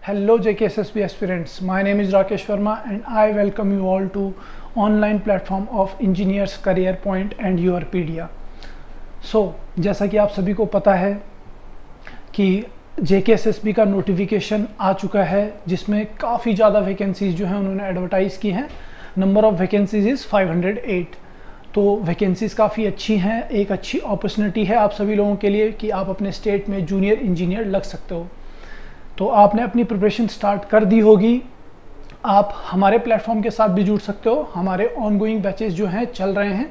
Hello JKSSB aspirants, my name is Rakesh Verma and I welcome you all to online platform of Engineers Career Point and Yourpedia. जैसा कि आप सभी को पता है कि JKSSB का नोटिफिकेशन आ चुका है जिसमें काफ़ी ज़्यादा वैकेंसीज जो हैं उन्होंने एडवर्टाइज़ की हैं। Number of vacancies is 508। तो वैकेंसीज काफ़ी अच्छी हैं, एक अच्छी अपॉर्चुनिटी है आप सभी लोगों के लिए कि आप अपने स्टेट में जूनियर इंजीनियर लग सकते हो। तो आपने अपनी प्रिपरेशन स्टार्ट कर दी होगी। आप हमारे प्लेटफॉर्म के साथ भी जुड़ सकते हो। हमारे ऑनगोइंग बैचेस जो हैं चल रहे हैं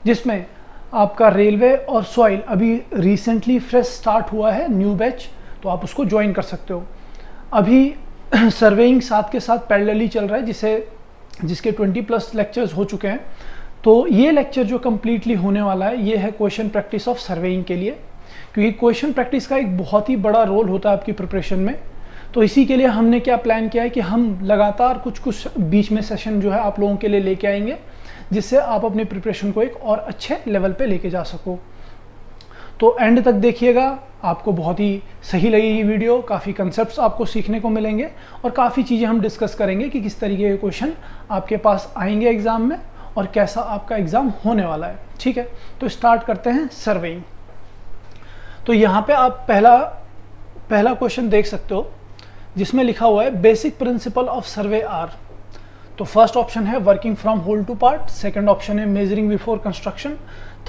जिसमें आपका रेलवे और सॉइल अभी रिसेंटली फ्रेश स्टार्ट हुआ है न्यू बैच, तो आप उसको ज्वाइन कर सकते हो। अभी सर्वेइंग साथ के साथ पैरेलली चल रहा है जिसके 20+ लेक्चर्स हो चुके हैं। तो ये लेक्चर जो कम्प्लीटली होने वाला है ये है क्वेश्चन प्रैक्टिस ऑफ सर्वेइंग के लिए, क्योंकि क्वेश्चन प्रैक्टिस का एक बहुत ही बड़ा रोल होता है आपकी प्रिपरेशन में। तो इसी के लिए हमने क्या प्लान किया है कि हम लगातार कुछ बीच में सेशन जो है आप लोगों के लिए लेके आएंगे जिससे आप अपनी प्रिपरेशन को एक और अच्छे लेवल पे लेके जा सको। तो एंड तक देखिएगा, आपको बहुत ही सही लगेगी वीडियो। काफ़ी कंसेप्ट्स आपको सीखने को मिलेंगे और काफ़ी चीज़ें हम डिस्कस करेंगे कि किस तरीके के क्वेश्चन आपके पास आएंगे एग्ज़ाम में और कैसा आपका एग्ज़ाम होने वाला है। ठीक है, तो स्टार्ट करते हैं सर्वेइंग। तो यहाँ पे आप पहला क्वेश्चन देख सकते हो जिसमें लिखा हुआ है basic principle of survey are. तो फर्स्ट ऑप्शन है working from whole to part, second option है measuring before construction,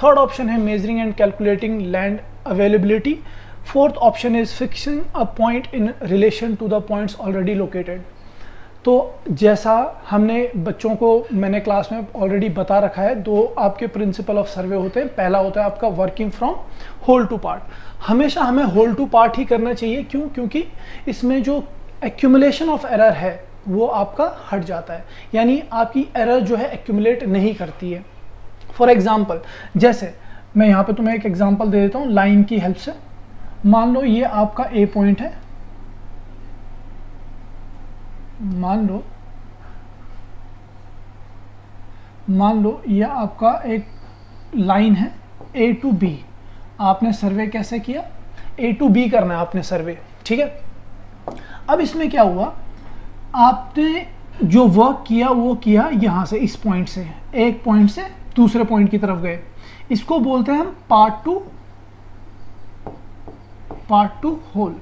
third option है measuring and calculating land availability, fourth option is fixing a point in relation to the points already located. तो जैसा हमने बच्चों को मैंने class में already बता रखा है, दो आपके प्रिंसिपल ऑफ सर्वे होते हैं। पहला होता है आपका working from whole to part. हमेशा हमें होल टू पार्ट ही करना चाहिए। क्यों? क्योंकि इसमें जो एक्यूमुलेशन ऑफ एरर है वो आपका हट जाता है, यानी आपकी एरर जो है एक्यूमुलेट नहीं करती है। फॉर एग्जाम्पल, जैसे मैं यहाँ पे तुम्हें एक एग्जाम्पल दे देता हूँ लाइन की हेल्प से। मान लो ये आपका ए पॉइंट है, मान लो ये आपका एक लाइन है ए टू बी। आपने सर्वे कैसे किया? ए टू बी करना है आपने सर्वे। ठीक है, अब इसमें क्या हुआ, आपने जो वर्क किया वो किया यहाँ से, इस पॉइंट से, एक पॉइंट से दूसरे पॉइंट की तरफ गए। इसको बोलते हैं हम पार्ट टू होल।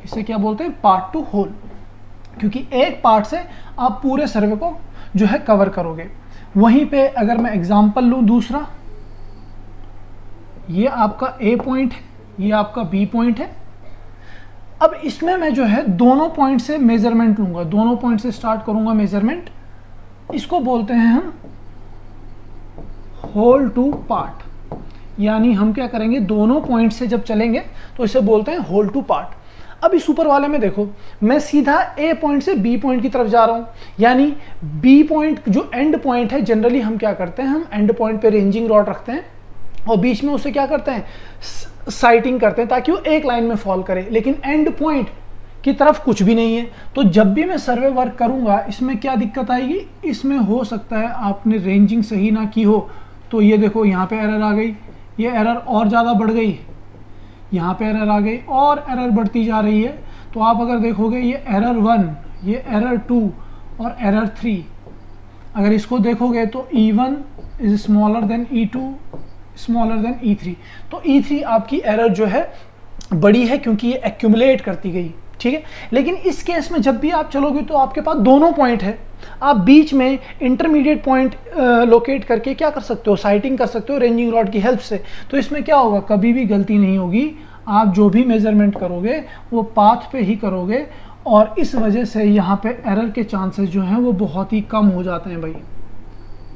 इसे क्या बोलते हैं? पार्ट टू होल, क्योंकि एक पार्ट से आप पूरे सर्वे को जो है कवर करोगे। वहीं पे अगर मैं एग्जांपल लूँ दूसरा, ये आपका ए पॉइंट है, ये आपका बी पॉइंट है। अब इसमें मैं जो है दोनों पॉइंट से मेजरमेंट लूंगा, दोनों पॉइंट से स्टार्ट करूंगा मेजरमेंट। इसको बोलते हैं हम होल टू पार्ट, यानी हम क्या करेंगे, दोनों पॉइंट से जब चलेंगे तो इसे बोलते हैं होल टू पार्ट। अब इस ऊपर वाले में देखो, मैं सीधा ए पॉइंट से बी पॉइंट की तरफ जा रहा हूं, यानी बी पॉइंट जो एंड पॉइंट है, जनरली हम क्या करते हैं, हम एंड पॉइंट पे रेंजिंग रॉड रखते हैं और बीच में उसे क्या करते हैं, साइटिंग करते हैं ताकि वो एक लाइन में फॉल करे। लेकिन एंड पॉइंट की तरफ कुछ भी नहीं है। तो जब भी मैं सर्वे वर्क करूंगा इसमें क्या दिक्कत आएगी, इसमें हो सकता है आपने रेंजिंग सही ना की हो। तो ये देखो यहाँ पे एरर आ गई, ये एरर और ज़्यादा बढ़ गई, यहाँ पे एरर आ गई और एरर बढ़ती जा रही है। तो आप अगर देखोगे ये एरर 1, ये एरर 2 और एरर 3, अगर इसको देखोगे तो E1 is smaller than E2 smaller than E3। तो E3 आपकी एरर जो है बड़ी है क्योंकि ये एक्यूमुलेट करती गई। ठीक है, लेकिन इस केस में जब भी आप चलोगे तो आपके पास दोनों पॉइंट है, आप बीच में इंटरमीडिएट पॉइंट लोकेट करके क्या कर सकते हो, साइटिंग कर सकते हो रेंजिंग रॉड की हेल्प से। तो इसमें क्या होगा, कभी भी गलती नहीं होगी। आप जो भी मेजरमेंट करोगे वो पाथ पे ही करोगे और इस वजह से यहाँ पे एरर के चांसेस जो हैं वो बहुत ही कम हो जाते हैं भाई,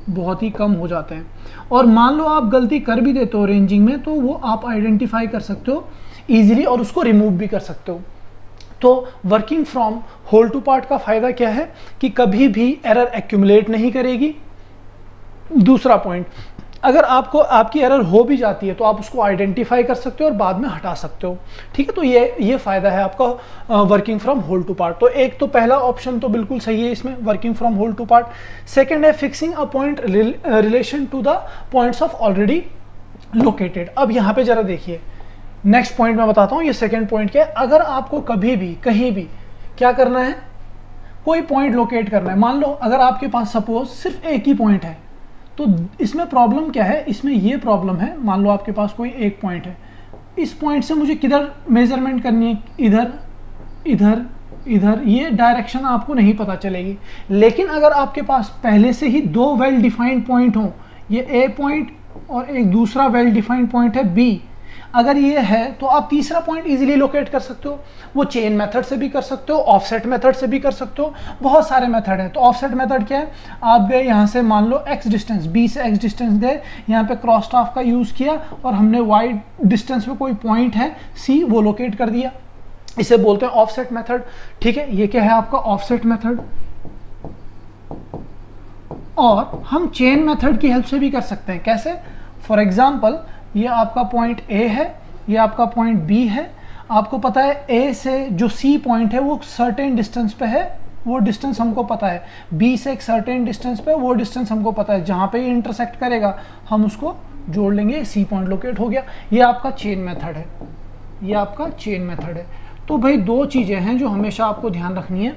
बहुत ही कम हो जाते हैं। और मान लो आप गलती कर भी देते हो रेंजिंग में, तो वो आप आइडेंटिफाई कर सकते हो ईजिली और उसको रिमूव भी कर सकते हो। तो working from whole to part का फ़ायदा क्या है कि कभी भी एरर एक्यूमुलेट नहीं करेगी। दूसरा पॉइंट, अगर आपकी एरर हो भी जाती है तो आप उसको आइडेंटिफाई कर सकते हो और बाद में हटा सकते हो। ठीक है, तो ये फ़ायदा है आपका working from whole to part. तो एक तो पहला ऑप्शन तो बिल्कुल सही है इसमें, working from whole to part. Second है fixing a point relation to the points of already located. अब यहाँ पे ज़रा देखिए, नेक्स्ट पॉइंट मैं बताता हूँ, ये सेकंड पॉइंट क्या है। अगर आपको कभी भी कहीं भी क्या करना है, कोई पॉइंट लोकेट करना है, मान लो अगर आपके पास सपोज सिर्फ एक ही पॉइंट है, तो इसमें प्रॉब्लम क्या है, इसमें ये प्रॉब्लम है, मान लो आपके पास कोई एक पॉइंट है, इस पॉइंट से मुझे किधर मेजरमेंट करनी है, इधर इधर इधर, ये डायरेक्शन आपको नहीं पता चलेगी। लेकिन अगर आपके पास पहले से ही दो वेल डिफाइंड पॉइंट हो, ये ए पॉइंट और एक दूसरा वेल डिफाइंड पॉइंट है बी, अगर ये है तो आप तीसरा पॉइंट इजीली लोकेट कर सकते हो। वो चेन मेथड से भी कर सकते हो, ऑफसेट मेथड से भी कर सकते हो, बहुत सारे मेथड है। तो ऑफसेट मेथड क्या है, आप गए यहाँ से मान लो x डिस्टेंस, b से x डिस्टेंस गए, यहाँ पे क्रॉस स्टाफ का यूज़ किया और हमने y डिस्टेंस पे कोई पॉइंट है c, वो लोकेट कर दिया, इसे बोलते हैं ऑफसेट मेथड। ठीक है, ये क्या है आपका ऑफसेट मेथड। और हम चेन मेथड की हेल्प से भी कर सकते हैं। कैसे? फॉर एग्जाम्पल, ये आपका पॉइंट A है, ये आपका पॉइंट B है, आपको पता है A से जो C पॉइंट है वो सर्टेन डिस्टेंस पे है, वो डिस्टेंस हमको पता है, B से एक सर्टेन डिस्टेंस पे वो डिस्टेंस हमको पता है, जहाँ पे ये इंटरसेक्ट करेगा हम उसको जोड़ लेंगे, C पॉइंट लोकेट हो गया। ये आपका चेन मेथड है, ये आपका चेन मेथड है। तो भाई दो चीज़ें हैं जो हमेशा आपको ध्यान रखनी है।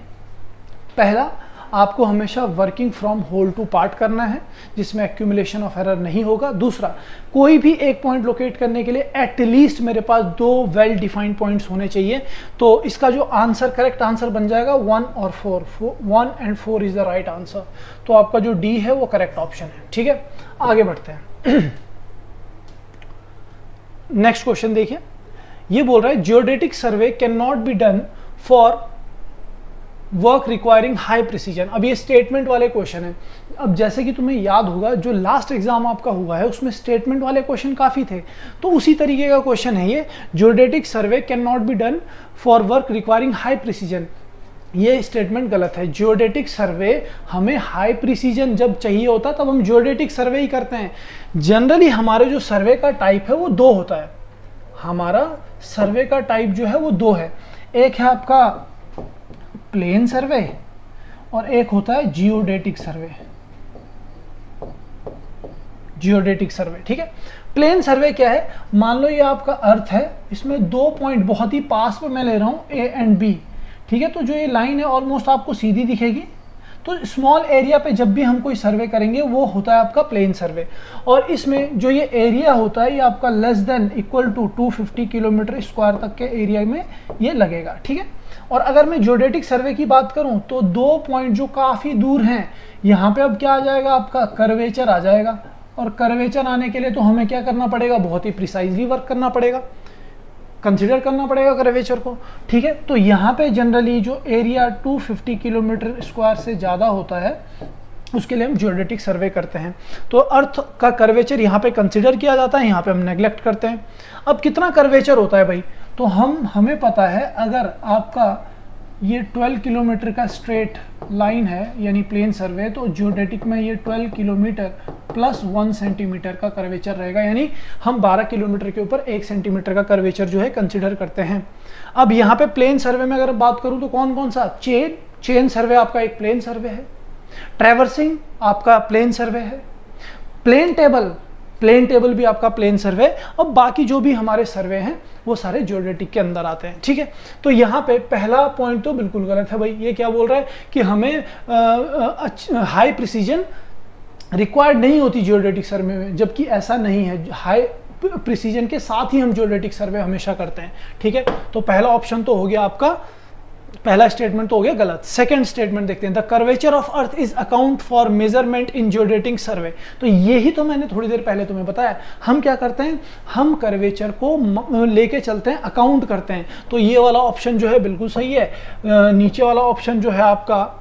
पहला, आपको हमेशा working from whole to part करना है, जिसमें एक्यूमुलेशन ऑफ एरर नहीं होगा। दूसरा, कोई भी एक पॉइंट लोकेट करने के लिए एटलीस्ट मेरे पास दो वेल डिफाइंड पॉइंट्स होने चाहिए। तो इसका जो आंसर, करेक्ट आंसर बन जाएगा 1 और 4, 1 and 4 is the right answer. तो आपका जो डी है वो करेक्ट ऑप्शन है। ठीक है, आगे बढ़ते हैं। नेक्स्ट क्वेश्चन देखिए, ये बोल रहा है geodetic survey can not be done for work requiring high precision. अब ये स्टेटमेंट वाले क्वेश्चन है। अब जैसे कि तुम्हें याद होगा, जो लास्ट एग्जाम आपका हुआ है उसमें स्टेटमेंट वाले क्वेश्चन काफ़ी थे, तो उसी तरीके का क्वेश्चन है ये। Geodetic survey can not be done for work requiring high precision, ये स्टेटमेंट गलत है। जियोडेटिक सर्वे हमें हाई प्रिसीजन जब चाहिए होता तब हम जियोडेटिक सर्वे ही करते हैं। जनरली हमारे जो सर्वे का टाइप है वो दो होता है, हमारा सर्वे का टाइप जो है वो दो है। एक है आपका प्लेन सर्वे और एक होता है जियोडेटिक सर्वे। जियोडेटिक सर्वे, ठीक है। प्लेन सर्वे क्या है, मान लो ये आपका अर्थ है, इसमें दो पॉइंट बहुत ही पास पे मैं ले रहा हूँ ए एंड बी, ठीक है। तो जो ये लाइन है ऑलमोस्ट आपको सीधी दिखेगी। तो स्मॉल एरिया पे जब भी हम कोई सर्वे करेंगे वो होता है आपका प्लेन सर्वे। और इसमें जो ये एरिया होता है ये आपका less than equal to 250 kilometre square तक के एरिया में ये लगेगा, ठीक है। और अगर मैं जियोडेटिक सर्वे की बात करूं तो दो पॉइंट जो काफ़ी दूर हैं, यहाँ पे अब क्या आ जाएगा, आपका कर्वेचर आ जाएगा। और कर्वेचर आने के लिए तो हमें क्या करना पड़ेगा, बहुत ही प्रिसाइजली वर्क करना पड़ेगा, कंसिडर करना पड़ेगा कर्वेचर को, ठीक है। तो यहाँ पे जनरली जो एरिया 250 किलोमीटर स्क्वायर से ज़्यादा होता है उसके लिए हम जियोडेटिक सर्वे करते हैं। तो अर्थ का कर्वेचर यहाँ पे कंसिडर किया जाता है, यहाँ पे हम नेग्लेक्ट करते हैं। अब कितना कर्वेचर होता है भाई, तो हमें पता है, अगर आपका ये 12 किलोमीटर का स्ट्रेट लाइन है यानी प्लेन सर्वे, तो जियोडेटिक में ये 12 किलोमीटर प्लस 1 सेंटीमीटर का कर्वेचर रहेगा, यानी हम 12 किलोमीटर के ऊपर 1 सेंटीमीटर का कर्वेचर जो है कंसिडर करते हैं। अब यहाँ पे प्लेन सर्वे में अगर बात करूँ तो कौन कौन सा, चेन सर्वे आपका एक प्लेन सर्वे है, ट्रैवर्सिंग आपका प्लेन सर्वे है, प्लेन टेबल भी आपका प्लेन सर्वे, और बाकी जो भी हमारे सर्वे हैं वो सारे जियोडेटिक के अंदर आते हैं, ठीक है। तो यहाँ पे पहला पॉइंट तो बिल्कुल गलत है भाई। ये क्या बोल रहा है कि हमें हाई प्रिसीजन रिक्वायर्ड नहीं होती जियोडेटिक सर्वे में, जबकि ऐसा नहीं है। हाई प्रिसीजन के साथ ही हम जियोडेटिक सर्वे हमेशा करते हैं, ठीक है। तो पहला ऑप्शन तो हो गया आपका, पहला स्टेटमेंट तो हो गया गलत। सेकंड स्टेटमेंट देखते हैं, the curvature of earth is account for measurement in geodetic survey. तो यही तो मैंने थोड़ी देर पहले तुम्हें बताया, हम क्या करते हैं, हम कर्वेचर को लेके चलते हैं, अकाउंट करते हैं। तो ये वाला ऑप्शन जो है बिल्कुल सही है। नीचे वाला ऑप्शन जो है आपका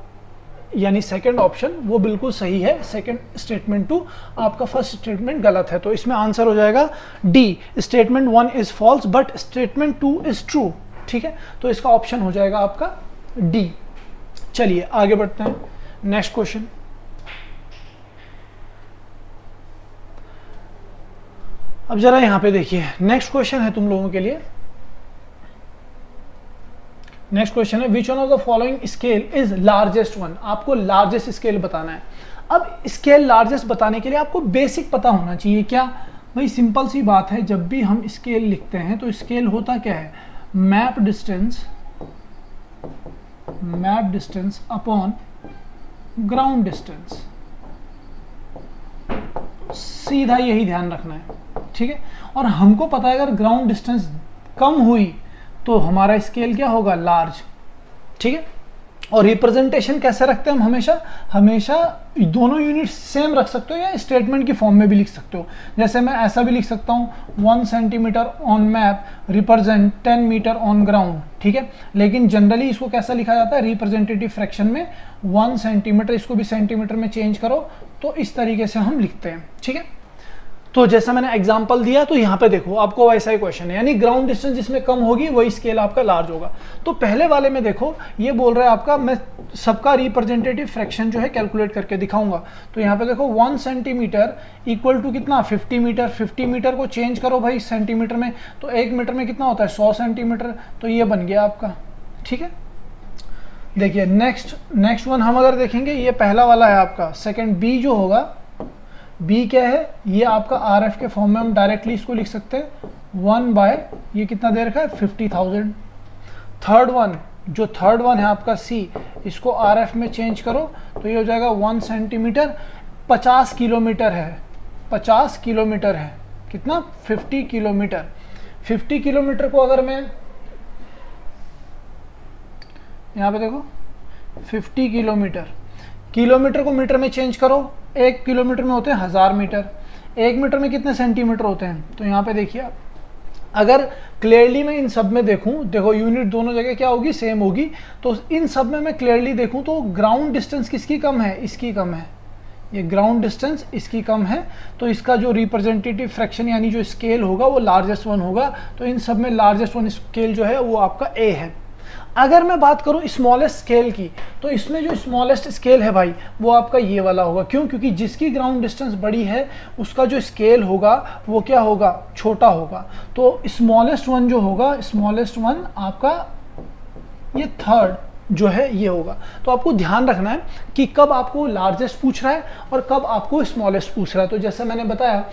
यानी सेकंड ऑप्शन वो बिल्कुल सही है। सेकंड स्टेटमेंट टू, आपका फर्स्ट स्टेटमेंट गलत है। तो इसमें आंसर हो जाएगा D, statement 1 is false but statement 2 is true, ठीक है। तो इसका ऑप्शन हो जाएगा आपका डी। चलिए आगे बढ़ते हैं, नेक्स्ट क्वेश्चन। अब जरा यहां पे देखिए, नेक्स्ट क्वेश्चन है तुम लोगों के लिए। नेक्स्ट क्वेश्चन है, which one of the following scale is largest one. आपको लार्जेस्ट स्केल बताना है। अब स्केल लार्जेस्ट बताने के लिए आपको बेसिक पता होना चाहिए। क्या, भाई सिंपल सी बात है, जब भी हम स्केल लिखते हैं तो स्केल होता क्या है, map distance upon ground distance, सीधा यही ध्यान रखना है, ठीक है। और हमको पता है अगर ग्राउंड डिस्टेंस कम हुई तो हमारा स्केल क्या होगा, लार्ज, ठीक है। और रिप्रेजेंटेशन कैसे रखते हैं हम, हमेशा दोनों यूनिट सेम रख सकते हो या स्टेटमेंट की फॉर्म में भी लिख सकते हो। जैसे मैं ऐसा भी लिख सकता हूँ 1 centimetre on map represent 10 metre on ground, ठीक है। लेकिन जनरली इसको कैसा लिखा जाता है, रिप्रेजेंटेटिव फ्रैक्शन में 1 सेंटीमीटर, इसको भी सेंटीमीटर में चेंज करो तो इस तरीके से हम लिखते हैं, ठीक है। तो जैसा मैंने एग्जांपल दिया तो यहाँ पे देखो आपको वैसा ही क्वेश्चन है, यानी ग्राउंड डिस्टेंस जिसमें कम होगी वही स्केल आपका लार्ज होगा। तो पहले वाले में देखो ये बोल रहा है आपका, मैं सबका रिप्रेजेंटेटिव फ्रैक्शन जो है कैलकुलेट करके दिखाऊंगा। तो यहाँ पे देखो 1 सेंटीमीटर इक्वल टू कितना, 50 मीटर। 50 मीटर को चेंज करो भाई सेंटीमीटर में, तो 1 मीटर में कितना होता है, 100 सेंटीमीटर। तो ये बन गया आपका, ठीक है। देखिए नेक्स्ट वन हम अगर देखेंगे, ये पहला वाला है आपका। सेकेंड बी जो होगा, बी क्या है, ये आपका आर एफ के फॉर्म में हम डायरेक्टली इसको लिख सकते हैं 1 बाय ये कितना दे रखा है, 50,000। थर्ड वन है आपका सी, इसको आर एफ में चेंज करो तो ये हो जाएगा 1 सेंटीमीटर, 50 किलोमीटर है, 50 किलोमीटर है, कितना, 50 किलोमीटर। 50 किलोमीटर को अगर मैं यहाँ पे देखो 50 किलोमीटर को मीटर में चेंज करो, 1 किलोमीटर में होते हैं 1000 मीटर, 1 मीटर में कितने सेंटीमीटर होते हैं। तो यहाँ पे देखिए आप, अगर क्लियरली मैं इन सब में देखूं, देखो यूनिट दोनों जगह क्या होगी, सेम होगी। तो इन सब में मैं क्लियरली देखूं तो ग्राउंड डिस्टेंस किसकी कम है, इसकी कम है, ये ग्राउंड डिस्टेंस इसकी कम है। तो इसका जो रिप्रेजेंटेटिव फ्रैक्शन यानी जो स्केल होगा वो लार्जेस्ट वन होगा। तो इन सब में लार्जेस्ट वन स्केल जो है वो आपका ए है। अगर मैं बात करूं स्मॉलेस्ट स्केल की, तो इसमें जो स्मॉलेस्ट स्केल है भाई वो आपका ये वाला होगा। क्यों, क्योंकि जिसकी ग्राउंड डिस्टेंस बड़ी है उसका जो स्केल होगा वो क्या होगा, छोटा होगा। तो स्मॉलेस्ट वन जो होगा, स्मॉलेस्ट वन आपका ये थर्ड जो है ये होगा। तो आपको ध्यान रखना है कि कब आपको लार्जेस्ट पूछ रहा है और कब आपको स्मॉलेस्ट पूछ रहा है। तो जैसे मैंने बताया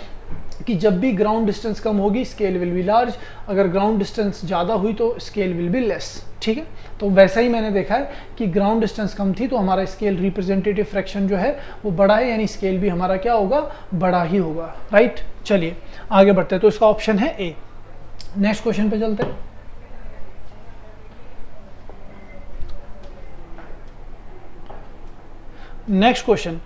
कि जब भी ग्राउंड डिस्टेंस कम होगी स्केल विल बी लार्ज, अगर ग्राउंड डिस्टेंस ज़्यादा हुई तो स्केल विल बी लेस, ठीक है। तो वैसा ही मैंने देखा है कि ग्राउंड डिस्टेंस कम थी तो हमारा स्केल रिप्रेजेंटेटिव फ्रैक्शन जो है वो बड़ा है, यानी स्केल भी हमारा क्या होगा, बड़ा ही होगा, राइट। चलिए आगे बढ़ते हैं। तो इसका ऑप्शन है ए। नेक्स्ट क्वेश्चन पे चलते हैं। Next question,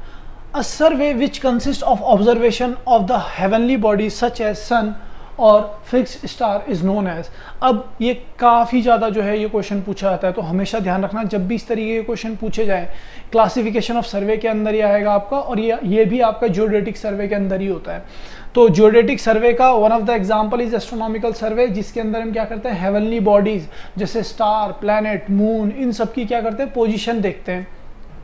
a survey which consists of observation of the heavenly bodies such as sun और fixed star is known as। अब ये काफ़ी ज़्यादा जो है ये क्वेश्चन पूछा जाता है, तो हमेशा ध्यान रखना जब भी इस तरीके के क्वेश्चन पूछे जाए क्लासिफिकेशन ऑफ सर्वे के अंदर ही आएगा आपका, और ये भी आपका जियोडेटिक सर्वे के अंदर ही होता है। तो जियोडेटिक सर्वे का one of the example is astronomical survey, जिसके अंदर हम क्या करते हैं, हेवनली बॉडीज जैसे स्टार, प्लैनेट, मून, इन सब की क्या करते हैं, पोजिशन देखते हैं,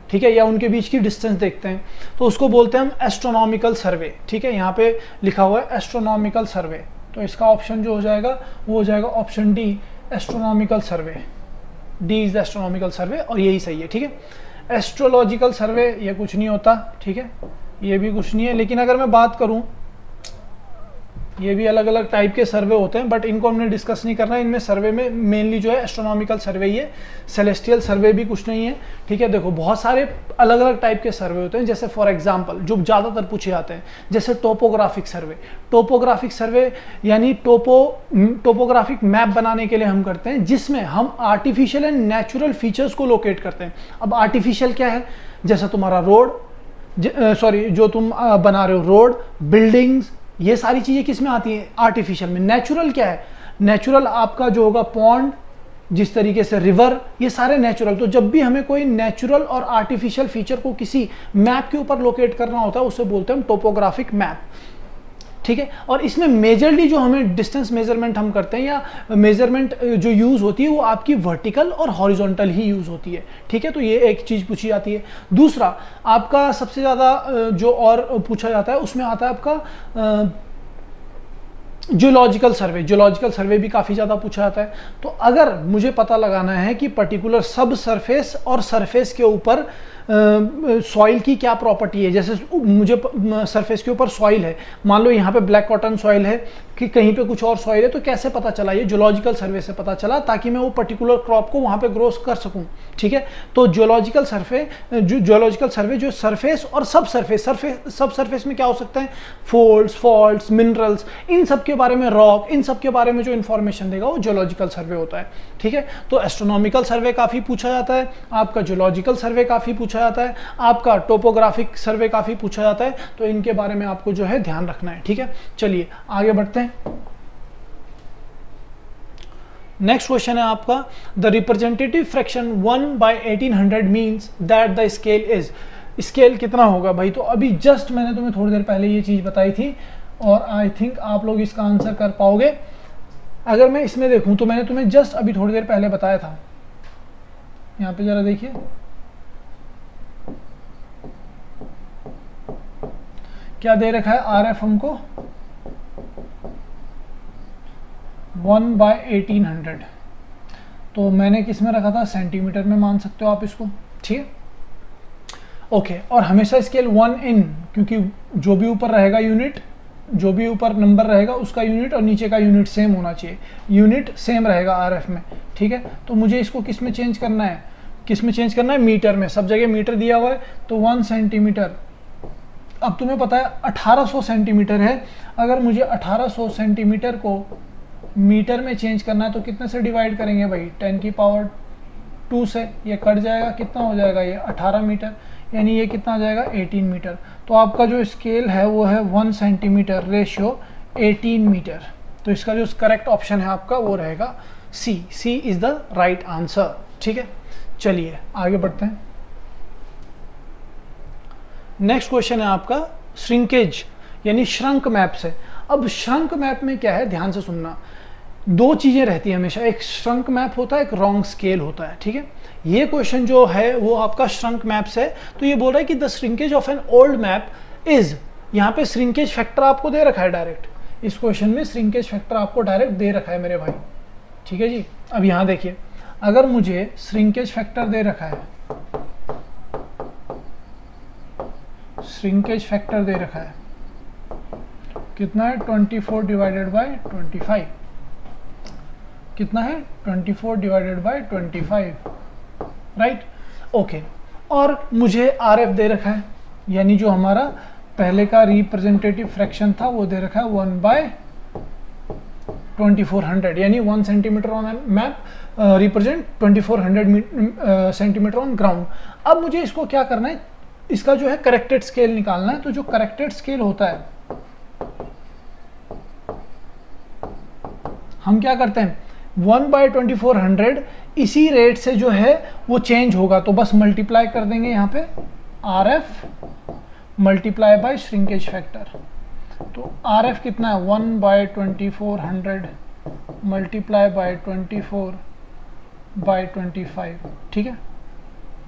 ठीक है, या उनके बीच की डिस्टेंस देखते हैं, तो उसको बोलते हैं हम एस्ट्रोनॉमिकल सर्वे, ठीक है। यहाँ पे लिखा हुआ है एस्ट्रोनॉमिकल सर्वे, तो इसका ऑप्शन जो हो जाएगा वो हो जाएगा option D, astronomical survey. D is the astronomical survey और यही सही है, ठीक है। एस्ट्रोलॉजिकल सर्वे ये कुछ नहीं होता, ठीक है, ये भी कुछ नहीं है। लेकिन अगर मैं बात करूँ, ये भी अलग अलग टाइप के सर्वे होते हैं, बट इनको हमने डिस्कस नहीं करना है। इनमें सर्वे में मेनली जो है एस्ट्रोनॉमिकल सर्वे ही है, सेलेस्टियल सर्वे भी कुछ नहीं है, ठीक है। देखो बहुत सारे अलग अलग टाइप के सर्वे होते हैं, जैसे फॉर एग्जांपल जो ज़्यादातर पूछे जाते हैं, जैसे टोपोग्राफिक सर्वे। टोपोग्राफिक सर्वे यानी टोपोग्राफिक मैप बनाने के लिए हम करते हैं, जिसमें हम आर्टिफिशियल एंड नेचुरल फीचर्स को लोकेट करते हैं। अब आर्टिफिशियल क्या है, जैसा तुम्हारा रोड, जो तुम बना रहे हो रोड, बिल्डिंग्स, ये सारी चीज़ें किस में आती हैं, आर्टिफिशियल में। नेचुरल क्या है, नेचुरल आपका जो होगा पॉन्ड, जिस तरीके से रिवर, ये सारे नेचुरल। तो जब भी हमें कोई नेचुरल और आर्टिफिशियल फीचर को किसी मैप के ऊपर लोकेट करना होता है उसे बोलते हैं हम टोपोग्राफिक मैप, ठीक है। और इसमें मेजरली जो हमें डिस्टेंस मेजरमेंट हम करते हैं या मेजरमेंट जो यूज़ होती है वो आपकी वर्टिकल और हॉरिजॉन्टल ही यूज़ होती है, ठीक है। तो ये एक चीज़ पूछी जाती है। दूसरा आपका सबसे ज़्यादा जो और पूछा जाता है उसमें आता है आपका जियोलॉजिकल सर्वे। जियोलॉजिकल सर्वे भी काफ़ी ज़्यादा पूछा जाता है। तो अगर मुझे पता लगाना है कि पर्टिकुलर सब सरफेस और सरफेस के ऊपर सॉइल की क्या प्रॉपर्टी है। जैसे मुझे सरफेस के ऊपर सॉइल है, मान लो यहाँ पे ब्लैक कॉटन सॉइल है कि कहीं पे कुछ और सॉइल है, तो कैसे पता चला, ये जियोलॉजिकल सर्वे से पता चला, ताकि मैं वो पर्टिकुलर क्रॉप को वहाँ पे ग्रो कर सकूँ। ठीक है, तो जियोलॉजिकल सर्वे जो सरफेस और सब सरफेस में क्या हो सकता है, फोल्ड्स, फॉल्ट्स, मिनरल्स, इन सब के बारे में, रॉक, इन सब के बारे में जो इन्फॉर्मेशन देगा वो जियोलॉजिकल सर्वे होता है। ठीक है, तो एस्ट्रोनॉमिकल सर्वे काफ़ी पूछा जाता है, आपका जियोलॉजिकल सर्वे काफ़ी पूछा जाता है, आपका टोपोग्राफिक सर्वे काफ़ी पूछा जाता है, तो इनके बारे में आपको जो है ध्यान रखना है। ठीक है, चलिए आगे बढ़ते हैं। नेक्स्ट क्वेश्चन है आपका, the representative fraction 1/1800 means that the scale is. Scale कितना होगा भाई, तो अभी जस्ट मैंने तुम्हें थोड़ी देर पहले ये चीज़ बताई थी और आई थिंक आप लोग इसका आंसर कर पाओगे। अगर मैं इसमें देखूं तो मैंने तुम्हें जस्ट अभी थोड़ी देर पहले बताया था, यहाँ पे जरा देखिए, क्या दे रखा है, RF हमको 1/1800, तो मैंने किस में रखा था, सेंटीमीटर में मान सकते हो आप इसको। ठीक है, ओके, और हमेशा स्केल 1 in, क्योंकि जो भी ऊपर रहेगा यूनिट, जो भी ऊपर नंबर रहेगा उसका यूनिट और नीचे का यूनिट सेम होना चाहिए, यूनिट सेम रहेगा RF में। ठीक है, तो मुझे इसको किस में चेंज करना है, मीटर में, सब जगह मीटर दिया हुआ है, तो 1 सेंटीमीटर। अब तुम्हें पता है 1800 सेंटीमीटर है, अगर मुझे 1800 सेंटीमीटर को मीटर में चेंज करना है तो कितने से डिवाइड करेंगे भाई, 10⁻² से, ये कट जाएगा, कितना हो जाएगा ये 18 मीटर, यानी ये कितना आ जाएगा 18 मीटर। तो आपका जो स्केल है वो है 1 सेंटीमीटर रेशियो 18 मीटर। तो इसका जो करेक्ट ऑप्शन है आपका वो रहेगा सी इज द राइट आंसर। ठीक है, चलिए आगे बढ़ते हैं। नेक्स्ट क्वेश्चन है आपका श्रिंकेज यानी श्रंक मैप से। अब श्रंक मैप में क्या है, ध्यान से सुनना, दो चीजें रहती है हमेशा, एक श्रंक मैप होता है, एक रॉन्ग स्केल होता है। ठीक है, ये क्वेश्चन जो है वो आपका श्रंक मैप से, तो ये बोल रहा है कि the shrinkage of an old map is, यहाँ पे श्रिंकेज फैक्टर आपको दे रखा है डायरेक्ट, इस क्वेश्चन में श्रिंकेज फैक्टर आपको डायरेक्ट दे रखा है मेरे भाई। ठीक है जी, अब यहाँ देखिए, अगर मुझे श्रिंकेज फैक्टर दे रखा है, श्रिंकेज फैक्टर दे रखा है कितना है, 24/25, कितना है 24/25, राइट, ओके। और मुझे RF दे रखा है, यानी जो हमारा पहले का रिप्रेजेंटेटिव फ्रैक्शन था वो दे रखा है 1/2400, यानी 1 centimetre on map represent 2400 centimetre on ground. अब मुझे इसको क्या करना है, इसका जो है करेक्टेड स्केल निकालना है। तो जो करेक्टेड स्केल होता है, हम क्या करते हैं, 1/2400 इसी रेट से जो है वो चेंज होगा, तो बस मल्टीप्लाई कर देंगे यहाँ पे RF multiply by shrinkage factor. तो RF कितना है, 1/2400 मल्टीप्लाई बाय 24/25, ठीक है,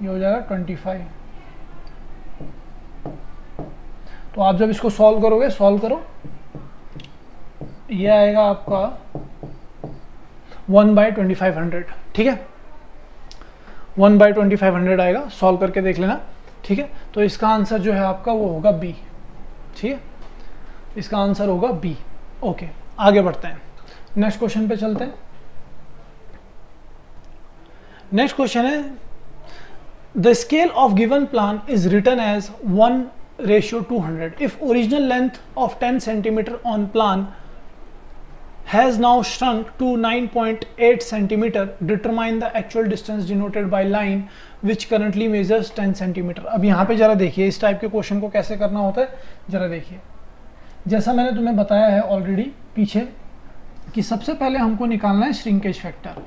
ये हो जाएगा 25। तो आप जब इसको सॉल्व करोगे, सॉल्व करो, ये आएगा आपका 1/2500, ठीक है, 1/2500 आएगा, सॉल्व करके देख लेना। ठीक है, तो इसका आंसर जो है आपका वो होगा B। ठीक है, इसका आंसर होगा B। ओके, आगे बढ़ते हैं, नेक्स्ट क्वेश्चन पे चलते हैं। नेक्स्ट क्वेश्चन है, the scale of given plan is written as 1/200 if original length of 10 centimeter on plan has now shrunk to 9.8 centimeter. Determine the actual distance denoted by line which currently measures 10 centimeter. अब यहाँ पे जरा देखिए इस type के question को कैसे करना होता है, जरा देखिए। जैसा मैंने तुम्हें बताया है ऑलरेडी पीछे कि सबसे पहले हमको निकालना है श्रिंकेज फैक्टर।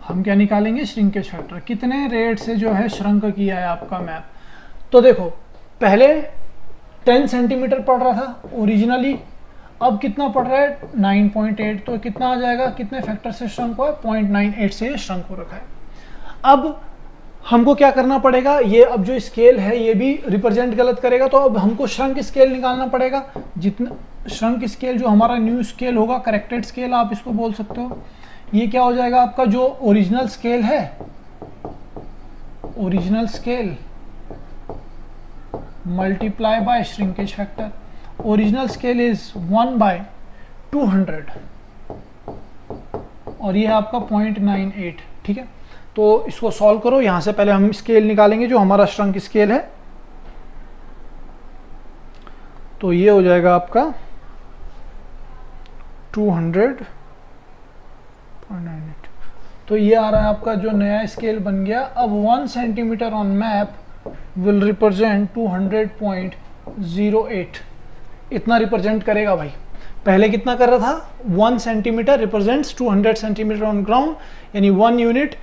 हम क्या निकालेंगे, श्रिंकेज फैक्टर, कितने रेट से जो है श्रंक किया है आपका मैप। तो देखो पहले 10 सेंटीमीटर पड़ रहा था ओरिजिनली, अब कितना पड़ रहा है 9.8, तो कितना आ जाएगा, कितने फैक्टर से श्रंक हुआ है, 0.98 से श्रंक हो रखा है। अब हमको क्या करना पड़ेगा, ये अब जो स्केल है ये भी रिप्रेजेंट गलत करेगा, तो अब हमको श्रंक स्केल निकालना पड़ेगा। जितना श्रंक स्केल जो हमारा न्यू स्केल होगा, करेक्टेड स्केल आप इसको बोल सकते हो, ये क्या हो जाएगा आपका जो ओरिजिनल स्केल है, original scale multiply by shrinkage factor. Original scale is 1/200 और ये है आपका 0.98। ठीक है, तो इसको सॉल्व करो। यहां से पहले हम स्केल निकालेंगे जो हमारा श्रंक स्केल है, तो ये हो जाएगा आपका 200.98। तो ये आ रहा है आपका जो नया स्केल बन गया। अब 1 centimetre on map will represent 200.08, इतना रिप्रेजेंट करेगा भाई। पहले कितना कर रहा था, 1 centimetre represents 200 centimetre on ground, यानी 1 यूनिट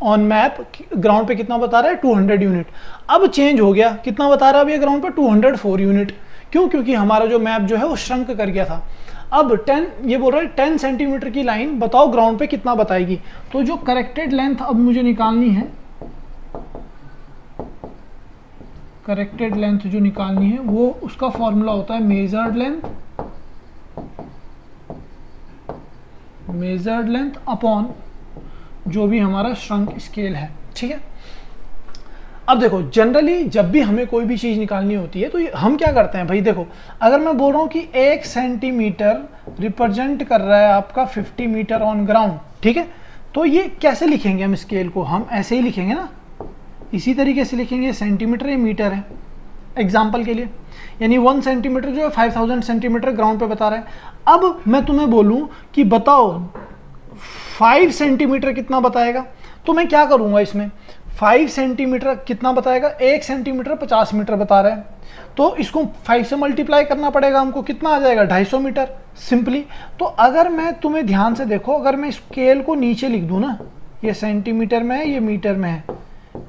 ऑन मैप ग्राउंड पे कितना बता रहा है, 200 यूनिट। अब चेंज हो गया, कितना बता रहा है अभी ग्राउंड पे, 204 यूनिट। क्यों? क्योंकि हमारा जो मैप जो है वो श्रंक कर गया था। अब 10, ये बोल रहा है 10 सेंटीमीटर की लाइन बताओ ग्राउंड पे कितना बताएगी। तो जो करेक्टेड लेंथ अब मुझे निकालनी है, करेक्टेड लेंथ जो निकालनी है वो उसका फॉर्मूला होता है मेजर्ड लेंथ अपॉन जो भी हमारा श्रंक स्केल है। ठीक है, अब देखो जनरली जब भी हमें कोई भी चीज़ निकालनी होती है तो हम क्या करते हैं भाई, देखो अगर मैं बोल रहा हूँ कि 1 सेंटीमीटर रिप्रेजेंट कर रहा है आपका 50 मीटर ऑन ग्राउंड, ठीक है, तो ये कैसे लिखेंगे हम स्केल को, हम ऐसे ही लिखेंगे ना, इसी तरीके से लिखेंगे। सेंटीमीटर या मीटर है एग्जाम्पल के लिए, यानी 1 सेंटीमीटर जो है 5000 सेंटीमीटर ग्राउंड पे बता रहा है। अब मैं तुम्हें बोलूँ कि बताओ 5 सेंटीमीटर कितना बताएगा, तो मैं क्या करूँगा इसमें, 5 सेंटीमीटर कितना बताएगा, 1 सेंटीमीटर 50 मीटर बता रहा है, तो इसको 5 से मल्टीप्लाई करना पड़ेगा हमको, कितना आ जाएगा 250 मीटर सिंपली। तो अगर मैं तुम्हें ध्यान से देखो, अगर मैं स्केल को नीचे लिख दूँ ना, ये सेंटीमीटर में है ये मीटर में है,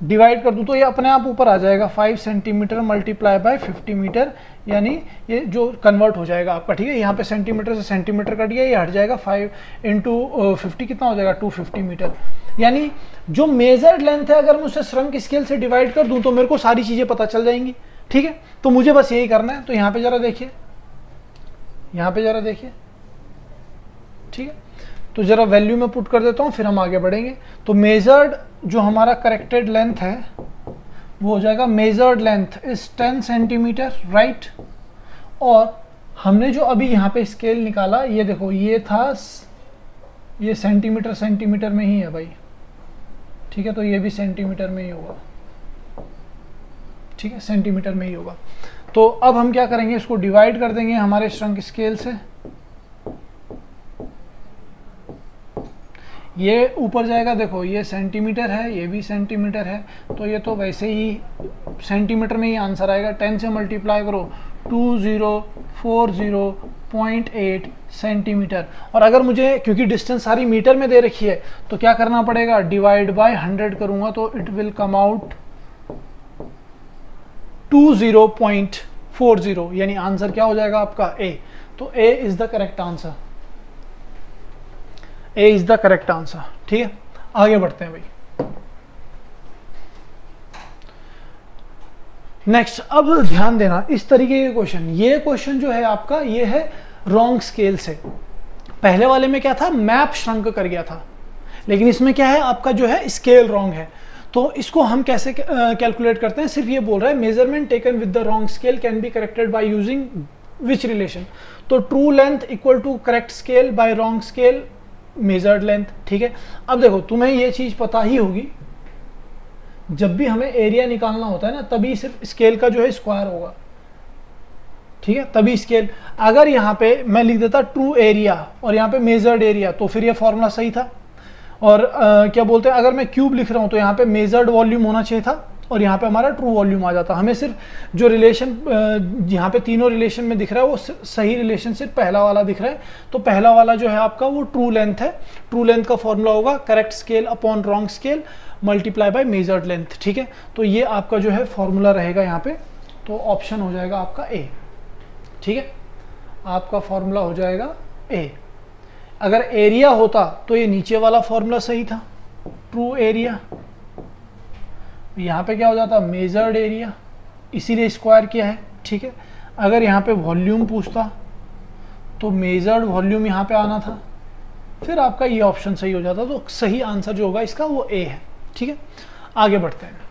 डिवाइड कर दूँ तो ये अपने आप ऊपर आ जाएगा 5 सेंटीमीटर मल्टीप्लाई बाय 50 मीटर, यानी ये जो कन्वर्ट हो जाएगा आपका। ठीक है, यहाँ पे सेंटीमीटर से सेंटीमीटर कट गया, ये हट जाएगा 5 × 50 कितना हो जाएगा 250 मीटर। यानी जो मेजर्ड लेंथ है अगर मैं उसे श्रंक स्केल से डिवाइड कर दूं तो मेरे को सारी चीज़ें पता चल जाएंगी। ठीक है, तो मुझे बस यही करना है। तो यहाँ पे जरा देखिए, यहाँ पे जरा देखिए, ठीक है, तो जरा वैल्यू में पुट कर देता हूँ फिर हम आगे बढ़ेंगे। तो मेजर्ड जो हमारा करेक्टेड लेंथ है वो हो जाएगा, measured length is 10 centimetre, right. और हमने जो अभी यहाँ पे स्केल निकाला, ये देखो ये था, ये सेंटीमीटर में ही है भाई। ठीक है, तो ये भी सेंटीमीटर में ही होगा। ठीक है, सेंटीमीटर में ही होगा। तो अब हम क्या करेंगे, इसको डिवाइड कर देंगे हमारे श्रंक स्केल से। ये ऊपर जाएगा, देखो ये सेंटीमीटर है, ये भी सेंटीमीटर है, तो ये तो वैसे ही सेंटीमीटर में ही आंसर आएगा। 10 से मल्टीप्लाई करो 2040.8 सेंटीमीटर। और अगर मुझे, क्योंकि डिस्टेंस सारी मीटर में दे रखी है, तो क्या करना पड़ेगा, डिवाइड बाय 100 करूंगा तो इट विल कम आउट 20.40, यानी आंसर क्या हो जाएगा आपका ए। तो A is the correct answer, A is the correct answer. ठीक है, आगे बढ़ते हैं भाई। नेक्स्ट, अब ध्यान देना इस तरीके के क्वेश्चन, ये क्वेश्चन जो है आपका ये है रॉन्ग स्केल से। पहले वाले में क्या था, मैप श्रंक कर गया था, लेकिन इसमें क्या है आपका जो है स्केल रॉन्ग है। तो इसको हम कैसे कैलकुलेट करते हैं, सिर्फ ये बोल रहा है measurement taken with the wrong scale can be corrected by using which relation. तो true length equal to correct scale by wrong scale measured length. ठीक है, अब देखो तुम्हें ये चीज पता ही होगी, जब भी हमें एरिया निकालना होता है ना, तभी सिर्फ स्केल का जो है स्क्वायर होगा। ठीक है, तभी स्केल, अगर यहाँ पे मैं लिख देता ट्रू एरिया और यहाँ पे मेजर्ड एरिया, तो फिर ये फॉर्मूला सही था। और क्या बोलते हैं, अगर मैं क्यूब लिख रहा हूँ तो यहाँ पे मेजर्ड वॉल्यूम होना चाहिए था और यहाँ पे हमारा ट्रू वॉल्यूम आ जाता। हमें सिर्फ जो रिलेशन यहाँ पे तीनों रिलेशन में दिख रहा है वो सही रिलेशन सिर्फ पहला वाला दिख रहा है। तो पहला वाला जो है आपका वो ट्रू लेंथ है। ट्रू लेंथ का फॉर्मूला होगा correct scale upon wrong scale multiply by measured length. ठीक है, तो ये आपका जो है फॉर्मूला रहेगा यहाँ पे, तो ऑप्शन हो जाएगा आपका ए। ठीक है, आपका फॉर्मूला हो जाएगा ए। अगर एरिया होता तो ये नीचे वाला फॉर्मूला सही था, ट्रू एरिया, यहाँ पे क्या हो जाता मेजर्ड एरिया, इसीलिए स्क्वायर किया है। ठीक है, अगर यहाँ पे वॉल्यूम पूछता तो मेजर्ड वॉल्यूम यहाँ पे आना था, फिर आपका ये ऑप्शन सही हो जाता। तो सही आंसर जो होगा इसका वो ए है। ठीक है, आगे बढ़ते हैं।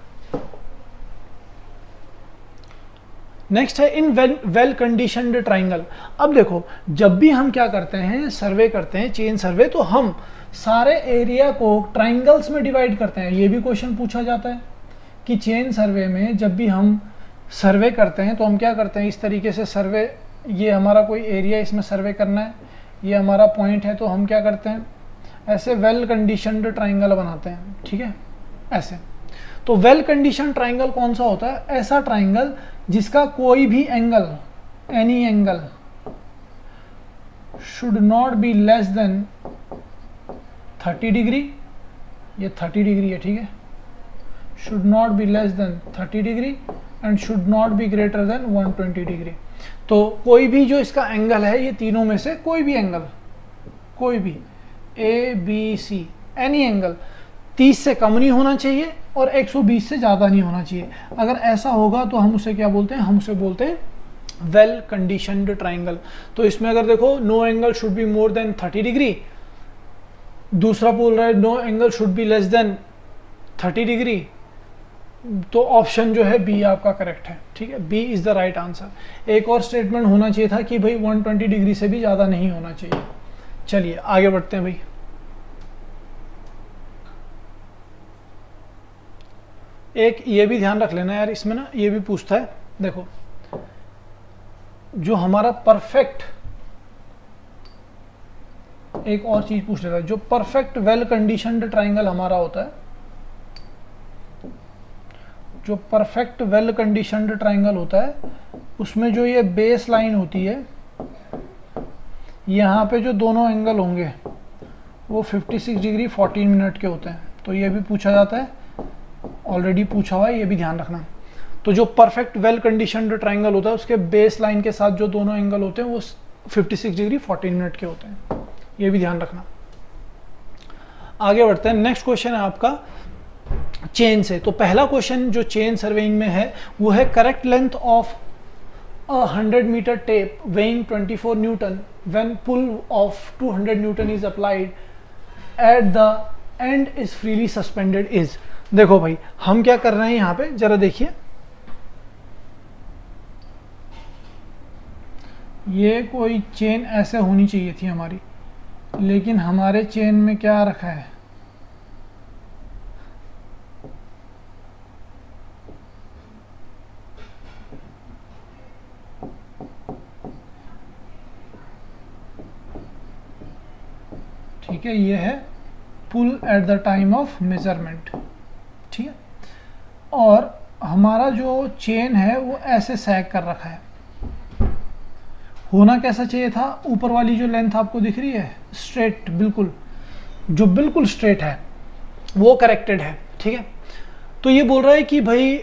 नेक्स्ट है इन वेल कंडीशनड ट्राइंगल। अब देखो, जब भी हम क्या करते हैं, सर्वे करते हैं, चेन सर्वे, तो हम सारे एरिया को ट्राइंगल्स में डिवाइड करते हैं। ये भी क्वेश्चन पूछा जाता है कि चेन सर्वे में जब भी हम सर्वे करते हैं तो हम क्या करते हैं, इस तरीके से सर्वे, ये हमारा कोई एरिया, इसमें सर्वे करना है, ये हमारा पॉइंट है, तो हम क्या करते हैं, ऐसे वेल कंडीशनड ट्राइंगल बनाते हैं। ठीक है, ऐसे। तो वेल कंडीशन ट्राइंगल कौन सा होता है? ऐसा ट्राइंगल जिसका कोई भी angle, any angle, should not be less than 30 degree, ये 30 डिग्री है, ठीक है, should not be less than 30 degree and should not be greater than 120 degree. तो कोई भी जो इसका एंगल है, ये तीनों में से कोई भी एंगल, कोई भी ABC, एनी एंगल 30 से कम नहीं होना चाहिए और 120 से ज़्यादा नहीं होना चाहिए। अगर ऐसा होगा तो हम उसे क्या बोलते हैं, हम उसे बोलते हैं वेल कंडीशनड ट्राइंगल। तो इसमें अगर देखो, no angle should be more than 30 degree, दूसरा बोल रहा है no angle should be less than 30 degree, तो ऑप्शन जो है बी आपका करेक्ट है। ठीक है, B is the right answer. एक और स्टेटमेंट होना चाहिए था कि भाई 120 डिग्री से भी ज़्यादा नहीं होना चाहिए। चलिए आगे बढ़ते हैं भाई। एक ये भी ध्यान रख लेना यार, इसमें ना ये भी पूछता है, देखो जो हमारा परफेक्ट, एक और चीज पूछ लेता है, जो परफेक्ट वेल कंडीशनड ट्राइंगल हमारा होता है, जो परफेक्ट वेल कंडीशनड ट्राइंगल होता है, उसमें जो ये बेस लाइन होती है, यहाँ पे जो दोनों एंगल होंगे वो 56 डिग्री 14 मिनट के होते हैं। तो ये भी पूछा जाता है, ऑलरेडी पूछा हुआ है, ये भी ध्यान रखना। तो जो परफेक्ट वेल कंडीशनड ट्राइंगल होता है, उसके बेस लाइन के साथ जो दोनों एंगल होते हैं वो 56 डिग्री 14 मिनट के होते हैं, ये भी ध्यान रखना। आगे बढ़ते हैं। नेक्स्ट क्वेश्चन है आपका चेन से। तो पहला क्वेश्चन जो चेन सर्वेइंग में है वो है correct length of 100 metre tape weighing 24 newton when pull of 200 newton is applied at the end is freely suspended is। देखो भाई, हम क्या कर रहे हैं यहाँ पे, जरा देखिए, ये कोई चेन ऐसे होनी चाहिए थी हमारी, लेकिन हमारे चेन में क्या रखा है, ठीक है, ये है pull at the time of measurement. ठीक है, और हमारा जो चेन है वो ऐसे सैग कर रखा है। होना कैसा चाहिए था, ऊपर वाली जो लेंथ आपको दिख रही है स्ट्रेट, बिल्कुल जो बिल्कुल स्ट्रेट है वो करेक्टेड है। ठीक है, तो ये बोल रहा है कि भाई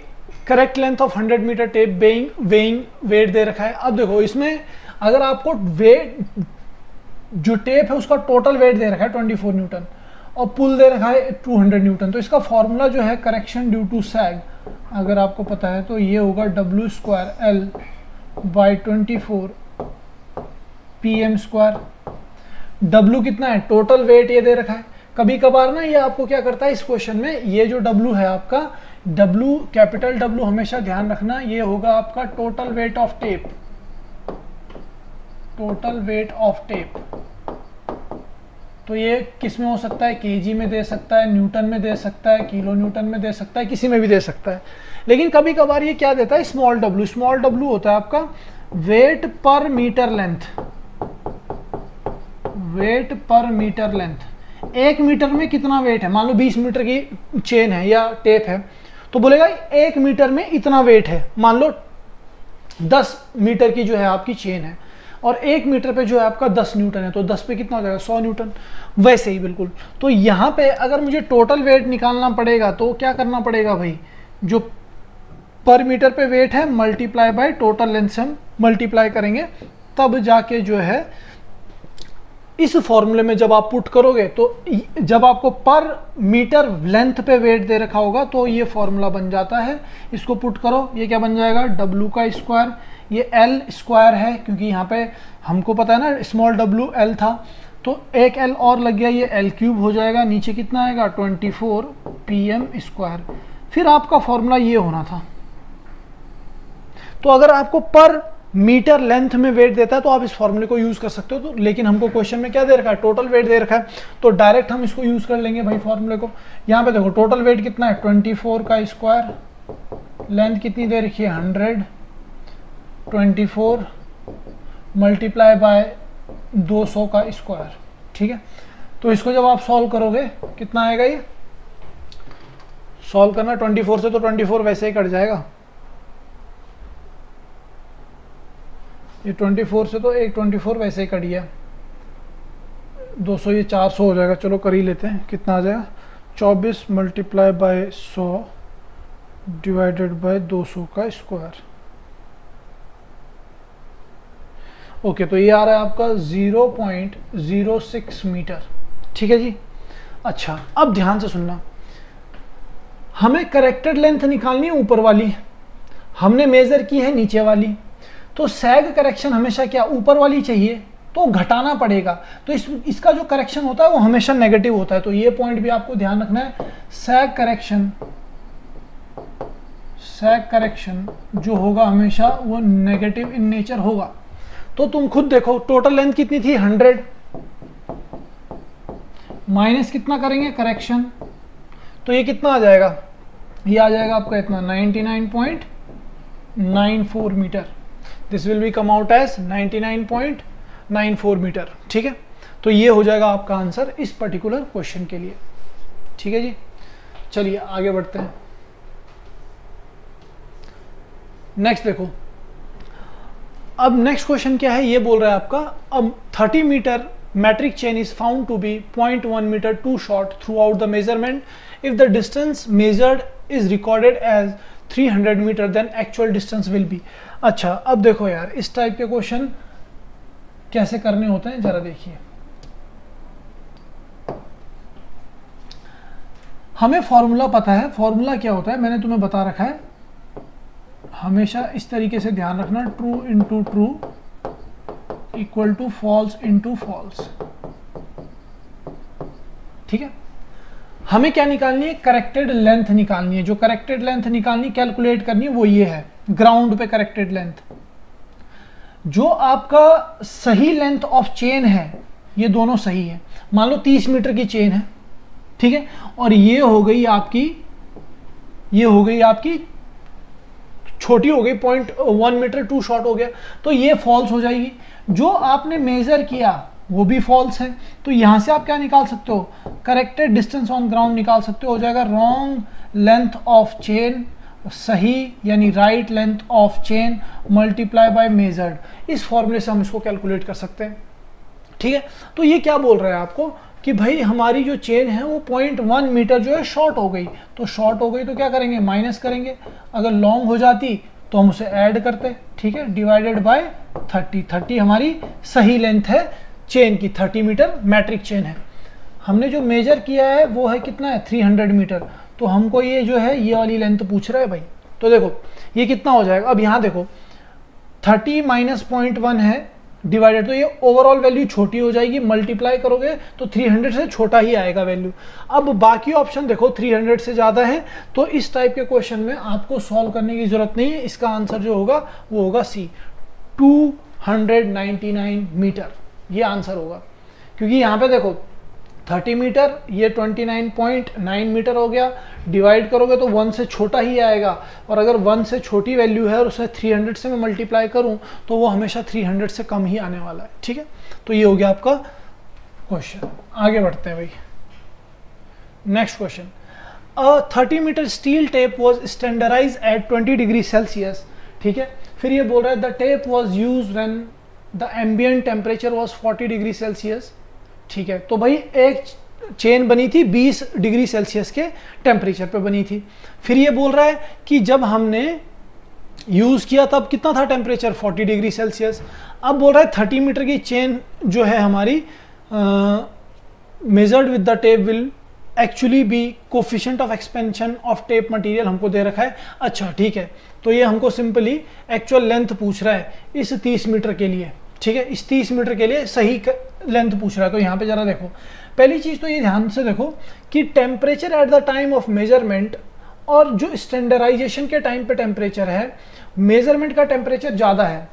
correct length of 100 metre tape weighing weight दे रखा है। अब देखो, इसमें अगर आपको वेट, जो टेप है उसका टोटल वेट दे रखा है 24 न्यूटन और पुल दे रखा है 200 न्यूटन, तो इसका फॉर्मूला जो है करेक्शन ड्यू टू सैग, अगर आपको पता है तो ये होगा W square L by 24 PM square. W कितना है, टोटल वेट ये दे रखा है। कभी कभार ना ये आपको क्या करता है इस क्वेश्चन में, ये जो W है आपका, W कैपिटल W हमेशा ध्यान रखना, ये होगा आपका total weight of tape, total weight of tape. तो ये किस में हो सकता है, केजी में दे सकता है, न्यूटन में दे सकता है, किलो न्यूटन में दे सकता है, किसी में भी दे सकता है। लेकिन कभी कभार ये क्या देता है, स्मॉल w। स्मॉल w होता है आपका वेट पर मीटर लेंथ, वेट पर मीटर लेंथ। 1 मीटर में कितना वेट है, मान लो 20 मीटर की चेन है या टेप है, तो बोलेगा 1 मीटर में इतना वेट है। मान लो 10 मीटर की जो है आपकी चेन है और 1 मीटर पे जो है आपका 10 न्यूटन है, तो 10 पे कितना हो जाएगा, 100 न्यूटन। वैसे ही बिल्कुल, तो यहाँ पे अगर मुझे टोटल वेट निकालना पड़ेगा तो क्या करना पड़ेगा भाई, जो पर मीटर पे वेट है मल्टीप्लाई बाय टोटल लेंथ से हम मल्टीप्लाई करेंगे, तब जाके जो है इस फॉर्मूले में जब आप पुट करोगे, तो जब आपको पर मीटर लेंथ पे वेट दे रखा होगा तो ये फॉर्मूला बन जाता है। इसको पुट करो, ये क्या बन जाएगा, W का स्क्वायर, ये L स्क्वायर है क्योंकि यहाँ पे हमको पता है ना स्मॉल w L था, तो एक L और लग गया, ये L क्यूब हो जाएगा। नीचे कितना आएगा, 24 PM स्क्वायर। फिर आपका फॉर्मूला ये होना था। तो अगर आपको पर मीटर लेंथ में वेट देता है तो आप इस फॉर्मूले को यूज कर सकते हो। तो लेकिन हमको क्वेश्चन में क्या दे रखा है, टोटल वेट दे रखा है, तो डायरेक्ट हम इसको यूज कर लेंगे भाई फॉर्मूले को। यहाँ पे देखो टोटल वेट कितना है 24 का स्क्वायर, लेंथ कितनी दे रखी है 100, 24 मल्टीप्लाई बाय 200 का स्क्वायर। ठीक है, तो इसको जब आप सॉल्व करोगे कितना आएगा, ये सॉल्व करना 24 से तो 24 वैसे ही कट जाएगा, ये 24 से तो एक 24 वैसे ही कट गया, 200 ये 400 हो जाएगा। चलो कर ही लेते हैं, कितना आ जाएगा 24 मल्टीप्लाई बाय 100 डिवाइडेड बाय 200 का स्क्वायर। ओके, तो ये आ रहा है आपका 0.06 मीटर। ठीक है जी। अच्छा, अब ध्यान से सुनना, हमें करेक्टेड लेंथ निकालनी है ऊपर वाली, हमने मेजर की है नीचे वाली, तो सैग करेक्शन हमेशा क्या ऊपर वाली चाहिए, तो घटाना पड़ेगा। तो इसका जो करेक्शन होता है वो हमेशा नेगेटिव होता है, तो ये पॉइंट भी आपको ध्यान रखना है। सैग करेक्शन जो होगा हमेशा वो नेगेटिव इन नेचर होगा। तो तुम खुद देखो टोटल लेंथ कितनी थी 100, माइनस कितना करेंगे करेक्शन, तो ये कितना आ जाएगा, ये आ जाएगा आपका इतना 99.94 metre. This will be come out as 99.94 metre. ठीक है, तो ये हो जाएगा आपका आंसर इस पर्टिकुलर क्वेश्चन के लिए। ठीक है जी, चलिए आगे बढ़ते हैं। नेक्स्ट देखो, अब नेक्स्ट क्वेश्चन क्या है, ये बोल रहा है आपका, अब 30 metre metric chain is found to be 0.1 meter too short throughout the measurement if the distance measured is recorded as 300 meter then actual distance will be। अच्छा, अब देखो यार इस टाइप के क्वेश्चन कैसे करने होते हैं जरा देखिए। हमें फॉर्मूला पता है, फॉर्मूला क्या होता है मैंने तुम्हें बता रखा है, हमेशा इस तरीके से ध्यान रखना, true into true equal to false into false. ठीक है, हमें क्या निकालनी है, करेक्टेड लेंथ निकालनी है। जो करेक्टेड लेंथ निकालनी कैलकुलेट करनी है वो ये है, ग्राउंड पे करेक्टेड लेंथ। जो आपका सही लेंथ ऑफ चेन है, ये दोनों सही है। मान लो 30 मीटर की चेन है, ठीक है, और ये हो गई आपकी छोटी हो गई, 0.1 मीटर टू शॉर्ट हो गया, तो ये फॉल्स हो जाएगी। जो आपने मेजर किया वो भी फॉल्स है, तो यहां से आप क्या निकाल सकते हो, करेक्टेड डिस्टेंस ऑन ग्राउंड निकाल सकते हो। जाएगा रॉन्ग लेंथ ऑफ चेन, सही यानी right length of chain multiply by measured. इस फॉर्मूले से हम इसको कैलकुलेट कर सकते हैं। ठीक है, तो ये क्या बोल रहा है आपको कि भाई हमारी जो चेन है वो 0.1 मीटर जो है शॉर्ट हो गई, तो शॉर्ट हो गई तो क्या करेंगे, माइनस करेंगे। अगर लॉन्ग हो जाती तो हम उसे ऐड करते। ठीक है, डिवाइडेड बाय 30 हमारी सही लेंथ है चेन की, 30 मीटर मैट्रिक चेन है। हमने जो मेजर किया है वो है कितना है 300 मीटर, तो हमको ये जो है ये वाली लेंथ पूछ रहा है भाई। तो देखो ये कितना हो जाएगा, अब यहाँ देखो 30 माइनस 0.1 है डिवाइडेड, तो ये ओवरऑल वैल्यू छोटी हो जाएगी, मल्टीप्लाई करोगे तो 300 से छोटा ही आएगा वैल्यू। अब बाकी ऑप्शन देखो 300 से ज़्यादा है, तो इस टाइप के क्वेश्चन में आपको सॉल्व करने की जरूरत नहीं है। इसका आंसर जो होगा वो होगा सी, 299 मीटर, ये आंसर होगा। क्योंकि यहाँ पे देखो 30 मीटर, ये 29.9 मीटर हो गया, डिवाइड करोगे तो 1 से छोटा ही आएगा, और अगर 1 से छोटी वैल्यू है और उसे 300 से मैं मल्टीप्लाई करूं तो वो हमेशा 300 से कम ही आने वाला है। ठीक है, तो ये हो गया आपका क्वेश्चन। आगे बढ़ते हैं भाई, next question. 30 metre steel tape was standardise at 20 degree Celsius. ठीक है, फिर ये बोल रहा है the tape was use when the ambient temperature was 40 degree Celsius. ठीक है, तो भाई एक चेन बनी थी 20 डिग्री सेल्सियस के टेम्परेचर पे बनी थी। फिर ये बोल रहा है कि जब हमने यूज़ किया तब कितना था टेम्परेचर, 40 डिग्री सेल्सियस। अब बोल रहा है 30 मीटर की चेन जो है हमारी measured with the tape will actually be coefficient of expansion of tape material हमको दे रखा है। अच्छा ठीक है, तो ये हमको सिंपली एक्चुअल लेंथ पूछ रहा है इस 30 मीटर के लिए। ठीक है, इस 30 मीटर के लिए सही लेंथ पूछ रहा है। तो यहाँ पे जरा देखो, पहली चीज़ तो ये ध्यान से देखो कि temperature at the time of measurement और जो स्टैंडर्डाइजेशन के टाइम पे टेम्परेचर है, मेजरमेंट का टेम्परेचर ज़्यादा है।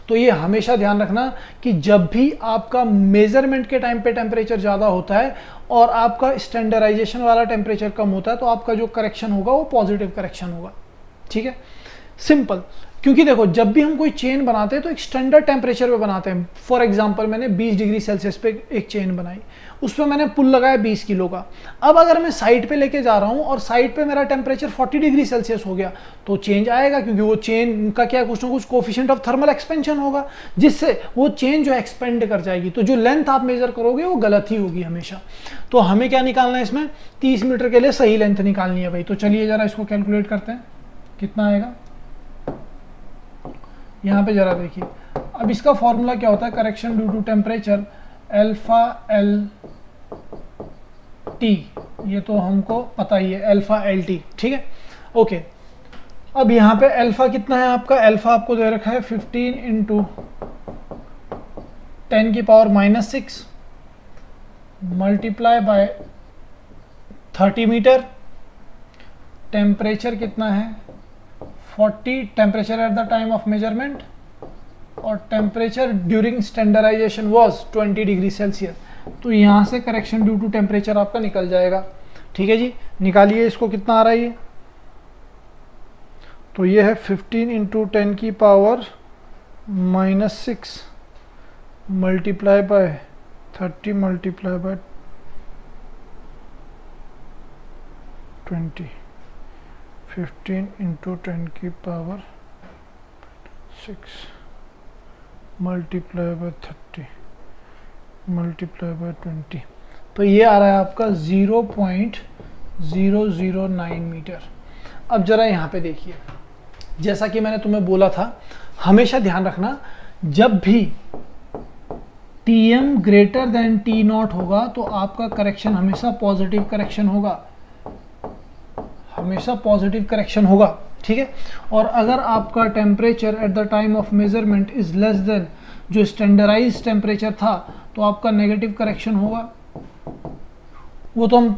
तो ये हमेशा ध्यान रखना कि जब भी आपका मेजरमेंट के टाइम पे टेम्परेचर ज़्यादा होता है और आपका स्टैंडर्डाइजेशन वाला टेम्परेचर कम होता है, तो आपका जो करेक्शन होगा वो पॉजिटिव करेक्शन होगा। ठीक है, सिंपल। क्योंकि देखो, जब भी हम कोई चेन बनाते हैं तो एक स्टैंडर्ड टेम्परेचर पे बनाते हैं। फॉर एग्जांपल मैंने 20 डिग्री सेल्सियस पे एक चेन बनाई, उसमें मैंने पुल लगाया 20 किलो का। अब अगर मैं साइड पे लेके जा रहा हूँ और साइड पे मेरा टेम्परेचर 40 डिग्री सेल्सियस हो गया, तो चेंज आएगा, क्योंकि वो चेन का क्या कुछ ना कुछ कोफिशिएंट ऑफ थर्मल एक्सपेंशन होगा, जिससे वो चेन जो एक्सपेंड कर जाएगी। तो जो लेंथ आप मेजर करोगे वो गलत ही होगी हमेशा। तो हमें क्या निकालना है इसमें, 30 मीटर के लिए सही लेंथ निकालनी है भाई। तो चलिए जरा इसको कैलकुलेट करते हैं, कितना आएगा। यहाँ पे जरा देखिए, अब इसका फॉर्मूला क्या होता है, correction due to temperature alpha L T, ये तो हमको पता ही है, अल्फा एल टी। ठीक है, ओके। अब यहाँ पे अल्फा कितना है आपका, अल्फा आपको दे रखा है 15 इंटू 10 की power -6 multiply by 30 metre. Temperature कितना है 40, temperature at the time of measurement, और temperature during standardisation was 20 degree Celsius. तो यहाँ से करेक्शन ड्यू टू टेम्परेचर आपका निकल जाएगा। ठीक है जी, निकालिए इसको, कितना आ रहा है ये। तो ये है 15 इंटू 10 की power -6 multiply by 30 multiply by 20, 15 into 10 की power 6 multiply by 30 multiply by 20। तो ये आ रहा है आपका 0.009 मीटर। अब जरा यहाँ पे देखिए, जैसा कि मैंने तुम्हें बोला था, हमेशा ध्यान रखना, जब भी Tm ग्रेटर देन T0 होगा तो आपका करेक्शन हमेशा पॉजिटिव करेक्शन होगा, हमेशा पॉजिटिव करेक्शन होगा। ठीक है, और अगर आपका temperature at the time of measurement is less than जो स्टैंडर्डाइज टेम्परेचर था, तो आपका नेगेटिव करेक्शन होगा। वो तो हम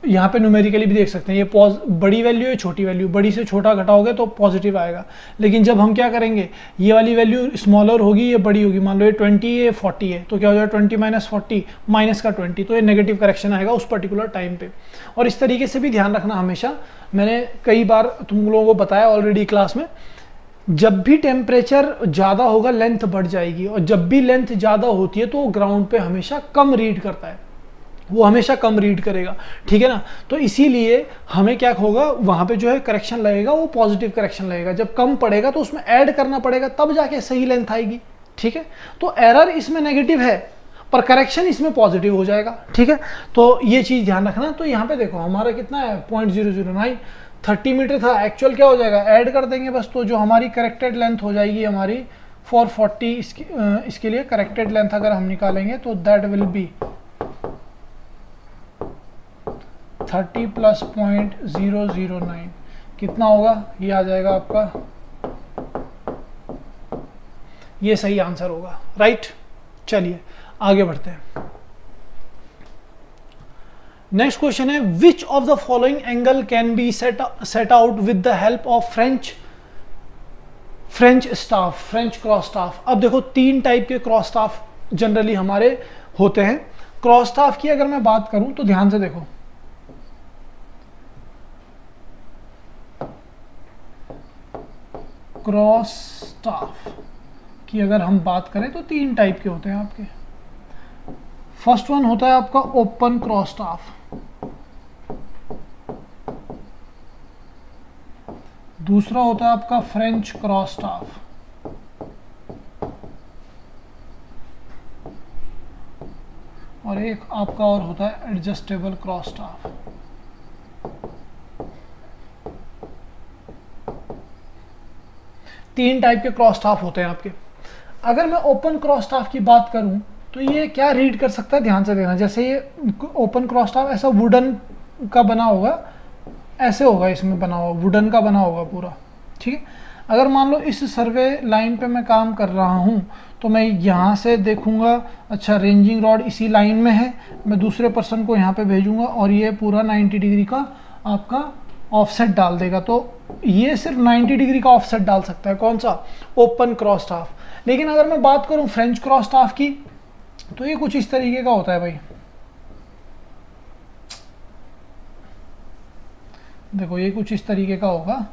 यहाँ पे न्यूमेरिकली भी देख सकते हैं, ये बड़ी वैल्यू है, छोटी वैल्यू, बड़ी से छोटा घटाओगे तो पॉजिटिव आएगा। लेकिन जब हम क्या करेंगे, ये वाली वैल्यू स्मॉलर होगी, ये बड़ी होगी, मान लो ये 20 है, 40 है, तो क्या हो जाएगा 20 - 40 माइनस का 20, तो ये नेगेटिव करेक्शन आएगा उस पर्टिकुलर टाइम पे। और इस तरीके से भी ध्यान रखना हमेशा, मैंने कई बार तुम लोगों को बताया ऑलरेडी क्लास में, जब भी टेम्परेचर ज़्यादा होगा लेंथ बढ़ जाएगी, और जब भी लेंथ ज़्यादा होती है तो वो ग्राउंड पे हमेशा कम रीड करता है, वो हमेशा कम रीड करेगा। ठीक है ना, तो इसीलिए हमें क्या होगा, वहाँ पे जो है करेक्शन लगेगा वो पॉजिटिव करेक्शन लगेगा। जब कम पड़ेगा तो उसमें ऐड करना पड़ेगा, तब जाके सही लेंथ आएगी। ठीक है, तो एरर इसमें नेगेटिव है पर करेक्शन इसमें पॉजिटिव हो जाएगा। ठीक है, तो ये चीज़ ध्यान रखना। तो यहाँ पे देखो हमारा कितना है 0.009, 30 मीटर था, एक्चुअल क्या हो जाएगा, ऐड कर देंगे बस, तो जो हमारी करेक्टेड लेंथ हो जाएगी हमारी 440। इसके लिए करेक्टेड लेंथ अगर हम निकालेंगे तो दैट विल बी 30 प्लस 0.009, कितना होगा, ये आ जाएगा आपका, ये सही आंसर होगा। राइट, चलिए आगे बढ़ते हैं। नेक्स्ट क्वेश्चन है, which of the following angle can be set out with the help of French staff, French cross staff. अब देखो 3 टाइप के क्रॉस स्टाफ जनरली हमारे होते हैं। क्रॉस स्टाफ की अगर मैं बात करूं तो ध्यान से देखो, क्रॉस स्टाफ की अगर हम बात करें तो 3 टाइप के होते हैं आपके। फर्स्ट वन होता है आपका ओपन क्रॉस स्टाफ, दूसरा होता है आपका फ्रेंच क्रॉस स्टाफ, और एक आपका और होता है एडजस्टेबल क्रॉस स्टाफ। तीन टाइप के क्रॉस स्टाफ होते हैं आपके। अगर मैं ओपन क्रॉस स्टाफ की बात करूं तो ये क्या रीड कर सकता है, ध्यान से देखना। जैसे ये ओपन क्रॉस स्टाफ ऐसा वुडन का बना होगा, ऐसे होगा, इसमें बना हुआ वुडन का बना होगा पूरा। ठीक है, अगर मान लो इस सर्वे लाइन पे मैं काम कर रहा हूँ तो मैं यहाँ से देखूंगा, अच्छा रेंजिंग रॉड इसी लाइन में है, मैं दूसरे पर्सन को यहाँ पे भेजूंगा और ये पूरा 90 डिग्री का आपका ऑफसेट डाल देगा, तो ये सिर्फ 90 डिग्री का ऑफसेट डाल सकता है। कौन सा? Open cross staff. लेकिन अगर मैं बात करूं फ्रेंच क्रॉस स्टाफ की, तो ये कुछ इस तरीके का होता है भाई। देखो ये कुछ इस तरीके का होगा,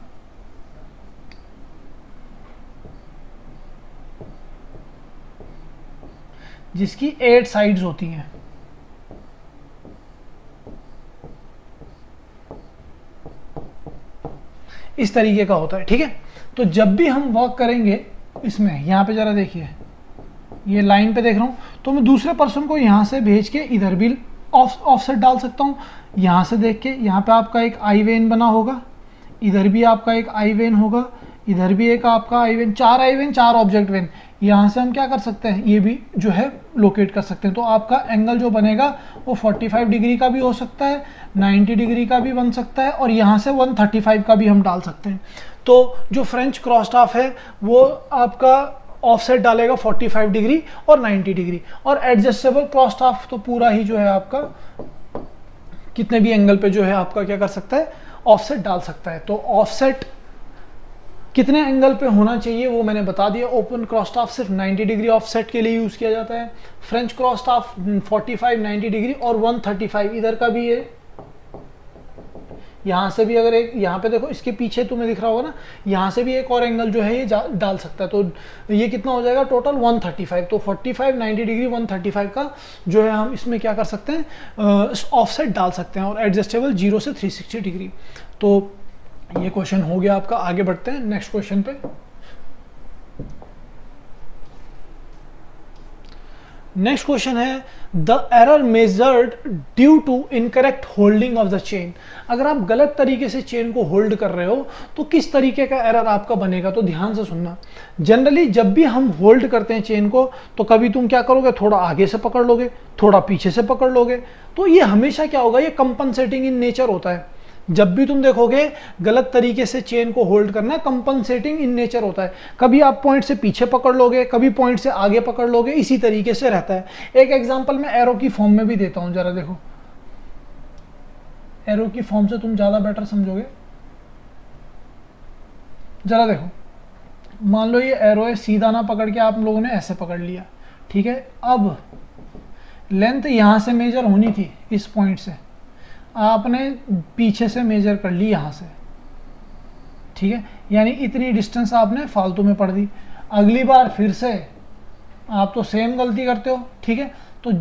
जिसकी 8 साइड्स होती हैं। इस तरीके का होता है, ठीक है। तो जब भी हम वर्क करेंगे इसमें, यहाँ पे जरा देखिए, ये लाइन पे देख रहा हूँ, तो मैं दूसरे पर्सन को यहाँ से भेज के इधर भी ऑफसेट डाल सकता हूँ। यहाँ से देख के यहाँ पे आपका एक आई वेन बना होगा, इधर भी आपका एक आई वेन होगा, इधर भी एक आपका eye vane, 4 eye vane, 4 object vane. यहाँ से हम क्या कर सकते हैं, ये भी जो है लोकेट कर सकते हैं। तो आपका एंगल जो बनेगा वो 45 डिग्री का भी हो सकता है, 90 डिग्री का भी बन सकता है, और यहाँ से 135 का भी हम डाल सकते हैं। तो जो फ्रेंच क्रॉस स्टाफ है वो आपका ऑफसेट डालेगा 45 डिग्री और 90 डिग्री। और एडजस्टेबल क्रॉस स्टाफ तो पूरा ही जो है आपका कितने भी एंगल पे जो है आपका क्या कर सकता है, ऑफसेट डाल सकता है। तो ऑफसेट कितने एंगल पे होना चाहिए वो मैंने बता दिया। ओपन क्रॉस स्टाफ सिर्फ 90 डिग्री ऑफसेट के लिए यूज़ किया जाता है। फ्रेंच क्रॉस स्टाफ 45, 90 डिग्री और 135 इधर का भी है। यहाँ से भी अगर एक, यहाँ पे देखो इसके पीछे तुम्हें दिख रहा होगा ना, यहाँ से भी एक और एंगल जो है ये डाल सकता है। तो ये कितना हो जाएगा टोटल 135। तो 45, 90 डिग्री, 135 का जो है हम इसमें क्या कर सकते हैं, ऑफसेट डाल सकते हैं। और एडजस्टेबल 0 से 360 डिग्री। तो ये क्वेश्चन हो गया आपका। आगे बढ़ते हैं नेक्स्ट क्वेश्चन पे। नेक्स्ट क्वेश्चन है the error measured due to incorrect holding of the chain. अगर आप गलत तरीके से चेन को होल्ड कर रहे हो तो किस तरीके का एरर आपका बनेगा, तो ध्यान से सुनना। जनरली जब भी हम होल्ड करते हैं चेन को, तो कभी तुम क्या करोगे, थोड़ा आगे से पकड़ लोगे, थोड़ा पीछे से पकड़ लोगे। तो ये हमेशा क्या होगा, ये कंपनसेटिंग इन नेचर होता है। जब भी तुम देखोगे गलत तरीके से चेन को होल्ड करना कंपनसेटिंग इन नेचर होता है। कभी आप पॉइंट से पीछे पकड़ लोगे, कभी पॉइंट से आगे पकड़ लोगे, इसी तरीके से रहता है। एक एग्जांपल मैं एरो की फॉर्म में भी देता हूं, जरा देखो। एरो की फॉर्म से तुम ज्यादा बेटर समझोगे। जरा देखो, मान लो ये एरो है, सीधा ना पकड़ के आप लोगों ने ऐसे पकड़ लिया, ठीक है। अब लेंथ यहां से मेजर होनी थी, इस पॉइंट से आपने पीछे से मेजर कर ली यहाँ से, ठीक है। यानी इतनी डिस्टेंस आपने फालतू में पढ़ दी। अगली बार फिर से आप तो सेम गलती करते हो, ठीक है। तो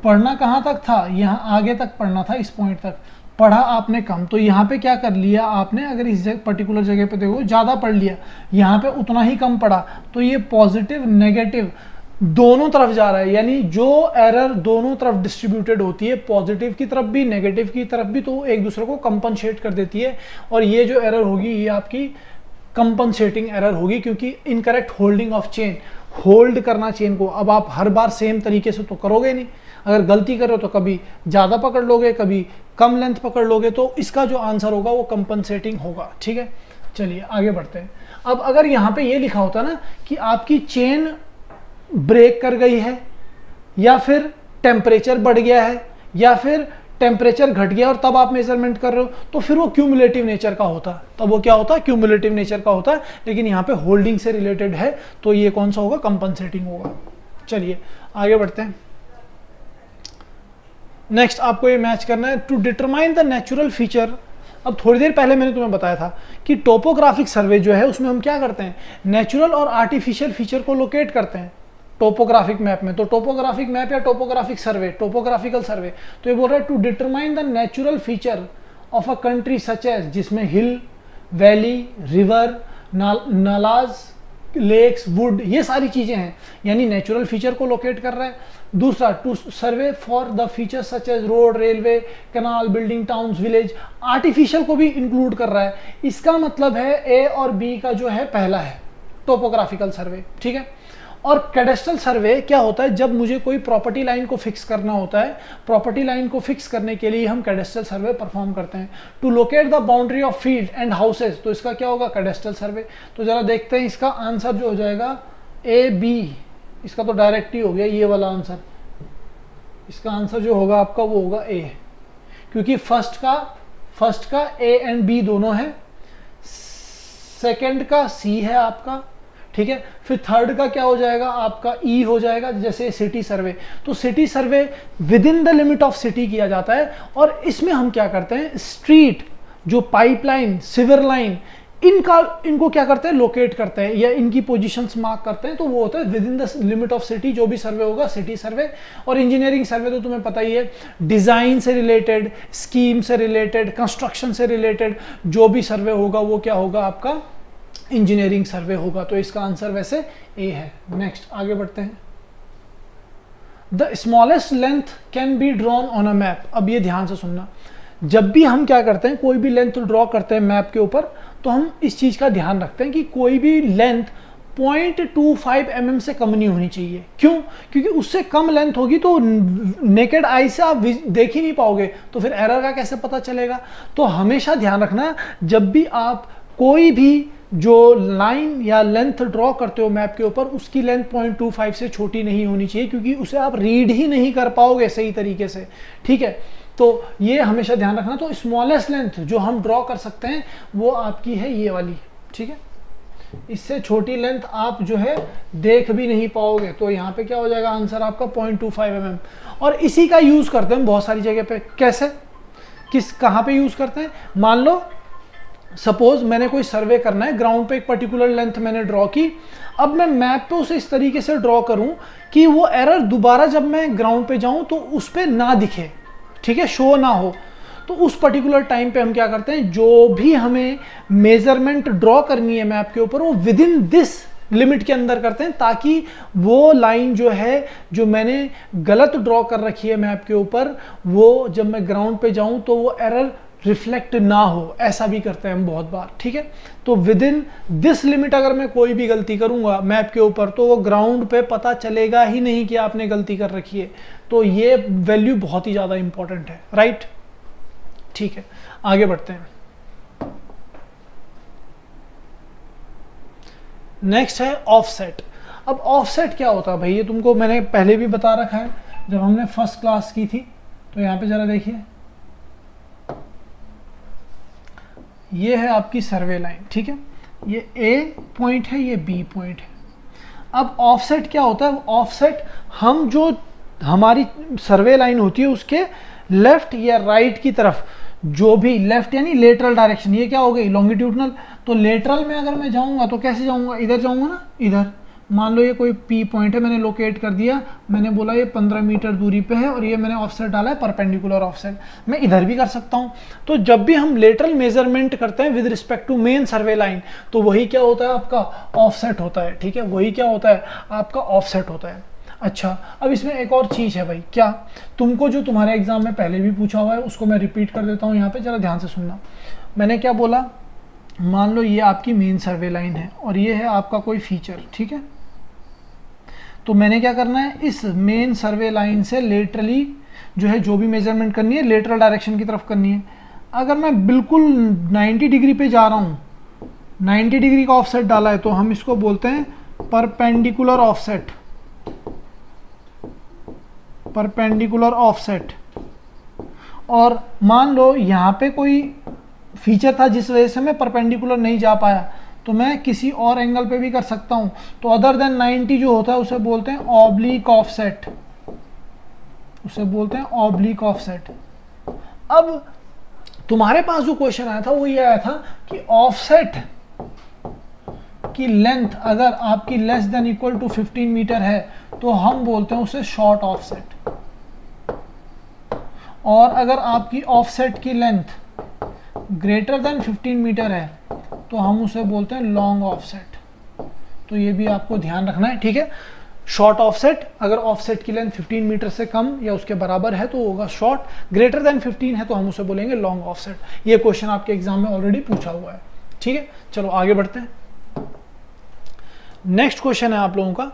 पढ़ना कहाँ तक था, यहाँ आगे तक पढ़ना था, इस पॉइंट तक पढ़ा आपने कम। तो यहाँ पे क्या कर लिया आपने, अगर इस पर्टिकुलर जगह पे देखो ज़्यादा पढ़ लिया, यहाँ पे उतना ही कम पढ़ा। तो ये पॉजिटिव नेगेटिव दोनों तरफ जा रहा है। यानी जो एरर दोनों तरफ डिस्ट्रीब्यूटेड होती है, पॉजिटिव की तरफ भी नेगेटिव की तरफ भी, तो एक दूसरे को कंपनसेट कर देती है। और ये जो एरर होगी ये आपकी कंपनसेटिंग एरर होगी, क्योंकि incorrect holding of chain, hold करना चेन को। अब आप हर बार सेम तरीके से तो करोगे नहीं, अगर गलती करो तो कभी ज़्यादा पकड़ लोगे, कभी कम लेंथ पकड़ लोगे, तो इसका जो आंसर होगा वो कंपनसेटिंग होगा, ठीक है। चलिए आगे बढ़ते हैं। अब अगर यहाँ पे ये लिखा होता ना कि आपकी चेन ब्रेक कर गई है, या फिर टेम्परेचर बढ़ गया है, या फिर टेम्परेचर घट गया और तब आप मेजरमेंट कर रहे हो, तो फिर वो क्यूमुलेटिव नेचर का होता। तब वो क्या होता है, क्यूमुलेटिव नेचर का होता है। लेकिन यहाँ पे होल्डिंग से रिलेटेड है, तो ये कौन सा होगा, कंपनसेटिंग होगा। चलिए आगे बढ़ते हैं। नेक्स्ट आपको ये मैच करना है, to determine the natural feature. अब थोड़ी देर पहले मैंने तुम्हें बताया था कि टोपोग्राफिक सर्वे जो है उसमें हम क्या करते हैं, नेचुरल और आर्टिफिशियल फीचर को लोकेट करते हैं टोपोग्राफिक मैप में। तो टोपोग्राफिक मैप या टोपोग्राफिक सर्वे, टोपोग्राफिकल सर्वे, तो ये बोल रहा है to determine the natural feature of a country such as, जिसमें हिल, वैली, रिवर, नालाज, लेक्स, वुड, ये सारी चीजें हैं। यानी नेचुरल फीचर को लोकेट कर रहा है। दूसरा, to survey for the features such as road, railway, canal, building, towns, village, artificial को भी इंक्लूड कर रहा है। इसका मतलब है ए और बी का जो है पहला है टोपोग्राफिकल सर्वे, ठीक है। और कैडेस्ट्रल सर्वे क्या होता है, जब मुझे कोई प्रॉपर्टी लाइन को फिक्स करना होता है, प्रॉपर्टी लाइन को फिक्स करने के लिए हम कैडेस्ट्रल सर्वे परफॉर्म करते हैं। To locate the boundary of field and houses, तो इसका क्या होगा, कैडेस्ट्रल सर्वे। तो जरा देखते हैं इसका आंसर जो हो जाएगा ए बी, इसका तो डायरेक्ट ही हो गया ये वाला आंसर। इसका आंसर जो होगा आपका वो होगा ए, क्योंकि फर्स्ट का फर्स्ट का ए एंड बी दोनों है, सेकंड का सी है आपका, ठीक है। फिर थर्ड का क्या हो जाएगा आपका ई हो जाएगा, जैसे सिटी सर्वे। तो city survey with in the limit of city किया जाता है, और इसमें हम क्या करते हैं, स्ट्रीट, जो पाइपलाइन, सीवर लाइन, इनको क्या करते हैं, लोकेट करते हैं या इनकी पोजीशंस मार्क करते हैं। तो वो होता है with in the limit of city, जो भी सर्वे होगा सिटी सर्वे। और इंजीनियरिंग सर्वे तो तुम्हें पता ही है, डिजाइन से रिलेटेड, स्कीम से रिलेटेड, कंस्ट्रक्शन से रिलेटेड जो भी सर्वे होगा वो क्या होगा आपका इंजीनियरिंग सर्वे होगा। तो इसका आंसर वैसे ए है। नेक्स्ट आगे बढ़ते हैं। The smallest length can be drawn on a map. अब ये ध्यान से सुनना, जब भी हम क्या करते हैं, कोई भी लेंथ ड्रॉ करते हैं मैप के ऊपर, तो हम इस चीज का ध्यान रखते हैं कि कोई भी लेंथ 0.25 mm से कम नहीं होनी चाहिए। क्यों? क्योंकि उससे कम लेंथ होगी तो नेकेड आई से आप देख ही नहीं पाओगे, तो फिर एरर का कैसे पता चलेगा। तो हमेशा ध्यान रखना, जब भी आप कोई भी जो लाइन या लेंथ ड्रॉ करते हो मैप के ऊपर, उसकी लेंथ 0.25 से छोटी नहीं होनी चाहिए, क्योंकि उसे आप रीड ही नहीं कर पाओगे सही तरीके से, ठीक है। तो ये हमेशा ध्यान रखना। तो स्मॉलेस्ट लेंथ जो हम ड्रॉ कर सकते हैं वो आपकी है ये वाली, ठीक है। इससे छोटी लेंथ आप जो है देख भी नहीं पाओगे। तो यहाँ पे क्या हो जाएगा आंसर आपका 0.25 mm। और इसी का यूज करते हैं बहुत सारी जगह पे। कैसे, कहाँ पे यूज करते हैं, मान लो सपोज मैंने कोई सर्वे करना है, ग्राउंड पे एक पर्टिकुलर लेंथ मैंने ड्रॉ की। अब मैं मैप पे उसे इस तरीके से ड्रॉ करूं कि वो एरर दोबारा जब मैं ग्राउंड पे जाऊं तो उस पर ना दिखे, ठीक है, शो ना हो। तो उस पर्टिकुलर टाइम पे हम क्या करते हैं, जो भी हमें मेजरमेंट ड्रॉ करनी है मैप के ऊपर, वो विद इन दिस लिमिट के अंदर करते हैं, ताकि वो लाइन जो है, जो मैंने गलत ड्रॉ कर रखी है मैप के ऊपर, वो जब मैं ग्राउंड पे जाऊं तो वो एरर रिफ्लेक्ट ना हो। ऐसा भी करते हैं हम बहुत बार, ठीक है। तो विद इन दिस लिमिट अगर मैं कोई भी गलती करूंगा मैप के ऊपर, तो वो ग्राउंड पे पता चलेगा ही नहीं कि आपने गलती कर रखी है। तो ये वैल्यू बहुत ही ज्यादा इंपॉर्टेंट है, राइट, ठीक है। आगे बढ़ते हैं। नेक्स्ट है ऑफसेट। अब ऑफसेट क्या होता है भाई, ये तुमको मैंने पहले भी बता रखा है जब हमने फर्स्ट क्लास की थी। तो यहाँ पे जरा देखिए, ये है आपकी सर्वे लाइन, ठीक है। ये ए पॉइंट है, ये बी पॉइंट है। अब ऑफसेट क्या होता है, ऑफसेट हम जो हमारी सर्वे लाइन होती है उसके लेफ्ट या राइट की तरफ, जो भी लेफ्ट यानी लेटरल डायरेक्शन, ये क्या हो गई लॉन्गिट्यूडनल। तो लेटरल में अगर मैं जाऊंगा तो कैसे जाऊंगा, इधर जाऊंगा ना, इधर। मान लो ये कोई पी पॉइंट है, मैंने लोकेट कर दिया, मैंने बोला ये 15 मीटर दूरी पे है, और ये मैंने ऑफसेट डाला है परपेंडिकुलर ऑफसेट। मैं इधर भी कर सकता हूँ। तो जब भी हम लेटरल मेजरमेंट करते हैं with respect to main survey line, तो वही क्या होता है आपका ऑफसेट होता है, ठीक है। वही क्या होता है आपका ऑफसेट होता है। अच्छा, अब इसमें एक और चीज़ है भाई, क्या, तुमको जो तुम्हारे एग्जाम में पहले भी पूछा हुआ है उसको मैं रिपीट कर देता हूँ यहाँ पे, जरा ध्यान से सुनना। मैंने क्या बोला, मान लो ये आपकी मेन सर्वे लाइन है और ये है आपका कोई फीचर, ठीक है। तो मैंने क्या करना है, इस मेन सर्वे लाइन से लेटरली जो है जो भी मेजरमेंट करनी है लेटरल डायरेक्शन की तरफ करनी है। अगर मैं बिल्कुल 90 डिग्री पे जा रहा हूँ, 90 डिग्री का ऑफसेट डाला है, तो हम इसको बोलते हैं परपेंडिकुलर ऑफसेट, परपेंडिकुलर ऑफसेट। और मान लो यहाँ पे कोई फीचर था जिस वजह से मैं परपेंडिकुलर नहीं जा पाया, तो मैं किसी और एंगल पे भी कर सकता हूं। तो अदर देन 90 जो होता है उसे बोलते हैं ऑब्लिक ऑफसेट, उसे बोलते हैं ऑब्लिक ऑफसेट। अब तुम्हारे पास जो क्वेश्चन आया था वो ये आया था कि ऑफसेट की लेंथ अगर आपकी less than equal to 15 metre है तो हम बोलते हैं उसे शॉर्ट ऑफसेट, और अगर आपकी ऑफसेट की लेंथ ग्रेटर देन 15 मीटर है तो हम उसे बोलते हैं लॉन्ग ऑफसेट। तो ये भी आपको ध्यान रखना है, ठीक है। शॉर्ट ऑफसेट, अगर ऑफसेट की लेंथ 15 मीटर से कम या उसके बराबर है तो होगा शॉर्ट, ग्रेटर देन 15 है तो हम उसे बोलेंगे लॉन्ग ऑफसेट। ये क्वेश्चन आपके एग्जाम में ऑलरेडी पूछा हुआ है, ठीक है। चलो आगे बढ़ते हैं। नेक्स्ट क्वेश्चन है आप लोगों का,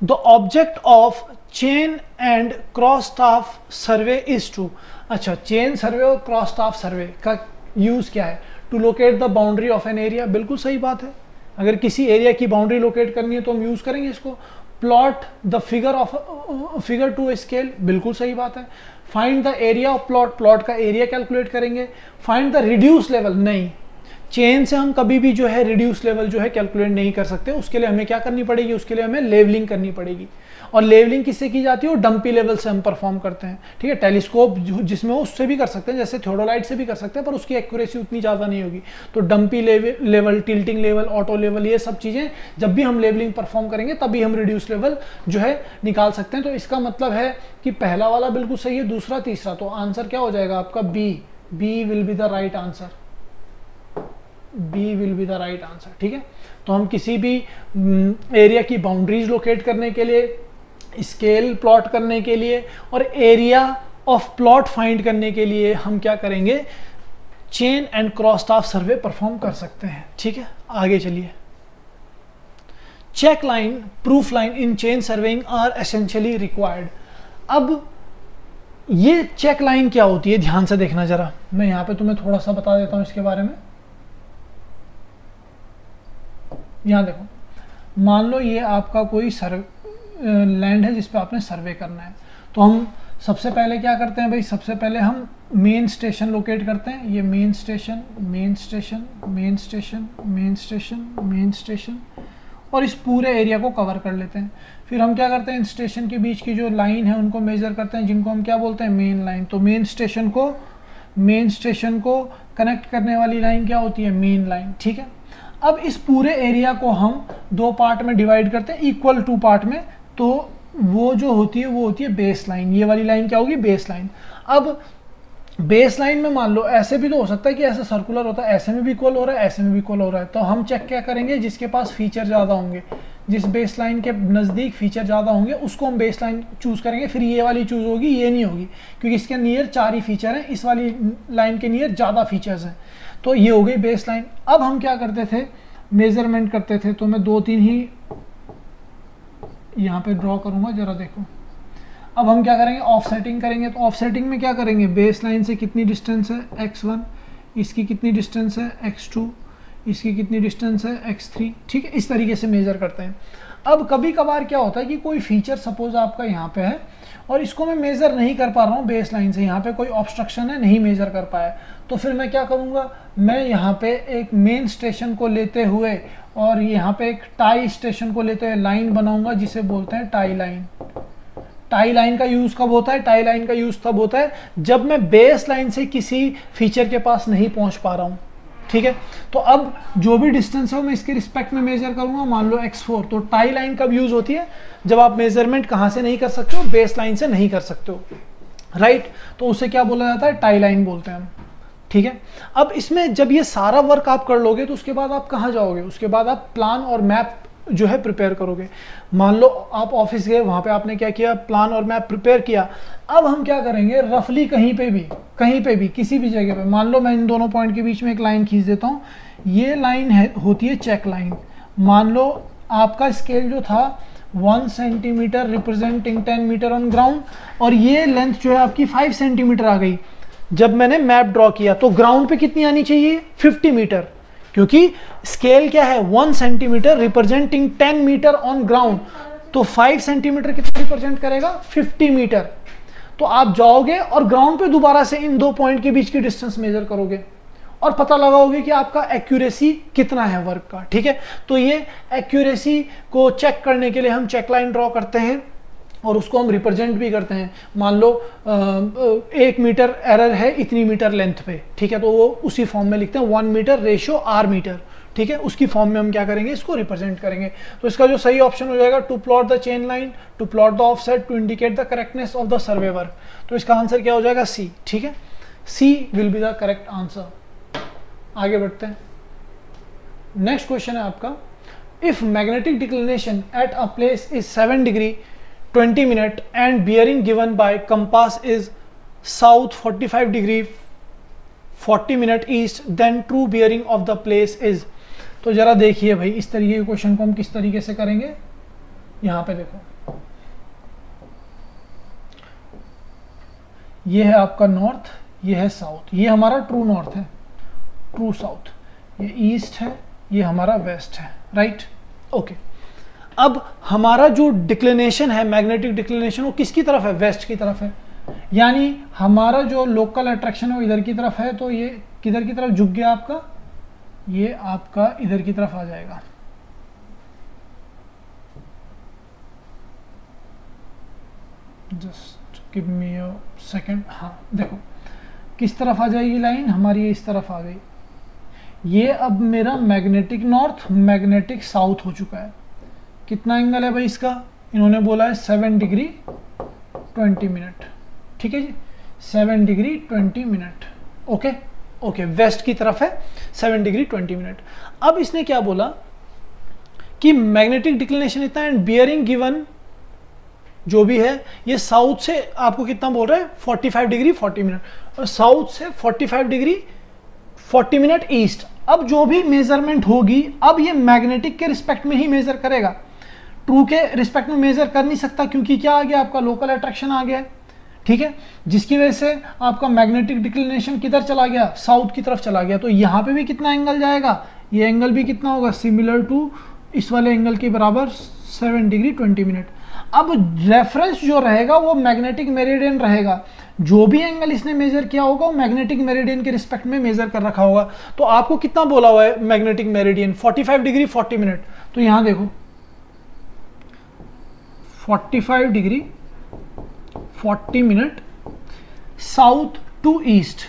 the object of chain and cross staff survey is to. अच्छा, चेन सर्वे और क्रॉस स्टाफ सर्वे का यूज क्या है, to locate the boundary of an area. बिल्कुल सही बात है, अगर किसी एरिया की बाउंड्री लोकेट करनी है तो हम यूज करेंगे इसको। Plot the figure to scale, बिल्कुल सही बात है। Find the area of plot, plot का एरिया कैलकुलेट करेंगे। फाइंड द रिड्यूस लेवल, नहीं, चेन से हम कभी भी जो है रिड्यूस लेवल जो है कैलकुलेट नहीं कर सकते। उसके लिए हमें क्या करनी पड़ेगी, उसके लिए हमें लेवलिंग करनी पड़ेगी। और लेवलिंग किससे की जाती है, वो डंपी लेवल से हम परफॉर्म करते हैं, ठीक है। टेलीस्कोप जिसमें उससे भी कर सकते हैं, जैसे थियोडोलाइट से भी कर सकते हैं, पर उसकी एक्यूरेसी उतनी ज़्यादा नहीं होगी। तो dumpy level, tilting level, auto level, ये सब चीज़ें जब भी हम लेवलिंग परफॉर्म करेंगे तभी हम रिड्यूस लेवल जो है निकाल सकते हैं। तो इसका मतलब है कि पहला वाला बिल्कुल सही है, दूसरा तीसरा। तो आंसर क्या हो जाएगा आपका, B will be the right answer, B will be the right answer, ठीक है। तो हम किसी भी एरिया की बाउंड्रीज लोकेट करने के लिए, स्केल प्लॉट करने के लिए और एरिया ऑफ प्लॉट फाइंड करने के लिए हम क्या करेंगे, chain and cross staff survey perform कर सकते हैं, ठीक है। आगे चलिए। Check line, proof line in chain surveying are essentially required. अब ये चेक लाइन क्या होती है, ध्यान से देखना जरा, मैं यहां पे तुम्हें थोड़ा सा बता देता हूं इसके बारे में। यहां देखो, मान लो ये आपका कोई लैंड है जिस पे आपने सर्वे करना है। तो हम सबसे पहले क्या करते हैं भाई, सबसे पहले हम मेन स्टेशन लोकेट करते हैं। ये main station, main station, main station, main station, main station, और इस पूरे एरिया को कवर कर लेते हैं। फिर हम क्या करते हैं, इन स्टेशन के बीच की जो लाइन है उनको मेजर करते हैं, जिनको हम क्या बोलते हैं, मेन लाइन। तो मेन स्टेशन को कनेक्ट करने वाली लाइन क्या होती है, मेन लाइन, ठीक है। अब इस पूरे एरिया को हम दो पार्ट में डिवाइड करते हैं, इक्वल टू पार्ट में। तो वो जो होती है वो होती है बेस लाइन। ये वाली लाइन क्या होगी, बेस लाइन। अब बेस लाइन में मान लो ऐसे भी तो हो सकता है कि ऐसे सर्कुलर होता है, ऐसे में भी इक्वल हो रहा है, ऐसे में भी इक्वल हो रहा है। तो हम चेक क्या करेंगे, जिसके पास फीचर ज़्यादा होंगे, जिस बेस लाइन के नज़दीक फीचर ज़्यादा होंगे उसको हम बेस लाइन चूज़ करेंगे। फिर ये वाली चूज़ होगी, ये नहीं होगी, क्योंकि इसके नियर 4 ही फीचर हैं, इस वाली लाइन के नियर ज़्यादा फीचर्स हैं। तो ये हो गई बेस लाइन। अब हम क्या करते थे, मेजरमेंट करते थे। तो मैं 2-3 ही यहाँ पे ड्रॉ करूँगा, जरा देखो। अब हम क्या करेंगे, ऑफसेटिंग करेंगे। तो ऑफसेटिंग में क्या करेंगे, बेस लाइन से कितनी डिस्टेंस है, x1, इसकी कितनी डिस्टेंस है, x2, इसकी कितनी डिस्टेंस है, x3, ठीक है। इस तरीके से मेजर करते हैं। अब कभी कभार क्या होता है कि कोई फीचर सपोज आपका यहाँ पे है और इसको मैं मेज़र नहीं कर पा रहा हूँ बेस लाइन से, यहाँ पे कोई ऑब्स्ट्रक्शन है, नहीं मेज़र कर पाया, तो फिर मैं क्या करूँगा, मैं यहाँ पे एक मेन स्टेशन को लेते हुए और यहाँ पे एक टाई स्टेशन को लेते हुए लाइन बनाऊंगा, जिसे बोलते हैं टाई लाइन। टाई लाइन का यूज़ कब होता है, टाई लाइन का यूज़ तब होता है जब मैं बेस लाइन से किसी फीचर के पास नहीं पहुँच पा रहा हूँ, ठीक है। तो अब जो भी डिस्टेंस है मैं इसके रिस्पेक्ट में मेजर करूंगा, मान लो x4। तो टाई लाइन कब यूज होती है, जब आप मेजरमेंट कहां से नहीं कर सकते हो, बेस लाइन से नहीं कर सकते हो, राइट। तो उसे क्या बोला जाता है, टाई लाइन बोलते हैं हम, ठीक है। अब इसमें जब ये सारा वर्क आप कर लोगे तो उसके बाद आप कहाँ जाओगे, उसके बाद आप प्लान और मैप जो है प्रिपेयर करोगे। मान लो आप ऑफिस गए, वहाँ पे आपने क्या किया, प्लान और मैप प्रिपेयर किया। अब हम क्या करेंगे, रफली कहीं पे भी किसी भी जगह पे, मान लो मैं इन दोनों पॉइंट के बीच में एक लाइन खींच देता हूँ। ये लाइन है, होती है चेक लाइन। मान लो आपका स्केल जो था 1 centimetre representing 10 metre on ground, और ये लेंथ जो है आपकी 5 सेंटीमीटर आ गई। जब मैंने मैप ड्रॉ किया तो ग्राउंड पे कितनी आनी चाहिए, 50 मीटर, क्योंकि स्केल क्या है 1 centimetre representing 10 metre on ground. तो 5 सेंटीमीटर कितना रिप्रेजेंट करेगा, 50 मीटर। तो आप जाओगे और ग्राउंड पे दोबारा से इन दो पॉइंट के बीच की डिस्टेंस मेजर करोगे और पता लगाओगे कि आपका एक्यूरेसी कितना है वर्क का, ठीक है। तो ये एक्यूरेसी को चेक करने के लिए हम चेक लाइन ड्रॉ करते हैं और उसको हम रिप्रेजेंट भी करते हैं। मान लो 1 मीटर एरर है इतनी मीटर लेंथ पे, ठीक है, तो वो उसी फॉर्म में लिखते हैं 1 मीटर रेशियो r मीटर, ठीक है। उसकी फॉर्म में हम क्या करेंगे, इसको रिप्रेजेंट करेंगे। तो इसका जो सही ऑप्शन हो जाएगा, to plot the chain line, to plot the offset, to indicate the correctness of the survey work. तो इसका आंसर क्या हो जाएगा, सी, ठीक है। C will be the correct answer. आगे बढ़ते हैं। नेक्स्ट क्वेश्चन है आपका, if magnetic declination at a place is 7 degree 20 minute and bearing given by compass is south 45 degree 40 minute east, then true bearing of the place is. तो जरा देखिए भाई, इस तरीके के क्वेश्चन को हम किस तरीके से करेंगे। यहां पे देखो, ये है आपका नॉर्थ, ये है साउथ, ये हमारा ट्रू नॉर्थ है, ट्रू साउथ, ये ईस्ट है, ये हमारा वेस्ट है, राइट, ओके। अब हमारा जो डिक्लिनेशन है, मैग्नेटिक डिक्लिनेशन, वो किसकी तरफ है? वेस्ट की तरफ है। यानी हमारा जो लोकल अट्रैक्शन है वो इधर की तरफ है, तो ये किधर की तरफ झुक गया आपका? ये आपका इधर की तरफ आ जाएगा। Just give me a second. हाँ देखो किस तरफ आ जाएगी लाइन हमारी, इस तरफ आ गई। ये अब मेरा मैग्नेटिक नॉर्थ, मैग्नेटिक साउथ हो चुका है। कितना एंगल है भाई इसका? इन्होंने बोला है 7 डिग्री 20 मिनट। ठीक है जी, 7 degree 20 minute. Okay okay, west की तरफ है 7 डिग्री 20 मिनट। अब इसने क्या बोला कि मैग्नेटिक डिक्लिनेशन इतना एंड बियरिंग गिवन जो भी है, ये साउथ से आपको कितना बोल रहा है? 45 डिग्री 40 मिनट, और साउथ से 45 डिग्री 40 मिनट ईस्ट। अब जो भी मेजरमेंट होगी, अब ये मैग्नेटिक के रिस्पेक्ट में ही मेजर करेगा, ट्रू के रिस्पेक्ट में मेजर कर नहीं सकता, क्योंकि क्या आ गया आपका? लोकल अट्रैक्शन आ गया है। ठीक है, जिसकी वजह से आपका मैग्नेटिक डिक्लिनेशन किधर चला गया? साउथ की तरफ चला गया। तो यहाँ पे भी कितना एंगल जाएगा? ये एंगल भी कितना होगा? सिमिलर टू इस वाले एंगल के बराबर 7 डिग्री 20 मिनट। अब रेफरेंस जो रहेगा वो मैग्नेटिक मेरिडियन रहेगा। जो भी एंगल इसने मेजर किया होगा वो मैग्नेटिक मेरिडियन के रिस्पेक्ट में मेजर कर रखा होगा। तो आपको कितना बोला हुआ है मैग्नेटिक मेरिडियन? 45 degree 40 minute. तो यहां देखो 45 degree 40 minute south to east,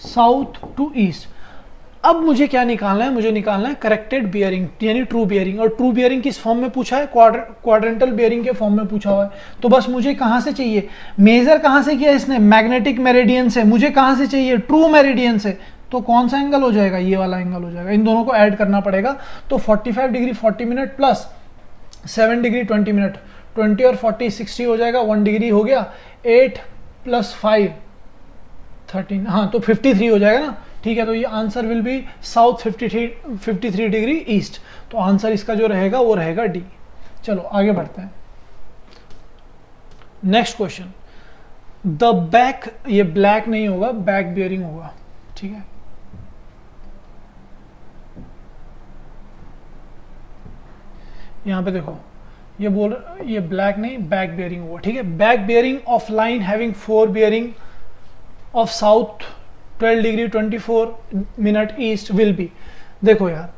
south to east. अब मुझे क्या निकालना है? मुझे निकालना है करेक्टेड बियरिंग यानी ट्रू बियरिंग। और ट्रू बियरिंग किस फॉर्म में पूछा है? क्वाड्रेंटल बियरिंग के फॉर्म में पूछा हुआ है। तो बस मुझे कहां से चाहिए? मेजर कहां से किया इसने? मैग्नेटिक मेरिडियन से। मुझे कहां से चाहिए? ट्रू मेरिडियन से। तो कौन सा एंगल हो जाएगा? ये वाला एंगल हो जाएगा। इन दोनों को ऐड करना पड़ेगा। तो 45 degree 40 minute plus 7 degree 20 minute, 20 और 40 60 हो जाएगा, 1 डिग्री हो गया, 8 + 5 13, हाँ तो 53 हो जाएगा ना। ठीक है, तो ये answer will B south 53 degree east. तो आंसर इसका जो रहेगा वो रहेगा डी। चलो आगे बढ़ते हैं। नेक्स्ट क्वेश्चन, द बैक, ये ब्लैक नहीं होगा, बैक बियरिंग होगा। ठीक है, यहां पे देखो ये बोल, ये ब्लैक नहीं बैक बियरिंग होगा। ठीक है, back bearing of line having 4 bearing of south 12 degree 24 minute east will be. देखो यार,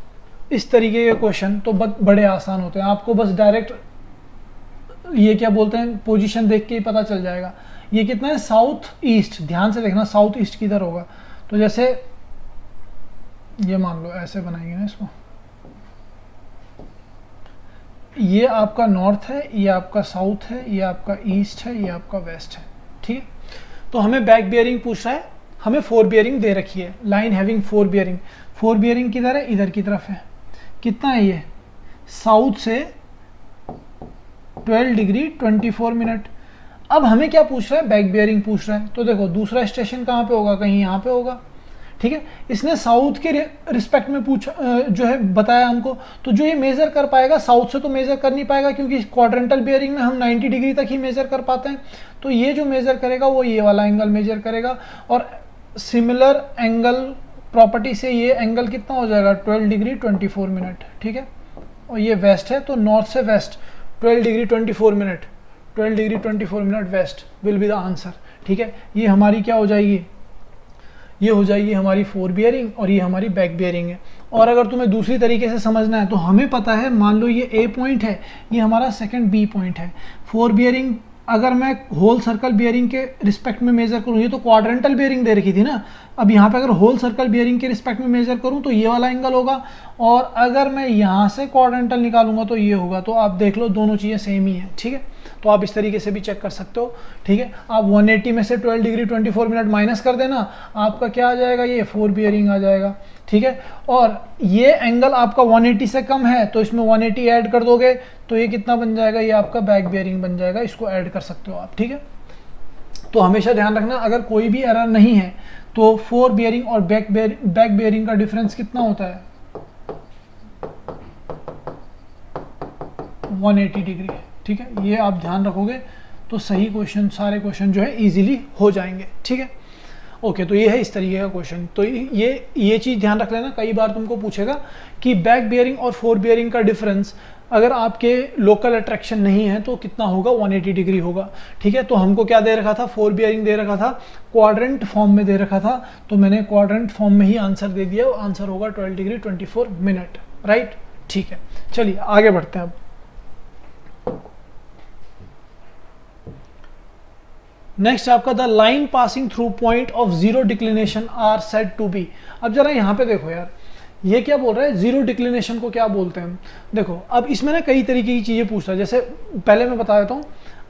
इस तरीके के क्वेश्चन तो बड़े आसान होते हैं। आपको बस डायरेक्ट ये क्या बोलते हैं, पोजीशन देख के ही पता चल जाएगा। ये कितना है? South east. ध्यान से देखना साउथ ईस्ट किधर होगा। तो जैसे ये मान लो ऐसे बनाएंगे ना इसको, ये आपका नॉर्थ है, ये आपका साउथ है, ये आपका ईस्ट है, ये आपका वेस्ट है। ठीक है, तो हमें बैक बियरिंग पूछ रहा है, हमें 4 बियरिंग दे रखी है, लाइन हैविंग 4 बियरिंग। 4 बियरिंग किधर है? इधर की तरफ है। कितना है ये? साउथ से 12 डिग्री 24 मिनट। अब हमें क्या पूछ रहा है? बैक बियरिंग पूछ रहा है। तो देखो दूसरा स्टेशन कहाँ पे होगा? कहीं यहाँ पे होगा। ठीक है, इसने साउथ के रिस्पेक्ट में पूछा, जो है बताया हमको। तो जो ये मेजर कर पाएगा, साउथ से तो मेजर कर नहीं पाएगा, क्योंकि क्वाड्रेंटल बियरिंग में हम 90 डिग्री तक ही मेजर कर पाते हैं। तो ये जो मेजर करेगा वो ये वाला एंगल मेजर करेगा। और सिमिलर एंगल प्रॉपर्टी से ये एंगल कितना हो जाएगा? 12 डिग्री 24 मिनट। ठीक है, और ये वेस्ट है, तो नॉर्थ से west 12 degree 24 minute, 12 degree 24 minute west will be the answer. ठीक है, ये हमारी क्या हो जाएगी? ये हो जाएगी हमारी 4 बियरिंग और ये हमारी बैक बियरिंग है। और अगर तुम्हें दूसरी तरीके से समझना है तो हमें पता है, मान लो ये ए पॉइंट है, ये हमारा सेकंड बी पॉइंट है। 4 बियरिंग अगर मैं होल सर्कल बियरिंग के रिस्पेक्ट में मेजर करूँ, ये तो क्वाड्रेंटल बियरिंग दे रखी थी ना, अब यहाँ पे अगर होल सर्कल बियरिंग के रिस्पेक्ट में मेजर करूँ तो ये वाला एंगल होगा, और अगर मैं यहाँ से क्वाड्रेंटल निकालूंगा तो ये होगा। तो आप देख लो दोनों चीज़ें सेम ही है। ठीक है, तो आप इस तरीके से भी चेक कर सकते हो। ठीक है, आप 180 में से 12 डिग्री 24 मिनट माइनस कर देना, आपका क्या आ जाएगा? ये 4 बियरिंग आ जाएगा। ठीक है, और ये एंगल आपका 180 से कम है तो इसमें 180 ऐड कर दोगे तो ये कितना बन जाएगा? ये आपका बैक बियरिंग बन जाएगा। इसको ऐड कर सकते हो आप। ठीक है, तो हमेशा ध्यान रखना, अगर कोई भी एरर नहीं है तो 4 बियरिंग और बैक बियरिंग का डिफरेंस कितना होता है? 180 डिग्री। ठीक है, ये आप ध्यान रखोगे तो सही क्वेश्चन, सारे क्वेश्चन जो है इजीली हो जाएंगे। ठीक है, ओके, तो ये है इस तरीके का क्वेश्चन। तो ये चीज़ ध्यान रख लेना, कई बार तुमको पूछेगा कि बैक बियरिंग और 4 बियरिंग का डिफरेंस अगर आपके लोकल अट्रैक्शन नहीं है तो कितना होगा, 180 डिग्री होगा। ठीक है, तो हमको क्या दे रखा था, 4 बियरिंग दे रखा था, क्वाड्रेंट फॉर्म में दे रखा था, तो मैंने क्वाड्रेंट फॉर्म में ही आंसर दे दिया। आंसर होगा 12 डिग्री 24 मिनट, राइट। ठीक है, चलिए आगे बढ़ते हैं। अब नेक्स्ट आपका the line passing through point of zero declination are said to be. अब जरा यहाँ पे देखो यार, ये क्या बोल रहा है, जीरो डिक्लिनेशन को क्या बोलते हैं। देखो अब इसमें ना कई तरीके की चीजें पूछता है। जैसे पहले मैं बता देता हूँ,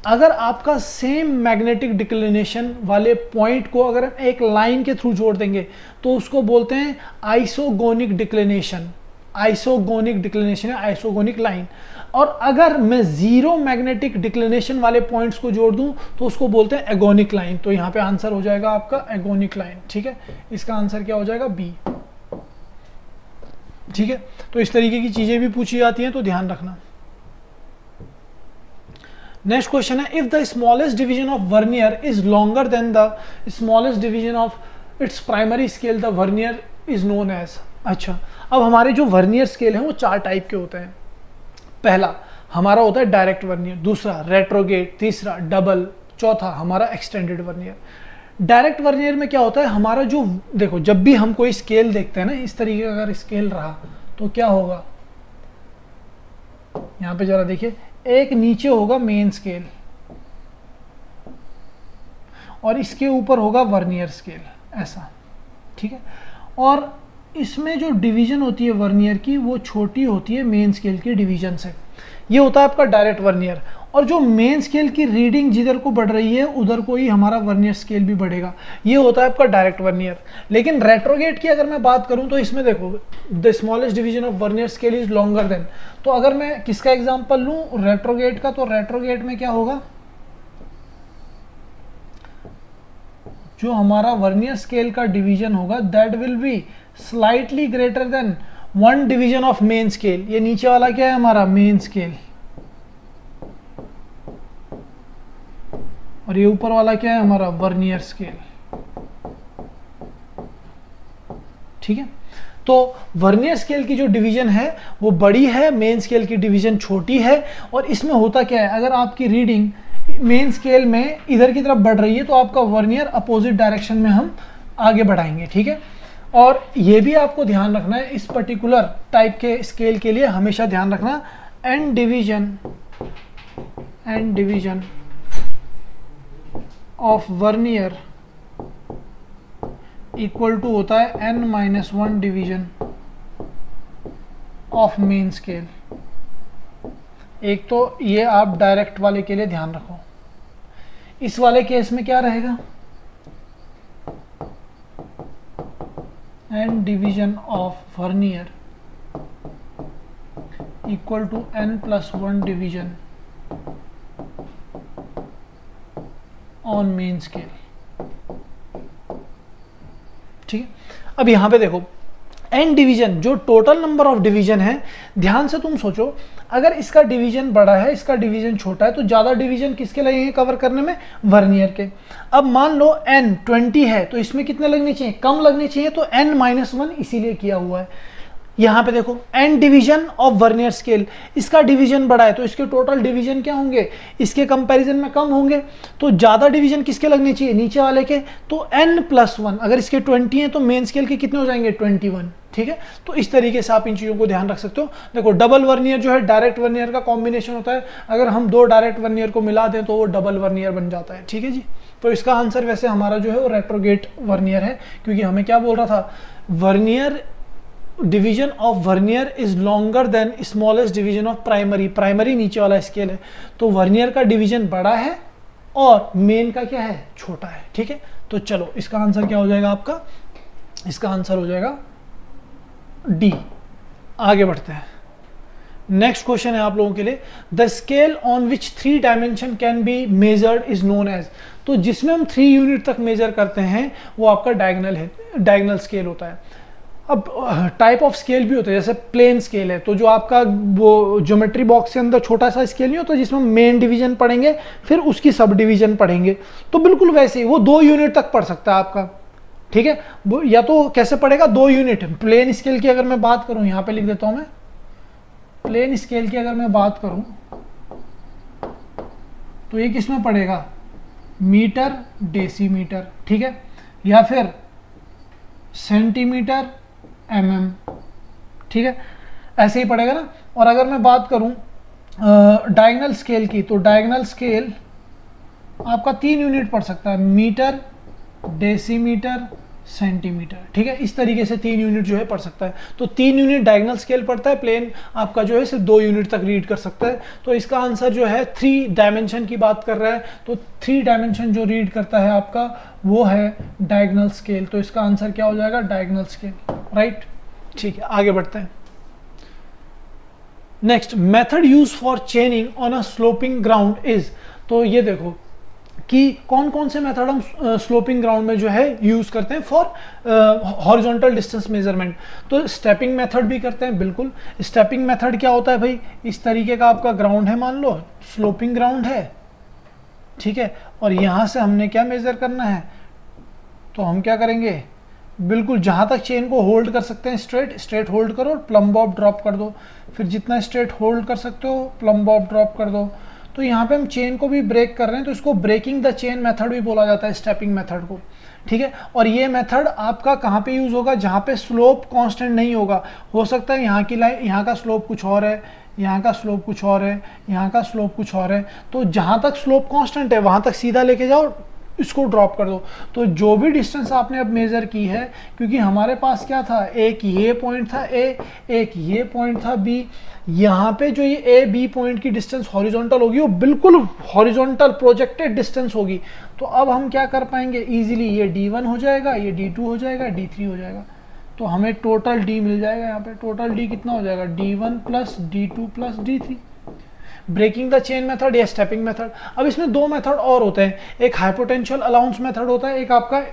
अगर आपका सेम मैग्नेटिक डिक्लिनेशन वाले पॉइंट को अगर हम एक लाइन के थ्रू जोड़ देंगे तो उसको बोलते हैं आइसोगोनिक डिक्लिनेशन। आइसोगोनिक डिक्लिनेशन है आइसोगोनिक लाइन। और अगर मैं जीरो मैग्नेटिक डिक्लिनेशन वाले पॉइंट्स को जोड़ दूं तो उसको बोलते हैं एगोनिक लाइन। तो यहाँ पे आंसर हो जाएगा आपका एगोनिक लाइन। ठीक है, इसका आंसर क्या हो जाएगा, बी। ठीक है, तो इस तरीके की चीजें भी पूछी जाती हैं, तो ध्यान रखना। नेक्स्ट क्वेश्चन है, if the smallest division of vernier is longer than the smallest division of its primary scale, the vernier is known as. अच्छा, अब हमारे जो वर्नियर स्केल हैं वो 4 टाइप के होते हैं। पहला हमारा होता है डायरेक्ट वर्नियर, दूसरा रेट्रोगेट, तीसरा डबल, चौथा हमारा एक्सटेंडेड वर्नियर। डायरेक्ट वर्नियर में क्या होता है, हमारा जो, देखो जब भी हम कोई स्केल देखते हैं ना, इस तरीके का अगर स्केल रहा तो क्या होगा, यहां पे जरा देखिए, एक नीचे होगा मेन स्केल और इसके ऊपर होगा वर्नियर स्केल, ऐसा। ठीक है, और इसमें जो डिवीजन होती है वर्नियर की वो छोटी होती है मेन स्केल की डिवीजन से। ये होता है आपका डायरेक्ट वर्नियर। और जो मेन स्केल की रीडिंग जिधर को बढ़ रही है उधर को ही हमारा वर्नियर स्केल भी बढ़ेगा, ये होता है आपका डायरेक्ट वर्नियर। लेकिन रेट्रोगेट की अगर मैं बात करूं तो इसमें देखो, the smallest division of vernier scale is longer then. तो अगर मैं किसका एग्जांपल लूं, रेट्रोगेट का, तो रेट्रोगेट में क्या होगा, जो हमारा वर्नियर स्केल का डिवीजन होगा that will be slightly greater than 1 division of main scale. ये नीचे वाला क्या है हमारा, मेन स्केल, और ये ऊपर वाला क्या है हमारा, वर्नियर स्केल। ठीक है, तो वर्नियर स्केल की जो डिवीजन है वो बड़ी है, मेन स्केल की डिवीजन छोटी है। और इसमें होता क्या है, अगर आपकी रीडिंग मेन स्केल में इधर की तरफ बढ़ रही है तो आपका वर्नियर अपोजिट डायरेक्शन में हम आगे बढ़ाएंगे। ठीक है, और ये भी आपको ध्यान रखना है, इस पर्टिकुलर टाइप के स्केल के लिए हमेशा ध्यान रखना, and division of vernier equal to होता है n-1 division of main scale. एक तो ये आप डायरेक्ट वाले के लिए ध्यान रखो। इस वाले केस में क्या रहेगा, n division of vernier equal to n+1 division on main scale. ठीक है, अब यहां पे देखो, n डिवीजन जो टोटल नंबर ऑफ डिवीजन है, ध्यान से तुम सोचो, अगर इसका डिवीजन बड़ा है, इसका डिवीजन छोटा है, तो ज्यादा डिवीजन किसके लगेंगे कवर करने में, वर्नियर के। अब मान लो n 20 है तो इसमें कितने लगने चाहिए, कम लगने चाहिए, तो n-1 इसीलिए किया हुआ है। यहाँ पे देखो, n division of vernier scale, इसका डिवीजन बड़ा है तो इसके टोटल डिवीजन क्या होंगे, इसके कंपैरिजन में कम होंगे। तो ज्यादा डिवीजन किसके लगने चाहिए, नीचे वाले के। तो n+1, अगर इसके 20 हैं तो मेन स्केल के कितने हो जाएंगे, 21। ठीक है, तो इस तरीके से आप इन चीजों को ध्यान रख सकते हो। देखो, डबल वर्नियर जो है डायरेक्ट वर्नियर का कॉम्बिनेशन होता है, अगर हम 2 डायरेक्ट वर्नियर को मिला दें तो वो डबल वर्नियर बन जाता है। ठीक है जी, तो इसका आंसर वैसे हमारा जो है वो रेट्रोगेट वर्नियर है, क्योंकि हमें क्या बोल रहा था, vernier division of vernier is longer then smallest division of primary. Primary नीचे वाला स्केल है, तो वर्नियर का डिवीजन बड़ा है और मेन का क्या है, छोटा है। ठीक है, तो चलो इसका आंसर क्या हो जाएगा आपका, इसका आंसर हो जाएगा डी। आगे बढ़ते हैं, नेक्स्ट क्वेश्चन है आप लोगों के लिए, the scale on which 3 dimension can be measured is known as. तो जिसमें हम 3 यूनिट तक मेजर करते हैं वो आपका डायगोनल है, डायगोनल स्केल होता है। अब टाइप ऑफ स्केल भी होता है, जैसे प्लेन स्केल है, तो जो आपका वो ज्योमेट्री बॉक्स के अंदर छोटा सा स्केल नहीं होता जिसमें मेन डिवीजन पढ़ेंगे फिर उसकी सब डिवीजन पढ़ेंगे, तो बिल्कुल वैसे ही वो 2 यूनिट तक पढ़ सकता है आपका। ठीक है, या तो कैसे पढ़ेगा, 2 यूनिट। प्लेन स्केल की अगर मैं बात करूं, यहां पे लिख देता हूं मैं, प्लेन स्केल की अगर मैं बात करूं तो ये किस में पड़ेगा, मीटर डेसीमीटर, ठीक है, या फिर सेंटीमीटर mm, ठीक है, ऐसे ही पड़ेगा ना। और अगर मैं बात करूं डायगोनल स्केल की, तो डायगोनल स्केल आपका 3 यूनिट पड़ सकता है, मीटर डेसीमीटर सेंटीमीटर, ठीक है, इस तरीके से 3 यूनिट जो है पढ़ सकता है। तो 3 यूनिट डायगोनल स्केल पढ़ता है, प्लेन आपका जो है सिर्फ 2 यूनिट तक रीड कर सकता है। तो इसका आंसर जो है 3 डायमेंशन की बात कर रहा है, तो 3 डायमेंशन जो रीड करता है आपका वो है डायगोनल स्केल। तो इसका आंसर क्या हो जाएगा, डायगोनल स्केल, राइट। ठीक है, आगे बढ़ते हैं। Next, method use for चेनिंग on a sloping ground is. तो ये देखो कि कौन कौन से मेथड हम स्लोपिंग ग्राउंड में जो है यूज करते हैं फॉर हॉरिजॉन्टल डिस्टेंस मेजरमेंट। तो स्टेपिंग मेथड भी करते हैं, बिल्कुल। स्टेपिंग मेथड क्या होता है भाई, इस तरीके का आपका ग्राउंड है, मान लो स्लोपिंग ग्राउंड है, ठीक है, और यहां से हमने क्या मेजर करना है, तो हम क्या करेंगे, बिल्कुल जहां तक चेन को होल्ड कर सकते हैं स्ट्रेट होल्ड करो और प्लम बॉब ड्रॉप कर दो, फिर जितना स्ट्रेट होल्ड कर सकते हो प्लम बॉब ड्रॉप कर दो। तो यहाँ पे हम चेन को भी ब्रेक कर रहे हैं, तो इसको ब्रेकिंग द चेन मेथड भी बोला जाता है, स्टेपिंग मेथड को, ठीक है। और ये मेथड आपका कहाँ पे यूज होगा, जहाँ पे स्लोप कांस्टेंट नहीं होगा। हो सकता है यहाँ की लाइन, यहाँ का स्लोप कुछ और है, यहाँ का स्लोप कुछ और है, यहाँ का स्लोप कुछ और है, तो जहाँ तक स्लोप कांस्टेंट है वहाँ तक सीधा लेके जाओ, इसको ड्रॉप कर दो। तो जो भी डिस्टेंस आपने अब मेजर की है, क्योंकि हमारे पास क्या था, एक ये पॉइंट था ए, एक ये पॉइंट था बी, यहाँ पे जो ये ए बी पॉइंट की डिस्टेंस हॉरिजॉन्टल होगी, वो बिल्कुल हॉरिजॉन्टल प्रोजेक्टेड डिस्टेंस होगी। तो अब हम क्या कर पाएंगे इजीली, ये D1 हो जाएगा, ये D2 हो जाएगा, D3 हो जाएगा, तो हमें टोटल D मिल जाएगा। यहाँ पे टोटल D कितना हो जाएगा, D1 plus D2 plus D3। Breaking the chain method या स्टेपिंग मेथड। अब इसमें 2 मेथड और होते हैं, एक हाइपोटेंशियल अलाउंस मेथड होता है, एक आपका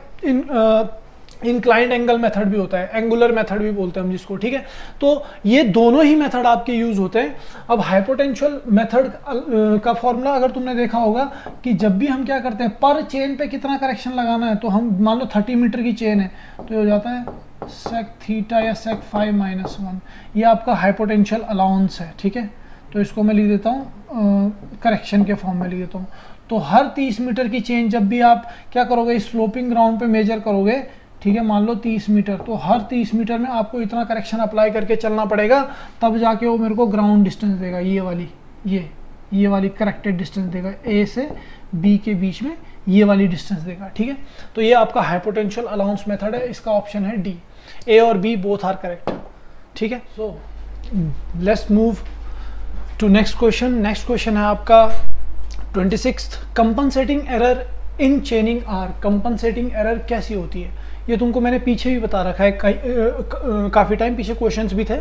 इंक्लाइंड एंगल मेथड भी होता है, एंगुलर मेथड भी बोलते हैं हम जिसको, ठीक है। तो ये दोनों ही मेथड आपके यूज होते हैं। अब हाइपोटेंशियल मेथड का फॉर्मूला अगर तुमने देखा होगा कि जब भी हम क्या करते हैं, पर चेन पे कितना करेक्शन लगाना है, तो हम मान लो 30 मीटर की चेन है, तो ये हो जाता है सेक थीटा या सेक 5 माइनस 1, ये आपका हाइपोटेंशियल अलाउंस है, ठीक है। तो इसको मैं लिख देता हूँ करेक्शन के फॉर्म में लिख देता हूँ। तो हर 30 मीटर की चेन जब भी आप क्या करोगे, स्लोपिंग ग्राउंड पे मेजर करोगे, ठीक है, मान लो 30 मीटर, तो हर 30 मीटर में आपको इतना करेक्शन अप्लाई करके चलना पड़ेगा, तब जाके वो मेरे को ग्राउंड डिस्टेंस देगा, ये वाली करेक्टेड डिस्टेंस देगा, ए से बी के बीच में ये वाली डिस्टेंस देगा, ठीक है। तो ये आपका हाइपोटेंशियल अलाउंस मेथड है, इसका ऑप्शन है डी। ए और बी बोथ आर करेक्ट, ठीक है। So let's move to next question. Next question है आपका 26th, compensating error in chaining are. Compensating error कैसी होती है, ये तुमको मैंने पीछे भी बता रखा है, काफ़ी टाइम पीछे क्वेश्चंस भी थे।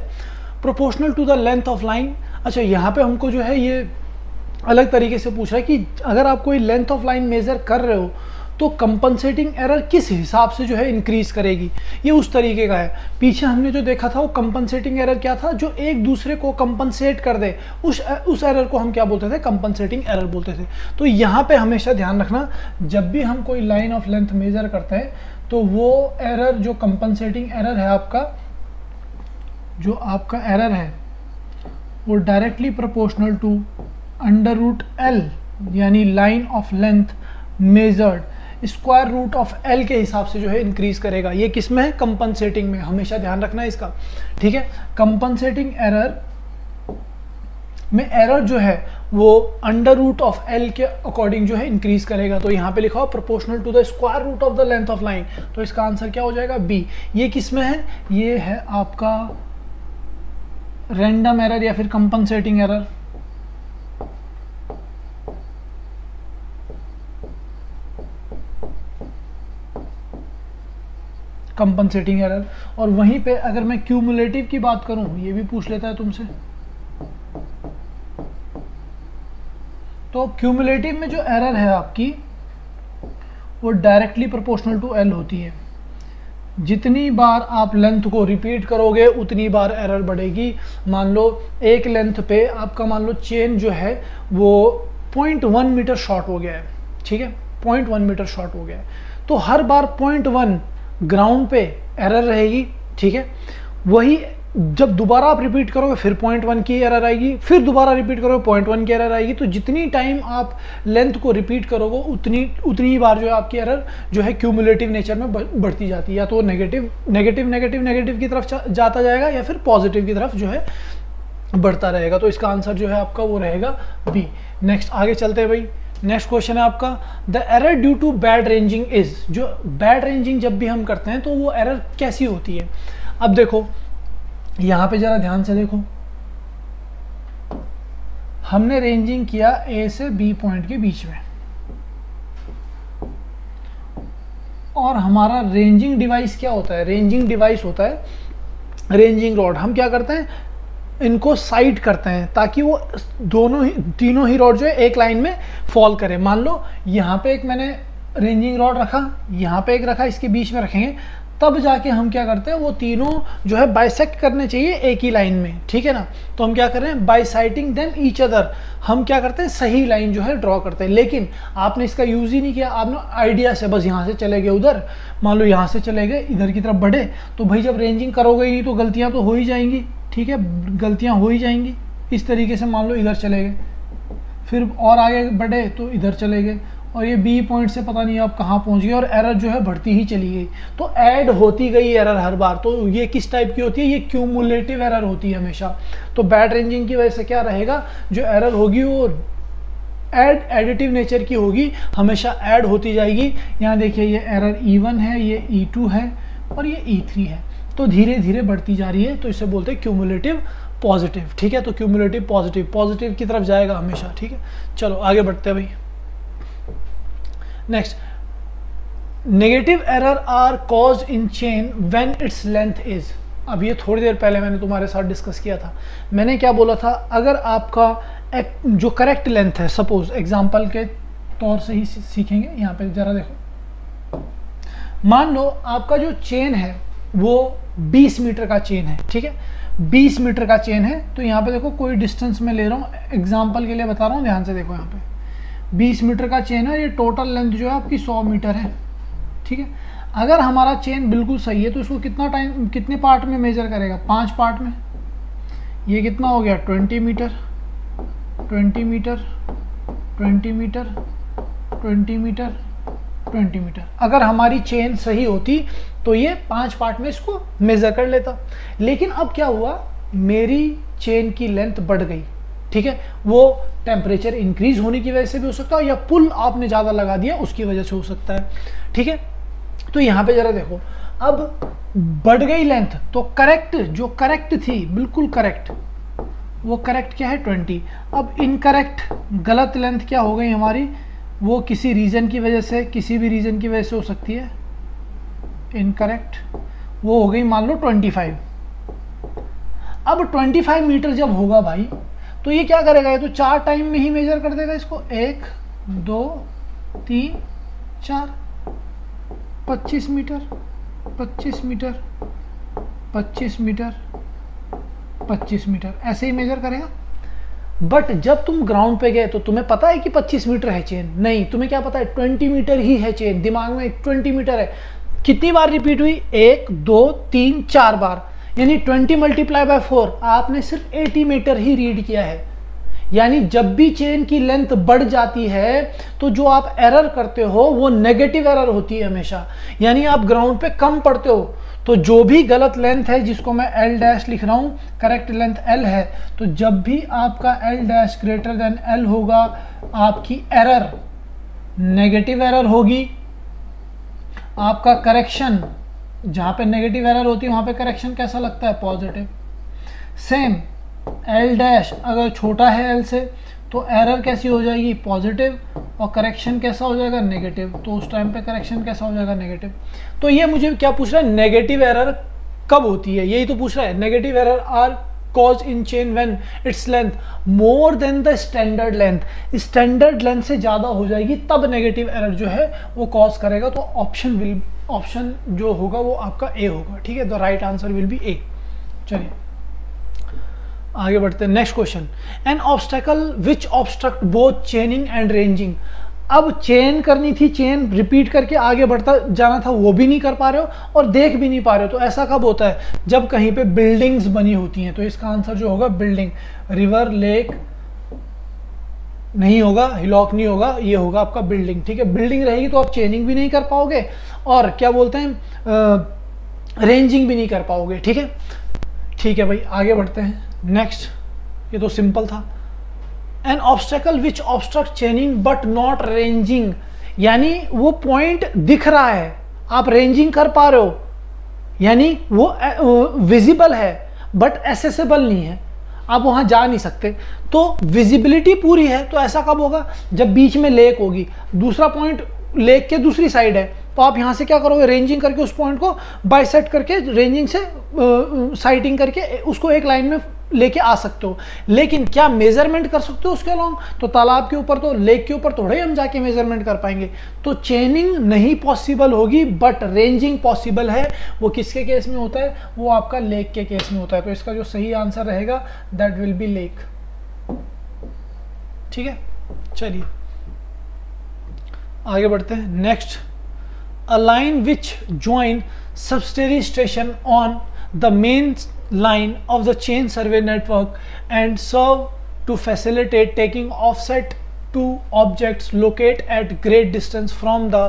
Proportional to the length of line. अच्छा, यहाँ पे हमको जो है ये अलग तरीके से पूछ रहा है कि अगर आप कोई लेंथ ऑफ लाइन मेजर कर रहे हो तो कंपनसेटिंग एरर किस हिसाब से जो है इंक्रीज करेगी, ये उस तरीके का है। पीछे हमने जो देखा था वो कंपनसेटिंग एरर क्या था, जो एक दूसरे को कंपनसेट कर दे, उस एरर को हम क्या बोलते थे, कंपनसेटिंग एरर बोलते थे। तो यहाँ पे हमेशा ध्यान रखना, जब भी हम कोई लाइन ऑफ लेंथ मेजर करते हैं तो वो एरर जो कंपनसेटिंग एरर है आपका, जो आपका एरर है वो directly proportional to under root L, यानी line of length measured square root of L के हिसाब से जो है इंक्रीज करेगा। ये किस में है, कंपनसेटिंग में, हमेशा ध्यान रखना है इसका, ठीक है। कंपनसेटिंग एरर में एरर जो है वो अंडर रूट ऑफ एल के अकॉर्डिंग जो है इंक्रीज करेगा। तो यहाँ पे लिखा हो proportional to the square root of the length of line, तो इसका आंसर क्या हो जाएगा, बी। ये किस में है, ये है आपका रैंडम एरर या फिर कंपनसेटिंग एरर। Compensating error. और वहीं पे अगर मैं क्यूमुलेटिव की बात करूं, ये भी पूछ लेता है तुमसे, तो क्यूमुलेटिव में जो एरर है आपकी वो डायरेक्टली प्रोपोर्शनल टू एल होती है। जितनी बार आप लेंथ को रिपीट करोगे उतनी बार एरर बढ़ेगी। मान लो एक लेंथ पे आपका, मान लो चेन जो है वो 0.1 मीटर शॉर्ट हो गया है, ठीक है, 0.1 मीटर शॉर्ट हो गया है, तो हर बार 0.1 ग्राउंड पे एरर रहेगी, ठीक है। वही जब दोबारा आप रिपीट करोगे फिर 0.1 की एरर आएगी, फिर दोबारा रिपीट करोगे 0.1 की एरर आएगी। तो जितनी टाइम आप लेंथ को रिपीट करोगे उतनी ही बार जो है आपकी एरर जो है क्यूमुलेटिव नेचर में बढ़ती जाती है, या तो वो नेगेटिव की तरफ जाता जाएगा या फिर पॉजिटिव की तरफ जो है बढ़ता रहेगा। तो इसका आंसर जो है आपका वो रहेगा बी। नेक्स्ट आगे चलते हैं भाई। नेक्स्ट क्वेश्चन है आपका, the error due to bad ranging is. जो बैड रेंजिंग जब भी हम करते हैं तो वो एरर कैसी होती है। अब देखो यहां पे जरा ध्यान से देखो, हमने रेंजिंग किया ए से बी पॉइंट के बीच में, और हमारा रेंजिंग डिवाइस क्या होता है, रेंजिंग डिवाइस होता है रेंजिंग रॉड। हम क्या करते हैं, इनको साइड करते हैं ताकि वो तीनों ही रॉड जो है एक लाइन में फॉल करें। मान लो यहाँ पे एक मैंने रेंजिंग रॉड रखा, यहाँ पे एक रखा, इसके बीच में रखेंगे, तब जाके हम क्या करते हैं, वो तीनों जो है बाइसेक्ट करने चाहिए एक ही लाइन में, ठीक है ना। तो हम क्या कर रहे हैं, बाइसाइटिंग देम ईच अदर, हम क्या करते हैं सही लाइन जो है ड्रॉ करते हैं। लेकिन आपने इसका यूज ही नहीं किया, आपने आइडिया से बस यहाँ से चले गए उधर, मान लो यहाँ से चले गए इधर की तरफ बढ़े, तो भाई जब रेंजिंग करोगे ही नहीं तो गलतियाँ तो हो ही जाएंगी, ठीक है, गलतियाँ हो ही जाएंगी। इस तरीके से मान लो इधर चले गए, फिर और आगे बढ़े तो इधर चले गए, और ये बी पॉइंट से पता नहीं आप कहाँ पहुँच गए, और एरर जो है बढ़ती ही चली गई। तो ऐड होती गई एरर हर बार। तो ये किस टाइप की होती है, ये क्यूमुलेटिव एरर होती है हमेशा। तो बैड रेंजिंग की वजह से क्या रहेगा, जो एरर होगी वो एडिटिव नेचर की होगी, हमेशा ऐड होती जाएगी। यहाँ देखिए ये एरर E1 है, ये E2 है और ये E3 है, तो धीरे धीरे बढ़ती जा रही है। तो इसे बोलते हैं क्यूमुलेटिव पॉजिटिव, ठीक है। तो क्यूमुलेटिव पॉजिटिव की तरफ जाएगा हमेशा, ठीक है। चलो आगे बढ़ते हैं भाई। Next, negative error are caused in chain when its length is. अब ये थोड़ी देर पहले मैंने तुम्हारे साथ डिस्कस किया था। मैंने क्या बोला था, अगर आपका जो करेक्ट लेंथ है, सपोज एग्जांपल के तौर से ही सीखेंगे, यहाँ पे जरा देखो, मान लो आपका जो चेन है वो 20 मीटर का चेन है, ठीक है, 20 मीटर का चेन है। तो यहाँ पे देखो कोई डिस्टेंस में ले रहा हूँ, एग्जाम्पल के लिए बता रहा हूँ, ध्यान से देखो, यहाँ पे 20 मीटर का चेन है, ये टोटल लेंथ जो है आपकी 100 मीटर है, ठीक है। अगर हमारा चेन बिल्कुल सही है तो इसको कितने पार्ट में मेजर करेगा, 5 पार्ट में। ये कितना हो गया, 20 metre 20 metre 20 metre 20 metre 20 metre. अगर हमारी चेन सही होती तो ये 5 पार्ट में इसको मेजर कर लेता। लेकिन अब क्या हुआ, मेरी चेन की लेंथ बढ़ गई, ठीक है। वो टेम्परेचर इंक्रीज होने की वजह से भी हो सकता है, या पुल आपने ज़्यादा लगा दिया उसकी वजह से हो सकता है, ठीक है। तो यहाँ पे जरा देखो, अब बढ़ गई लेंथ, तो करेक्ट जो करेक्ट थी, बिल्कुल करेक्ट, वो करेक्ट क्या है 20। अब इनकरेक्ट गलत लेंथ क्या हो गई हमारी, वो किसी रीजन की वजह से, किसी भी रीजन की वजह से हो सकती है इनकरेक्ट, वो हो गई मान लो 25। अब 25 मीटर जब होगा भाई, तो ये क्या करेगा, ये तो 4 टाइम में ही मेजर कर देगा इसको, 1 2 3 4, 25 मीटर 25 मीटर 25 मीटर 25 मीटर, ऐसे ही मेजर करेगा। बट जब तुम ग्राउंड पे गए तो तुम्हें पता है कि 25 मीटर है चेन, नहीं, तुम्हें क्या पता है 20 मीटर ही है चेन, दिमाग में 20 मीटर है। कितनी बार रिपीट हुई, 1 2 3 4 बार, यानी 20 मल्टीप्लाई बाय 4, आपने सिर्फ 80 मीटर ही रीड किया है। यानी जब भी चेन की लेंथ बढ़ जाती है तो जो आप एरर करते हो वो नेगेटिव एरर होती है हमेशा, यानी आप ग्राउंड पे कम पढ़ते हो। तो जो भी गलत लेंथ है, जिसको मैं L डैश लिख रहा हूँ, करेक्ट लेंथ L है, तो जब भी आपका L dash greater than L होगा, आपकी एरर नेगेटिव एरर होगी। आपका करेक्शन, जहाँ पे नेगेटिव एरर होती है वहाँ पे करेक्शन कैसा लगता है, पॉजिटिव। सेम L डैश अगर छोटा है L से तो एरर कैसी हो जाएगी, पॉजिटिव, और करेक्शन कैसा हो जाएगा, नेगेटिव। तो उस टाइम पे करेक्शन कैसा हो जाएगा, नेगेटिव। तो ये मुझे क्या पूछ रहा है, नेगेटिव एरर कब होती है, यही तो पूछ रहा है। Negative error are cause in chain when its length more than the standard length. Standard length से ज़्यादा हो जाएगी तब नेगेटिव एरर जो है वो कॉज करेगा। तो ऑप्शन जो होगा वो आपका ए होगा, ठीक है। The right answer will be A. चलिए आगे बढ़ते हैं। Next question, an obstacle which obstruct both chaining and ranging. अब चेन करनी थी, चेन रिपीट करके आगे बढ़ता जाना था, वो भी नहीं कर पा रहे हो और देख भी नहीं पा रहे हो। तो ऐसा कब होता है? जब कहीं पे बिल्डिंग्स बनी होती हैं। तो इसका आंसर जो होगा बिल्डिंग, रिवर, लेक नहीं होगा, हिलॉक नहीं होगा, ये होगा आपका बिल्डिंग। ठीक है, बिल्डिंग रहेगी तो आप चेनिंग भी नहीं कर पाओगे और क्या बोलते हैं रेंजिंग भी नहीं कर पाओगे। ठीक है, ठीक है भाई, आगे बढ़ते हैं। नेक्स्ट, ये तो सिंपल था। N obstacle which obstruct चेनिंग but not ranging, यानी वो पॉइंट दिख रहा है, आप रेंजिंग कर पा रहे हो, यानी वो विजिबल है बट एसेसेबल नहीं है, आप वहां जा नहीं सकते। तो विजिबिलिटी पूरी है, तो ऐसा कब होगा? जब बीच में लेक होगी, दूसरा पॉइंट लेक के दूसरी साइड है, तो आप यहां से क्या करोगे? रेंजिंग करके उस पॉइंट को बाइसेक्ट करके, रेंजिंग से साइटिंग करके उसको एक लाइन में लेके आ सकते हो। लेकिन क्या मेजरमेंट कर सकते हो उसके अलावा? तो तालाब के ऊपर, तो लेक के ऊपर थोड़े हम जाके मेजरमेंट कर पाएंगे। तो चेनिंग नहीं पॉसिबल होगी बट रेंजिंग पॉसिबल है। वो किसके केस में होता है? वो आपका लेक के केस में होता है। तो इसका जो सही आंसर रहेगा दैट विल बी लेक। ठीक है, चलिए आगे बढ़ते हैं। Next, a line which join subsidiary station on the main line of the chain survey network and serve to facilitate taking offset to objects located at great distance from the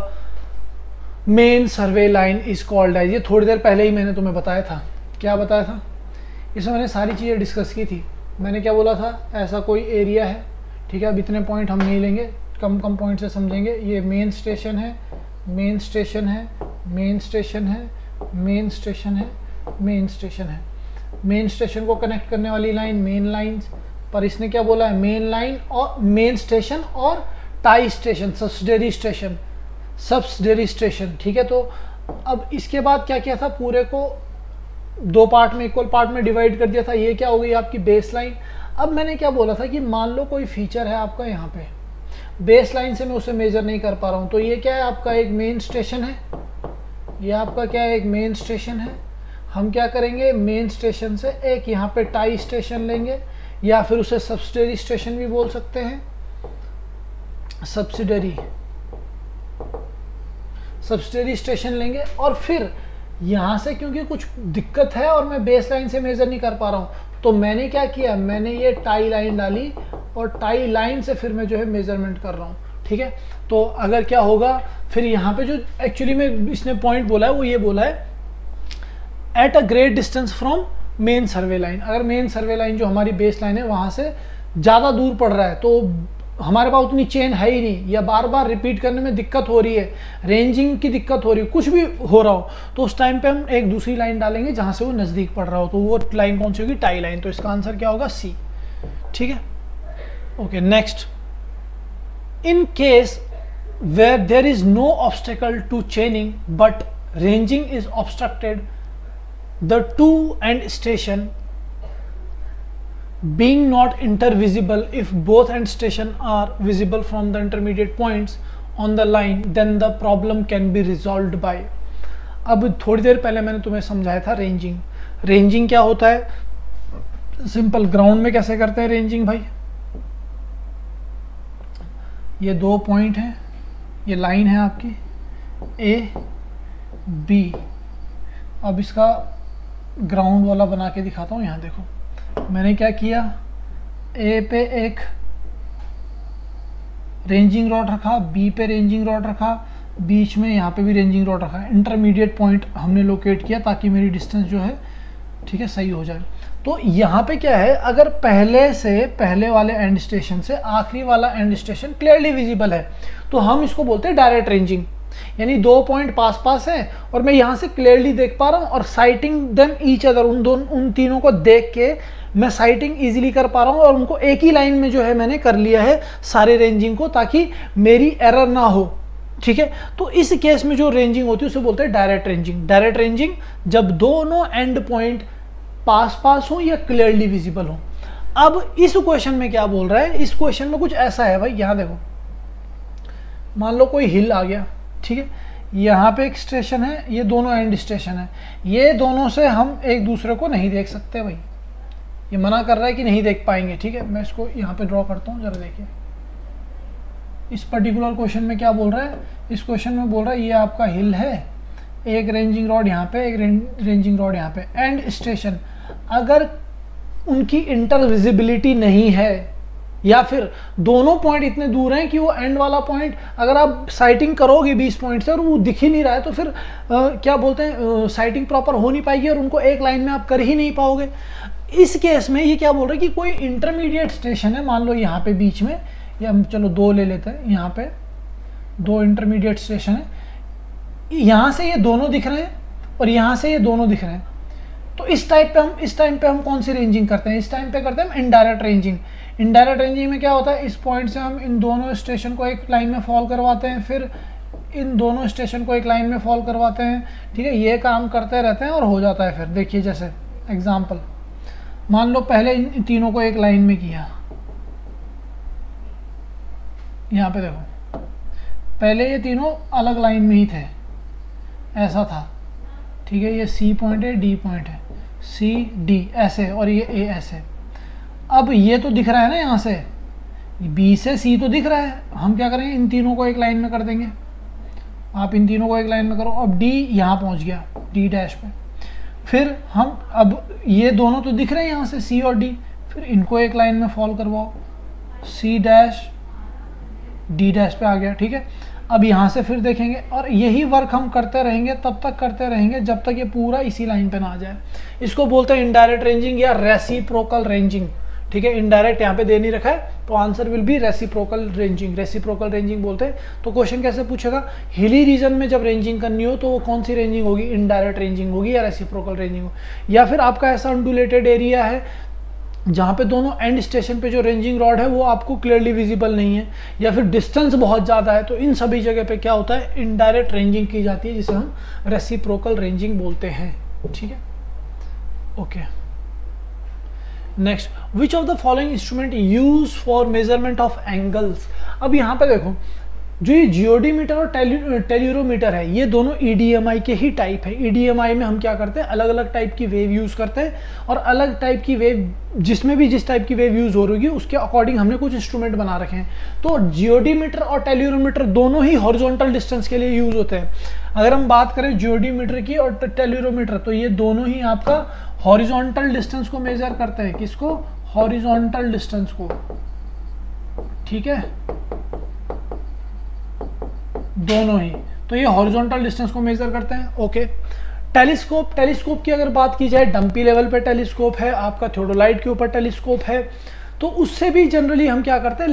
main survey line is called as। ये थोड़ी देर पहले ही मैंने तुम्हें बताया था। क्या बताया था? इसमें मैंने सारी चीज़ें डिस्कस की थी। मैंने क्या बोला था? ऐसा कोई एरिया है, ठीक है, अब इतने पॉइंट हम नहीं लेंगे, कम कम पॉइंट से समझेंगे। ये मेन स्टेशन है, मेन स्टेशन है, मेन स्टेशन है, मेन स्टेशन है, मेन स्टेशन है। मेन स्टेशन को कनेक्ट करने वाली लाइन मेन लाइंस, पर इसने क्या बोला है? मेन लाइन और मेन स्टेशन और tie station, subsidiary station, subsidiary station. ठीक है, तो अब इसके बाद क्या किया था? पूरे को दो पार्ट में, इक्वल पार्ट में डिवाइड कर दिया था। ये क्या हो गई आपकी बेस लाइन। अब मैंने क्या बोला था कि मान लो कोई फीचर है आपका यहाँ पे, बेस लाइन से मैं उसे मेजर नहीं कर पा रहा हूँ, तो ये क्या है? आपका एक मेन स्टेशन है, ये आपका क्या है? एक मेन स्टेशन है। हम क्या करेंगे? मेन स्टेशन से एक यहाँ पे टाई स्टेशन लेंगे, या फिर उसे सब्सिडरी स्टेशन भी बोल सकते हैं, सब्सिडरी स्टेशन लेंगे। और फिर यहाँ से क्योंकि कुछ दिक्कत है और मैं बेस लाइन से मेजर नहीं कर पा रहा हूँ, तो मैंने क्या किया? मैंने ये टाई लाइन डाली और टाई लाइन से फिर मैं जो है मेजरमेंट कर रहा हूँ। ठीक है, तो अगर क्या होगा फिर यहाँ पे जो एक्चुअली में इसने पॉइंट बोला है वो ये बोला है at a great distance from main survey line. अगर मेन सर्वे लाइन जो हमारी बेस लाइन है वहाँ से ज़्यादा दूर पड़ रहा है, तो हमारे पास उतनी चेन है ही नहीं, या बार बार रिपीट करने में दिक्कत हो रही है, रेंजिंग की दिक्कत हो रही है, कुछ भी हो रहा हो, तो उस टाइम पे हम एक दूसरी लाइन डालेंगे जहाँ से वो नज़दीक पड़ रहा हो। तो वो लाइन कौन सी होगी? Tie line. तो इसका आंसर क्या होगा? सी। ठीक है, okay. Next, in case where there is no obstacle to chaining but ranging is obstructed, the two end station being not intervisible, if both end station are visible from the intermediate points on the line, then the problem can be resolved by। अब थोड़ी देर पहले मैंने तुम्हें समझाया था ranging. Ranging क्या होता है? सिंपल, ग्राउंड में कैसे करते हैं रेंजिंग भाई? ये दो पॉइंट हैं, ये लाइन है आपकी ए बी। अब इसका ग्राउंड वाला बना के दिखाता हूँ। यहाँ देखो मैंने क्या किया, ए पे एक रेंजिंग रॉड रखा, बी पे रेंजिंग रॉड रखा, बीच में यहाँ पे भी रेंजिंग रॉड रखा, इंटरमीडिएट पॉइंट हमने लोकेट किया ताकि मेरी डिस्टेंस जो है ठीक है सही हो जाए। तो यहाँ पे क्या है, अगर पहले वाले एंड स्टेशन से आखिरी वाला एंड स्टेशन क्लियरली विजिबल है तो हम इसको बोलते हैं डायरेक्ट रेंजिंग, यानी दो पॉइंट पास पास हैं और मैं यहाँ से क्लियरली देख पा रहा हूँ और साइटिंग देम ईच अदर, उन तीनों को देख के मैं साइटिंग इजीली कर पा रहा हूँ और उनको एक ही लाइन में जो है मैंने कर लिया है सारे रेंजिंग को, ताकि मेरी एरर ना हो। ठीक है, तो इस केस में जो रेंजिंग होती है उसे बोलते हैं डायरेक्ट रेंजिंग। डायरेक्ट रेंजिंग जब दोनों एंड पॉइंट पास पास हो या क्लियरली विजिबल हो। अब इस क्वेश्चन में क्या बोल रहा है, इस क्वेश्चन में कुछ ऐसा है भाई, यहाँ देखो मान लो कोई हिल आ गया, ठीक है, यहाँ पे एक स्टेशन है, ये दोनों एंड स्टेशन है, ये दोनों से हम एक दूसरे को नहीं देख सकते भाई, ये मना कर रहा है कि नहीं देख पाएंगे। ठीक है, मैं इसको यहाँ पे ड्रॉ करता हूँ, जरा देखिए इस पर्टिकुलर क्वेश्चन में क्या बोल रहा है, इस क्वेश्चन में बोल रहा है ये आपका हिल है, एक रेंजिंग रॉड यहाँ पे, एक रेंजिंग रॉड यहाँ पे, एंड स्टेशन। अगर उनकी इंटर विजिबिलिटी नहीं है या फिर दोनों पॉइंट इतने दूर हैं कि वो एंड वाला पॉइंट अगर आप साइटिंग करोगे 20 पॉइंट से और वो दिख ही नहीं रहा है, तो फिर क्या बोलते हैं साइटिंग प्रॉपर हो नहीं पाएगी और उनको एक लाइन में आप कर ही नहीं पाओगे। इस केस में ये क्या बोल रहे हैं कि कोई इंटरमीडिएट स्टेशन है, मान लो यहाँ पे बीच में, या हम चलो 2 ले लेते हैं, यहाँ पे 2 इंटरमीडिएट स्टेशन है, यहाँ से ये दोनों दिख रहे हैं और यहाँ से ये दोनों दिख रहे हैं। तो इस टाइम पे हम कौन सी रेंजिंग करते हैं, इस टाइम पे करते हैं हम इनडायरेक्ट रेंजिंग। इनडायरेक्ट रेंजिंग में क्या होता है, इस पॉइंट से हम इन दोनों स्टेशन को एक लाइन में फॉल करवाते हैं, फिर इन दोनों स्टेशन को एक लाइन में फॉल करवाते हैं, ठीक है। ये काम करते रहते हैं और हो जाता है। फिर देखिए जैसे एग्जाम्पल, मान लो पहले इन तीनों को एक लाइन में किया, यहाँ पे देखो पहले ये तीनों अलग लाइन में ही थे, ऐसा था, ठीक है। ये सी पॉइंट है, डी पॉइंट है, सी डी ऐसे, और ये ए ऐसे। अब ये तो दिख रहा है ना, यहाँ से बी से सी तो दिख रहा है, हम क्या करेंगे इन तीनों को एक लाइन में कर देंगे। आप इन तीनों को एक लाइन में करो। अब डी यहाँ पहुँच गया, डी डैश पे, फिर हम अब ये दोनों तो दिख रहे हैं यहाँ से सी और डी, फिर इनको एक लाइन में फॉलो करवाओ, सी डैश डी डैश पे आ गया, ठीक है। अब यहाँ से फिर देखेंगे और यही वर्क हम करते रहेंगे, तब तक करते रहेंगे जब तक ये पूरा इसी लाइन पे ना आ जाए। इसको बोलते हैं इनडायरेक्ट रेंजिंग या रेसिप्रोकल रेंजिंग, ठीक है। इनडायरेक्ट यहाँ पे दे नहीं रखा है तो answer will B reciprocal ranging. Reciprocal ranging बोलते हैं। तो क्वेश्चन कैसे पूछेगा, हिली रीजन में जब रेंजिंग करनी हो तो वो कौन सी रेंजिंग होगी, इनडायरेक्ट रेंजिंग होगी या रेसिप्रोकल रेंजिंग होगी। या फिर आपका ऐसा अनडुलेटेड एरिया है जहाँ पे दोनों एंड स्टेशन पे जो रेंजिंग रॉड है वो आपको क्लियरली विजिबल नहीं है, या फिर डिस्टेंस बहुत ज़्यादा है, तो इन सभी जगह पे क्या होता है, इनडायरेक्ट रेंजिंग की जाती है, जिसे हम रेसिप्रोकल रेंजिंग बोलते हैं, ठीक है। Okay, next, which of the following instrument use for measurement of angles. अब यहाँ पे देखो, जो ये जियोडीमीटर और टेल्यूरोमीटर है, ये दोनों EDMI के ही टाइप है। EDMI में हम क्या करते हैं, अलग अलग टाइप की वेव यूज़ करते हैं, और अलग टाइप की वेव, जिसमें भी जिस टाइप की वेव यूज़ हो रही है उसके अकॉर्डिंग हमने कुछ इंस्ट्रूमेंट बना रखे हैं। तो जियोडीमीटर और टेल्यूरोमीटर दोनों ही हॉरिजॉन्टल डिस्टेंस के लिए यूज़ होते हैं। अगर हम बात करें जियोडीमीटर की और टेल्यूरोमीटर, तो ये दोनों ही आपका हॉरिजॉन्टल डिस्टेंस को मेजर करते हैं। किसको, हॉरिजॉन्टल डिस्टेंस को, ठीक है, दोनों ही। तो ये हॉरिजॉन्टल डिस्टेंस को मेजर करते हैं। ओके, टेलीस्कोप की अगर बात की जाए, डंपी लेवल पे टेलीस्कोप है, आपका थियोडोलाइट के ऊपर टेलीस्कोप है, तो उससे भी जनरली हम क्या करते हैं,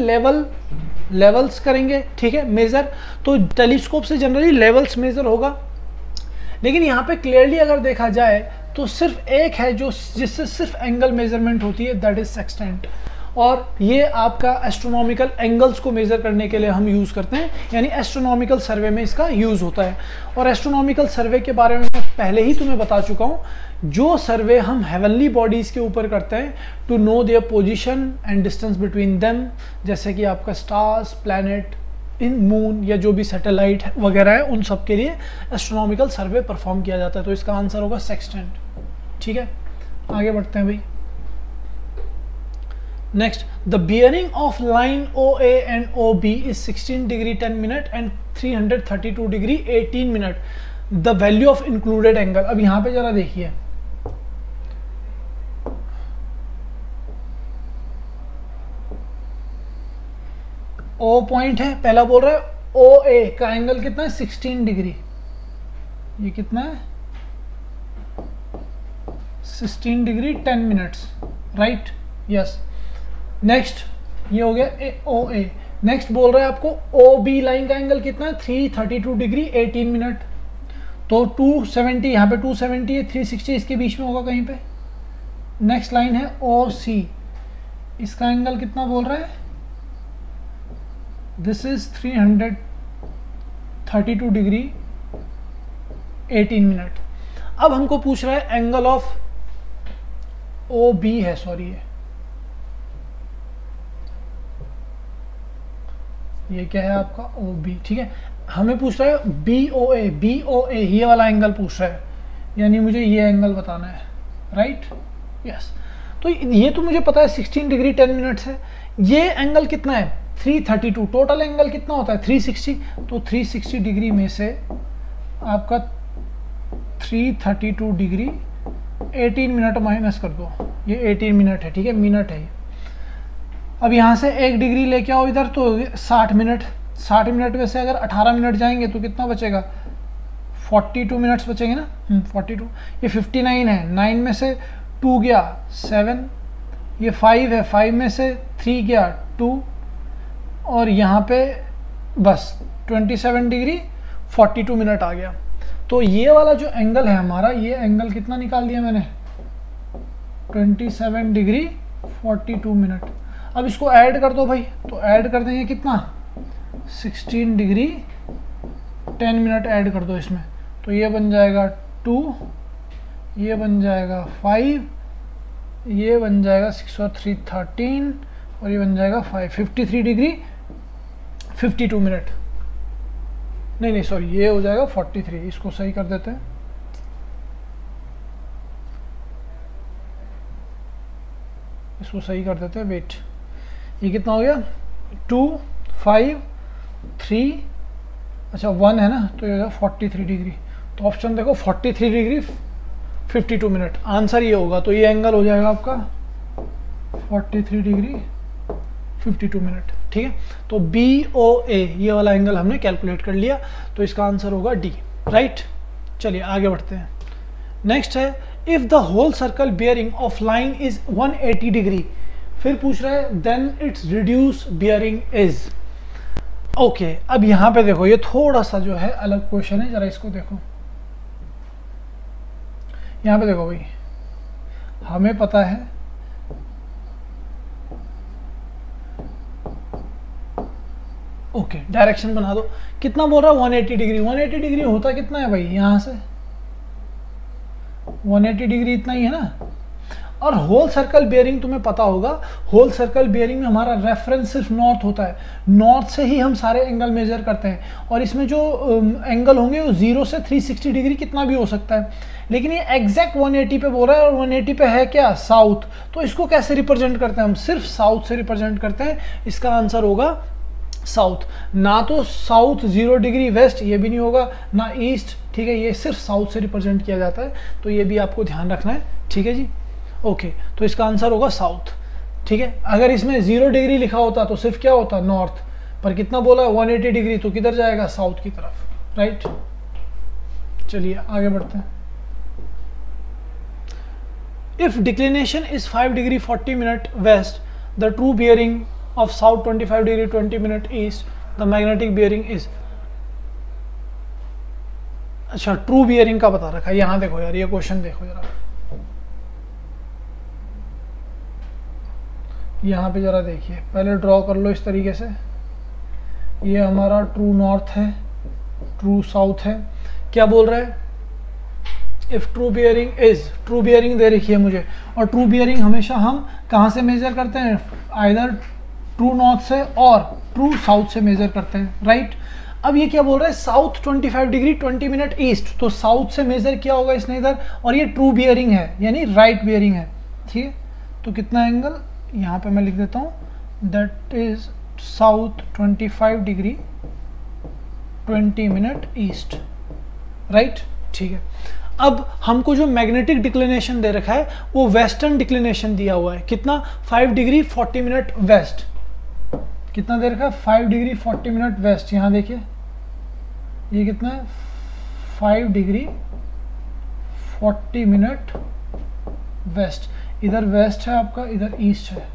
लेवल्स करेंगे, ठीक है, मेजर। तो टेलीस्कोप से जनरली लेवल्स मेजर होगा। लेकिन यहाँ पे क्लियरली अगर देखा जाए तो सिर्फ एक है जो जिससे सिर्फ एंगल मेजरमेंट होती है, दैट इज सेक्सटेंट। और ये आपका एस्ट्रोनॉमिकल एंगल्स को मेज़र करने के लिए हम यूज़ करते हैं, यानी एस्ट्रोनॉमिकल सर्वे में इसका यूज़ होता है। और एस्ट्रोनॉमिकल सर्वे के बारे में मैं पहले ही तुम्हें बता चुका हूँ, जो सर्वे हम हेवनली बॉडीज़ के ऊपर करते हैं to know their position and distance between them, जैसे कि आपका स्टार्स, प्लैनेट, इन मून या जो भी सैटेलाइट वगैरह है, उन सब के लिए एस्ट्रोनॉमिकल सर्वे परफॉर्म किया जाता है। तो इसका आंसर होगा सेक्सटेंट, ठीक है। आगे बढ़ते हैं भाई। Next, the bearing of line OA and OB is 16 degree 10 minute and 332 degree 18 minute. The value of included angle. अब यहाँ पे जरा देखिए, O पॉइंट है, पहला बोल रहा है OA का एंगल कितना है, 16 डिग्री। ये कितना है, 16 degree 10 minutes, right, yes. Next ये हो गया OA। नेक्स्ट बोल रहा है आपको OB लाइन का एंगल कितना है, 332 डिग्री 18 मिनट। तो 270, यहाँ पे 270 है, 360 इसके बीच में होगा कहीं पे। नेक्स्ट लाइन है OC, इसका एंगल कितना बोल रहा है, दिस इज 332 डिग्री 18 मिनट। अब हमको पूछ रहा है एंगल ऑफ OB है, सॉरी ये क्या है आपका OB, ठीक है। हमें पूछ रहा है BOA, ये वाला एंगल पूछ रहा है, यानी मुझे ये एंगल बताना है, राइट, यस। तो ये तो मुझे पता है 16 डिग्री 10 मिनट्स है। ये एंगल कितना है, 332, टोटल एंगल कितना होता है 360, तो 360 डिग्री में से आपका 332 डिग्री 18 मिनट माइनस कर दो, ये 18 मिनट है, ठीक है, मिनट है ये। अब यहाँ से 1 डिग्री लेके आओ इधर, तो 60 मिनट, 60 मिनट में से अगर 18 मिनट जाएंगे तो कितना बचेगा, 42 मिनट्स बचेंगे ना, 42, ये 59 है, 9 में से 2 गया 7, ये 5 है, 5 में से 3 गया 2, और यहाँ पे बस 27 डिग्री 42 मिनट आ गया। तो ये वाला जो एंगल है हमारा, ये एंगल कितना निकाल दिया मैंने, 27 डिग्री 42 मिनट। अब इसको ऐड कर दो भाई, तो ऐड कर देंगे कितना, 16 डिग्री 10 मिनट ऐड कर दो इसमें, तो ये बन जाएगा 2, ये बन जाएगा 5, ये बन जाएगा 6 और 3 13, और ये बन जाएगा 5, 53 डिग्री 52 मिनट, नहीं सॉरी, ये हो जाएगा 43, इसको सही कर देते हैं, इसको सही कर देते हैं, वेट, ये कितना हो गया 2 5 3, अच्छा 1 है ना, तो ये हो जाएगा 43 डिग्री। तो ऑप्शन देखो 43 डिग्री 52 मिनट, आंसर ये होगा। तो ये एंगल हो जाएगा आपका 43 डिग्री 52 मिनट, ठीक है। तो BOA ये वाला एंगल हमने कैलकुलेट कर लिया, तो इसका आंसर होगा डी, राइट। चलिए आगे बढ़ते हैं। नेक्स्ट है, if the whole circle bearing of line is 180 degree, फिर पूछ रहा है then its reduce bearing is. Okay, अब यहाँ पे देखो, ये थोड़ा सा जो है अलग क्वेश्चन है, जरा इसको देखो। यहाँ पे देखो भाई, हमें पता है ओके, डायरेक्शन बना दो, कितना बोल रहा है 180 डिग्री, 180 डिग्री होता कितना है भाई, यहाँ से 180 डिग्री इतना ही है ना। और होल सर्कल बेयरिंग तुम्हें पता होगा, होल सर्कल बेयरिंग में हमारा रेफरेंस सिर्फ नॉर्थ होता है, नॉर्थ से ही हम सारे एंगल मेजर करते हैं, और इसमें जो एंगल होंगे वो 0 से 360 डिग्री कितना भी हो सकता है, लेकिन ये एग्जैक्ट 180 पे बोल रहा है, और 180 पे है क्या, साउथ। तो इसको कैसे रिप्रेजेंट करते हैं हम, सिर्फ साउथ से रिप्रेजेंट करते हैं, इसका आंसर होगा साउथ। ना तो साउथ 0 डिग्री वेस्ट, ये भी नहीं होगा, ना ईस्ट, ठीक है, ये सिर्फ साउथ से रिप्रेजेंट किया जाता है, तो ये भी आपको ध्यान रखना है, ठीक है जी। ओके, तो इसका आंसर होगा साउथ, ठीक है। अगर इसमें 0 डिग्री लिखा होता तो सिर्फ क्या होता, नॉर्थ, पर कितना बोला 180 डिग्री, तो किधर जाएगा, साउथ की तरफ, राइट। चलिए आगे बढ़ते हैं। If declination is 5 degree 40 minute west, the true bearing of south 25 degree 20 minute east, the magnetic bearing is। अच्छा, ट्रू बियरिंग का बता रखा है, यहां देखो यार, ये क्वेश्चन देखो जरा, यहाँ पे जरा देखिए, पहले ड्रॉ कर लो इस तरीके से, ये हमारा ट्रू नॉर्थ है, ट्रू साउथ है, क्या बोल रहा है, if true bearing is, true bearing दे रखी है मुझे, और ट्रू बियरिंग हमेशा हम कहाँ से मेजर करते हैं, आइदर ट्रू नॉर्थ से और ट्रू साउथ से मेजर करते हैं, राइट। अब ये क्या बोल रहा है, साउथ 25 डिग्री 20 मिनट ईस्ट, तो साउथ से मेजर किया होगा इसने इधर, और ये ट्रू बियरिंग है, यानी राइट बियरिंग है, ठीक है। तो कितना एंगल, यहाँ पे मैं लिख देता हूँ, that is south 25 degree 20 minute east, right, ठीक है। अब हमको जो मैग्नेटिक डिक्लिनेशन दे रखा है वो वेस्टर्न डिक्लिनेशन दिया हुआ है, कितना, 5 डिग्री 40 मिनट वेस्ट, कितना दे रखा है, 5 डिग्री 40 मिनट वेस्ट। यहाँ देखिए ये कितना है, 5 डिग्री 40 मिनट वेस्ट, इधर वेस्ट है आपका, इधर ईस्ट है,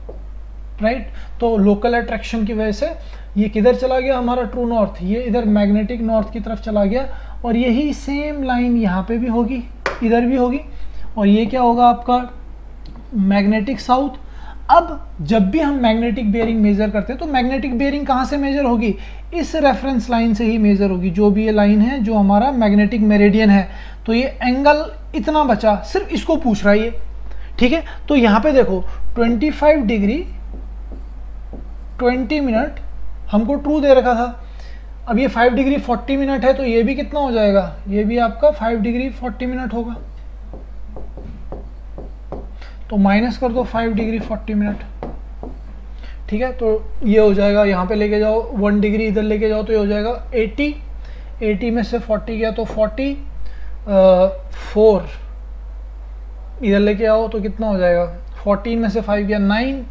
राइट। तो लोकल अट्रैक्शन की वजह से ये किधर चला गया हमारा ट्रू नॉर्थ, ये इधर मैग्नेटिक नॉर्थ की तरफ चला गया, और यही सेम लाइन यहाँ पे भी होगी, इधर भी होगी, और ये क्या होगा आपका मैग्नेटिक साउथ। अब जब भी हम मैग्नेटिक बेयरिंग मेजर करते हैं तो मैग्नेटिक बेयरिंग कहाँ से मेजर होगी, इस रेफरेंस लाइन से ही मेजर होगी, जो भी ये लाइन है जो हमारा मैग्नेटिक मेरिडियन है। तो ये एंगल इतना बचा, सिर्फ इसको पूछ रहा है ये, ठीक है। तो यहाँ पे देखो 25 डिग्री 20 मिनट हमको ट्रू दे रखा था, अब ये 5 डिग्री 40 मिनट है, तो ये भी कितना हो जाएगा, ये भी आपका 5 डिग्री 40 मिनट होगा, तो माइनस कर दो 5 डिग्री 40 मिनट, ठीक है। तो ये हो जाएगा, यहाँ पे लेके जाओ 1 डिग्री इधर लेके जाओ तो ये हो जाएगा 80, 80 में से 40 गया तो 40, 4 इधर लेके आओ तो कितना हो जाएगा, 14 में से 5 गया 9,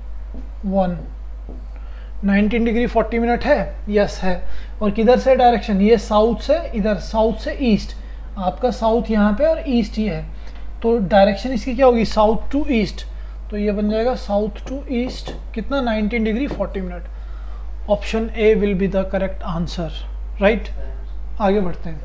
1, 19 डिग्री 40 मिनट है, यस है। और किधर से डायरेक्शन, ये साउथ से, इधर साउथ से ईस्ट, आपका साउथ यहाँ पे और ईस्ट ये है, तो डायरेक्शन इसकी क्या होगी, साउथ टू ईस्ट, तो ये बन जाएगा साउथ टू ईस्ट कितना, 19 degree 40 minute. Option A will be the correct answer, right. आगे बढ़ते हैं।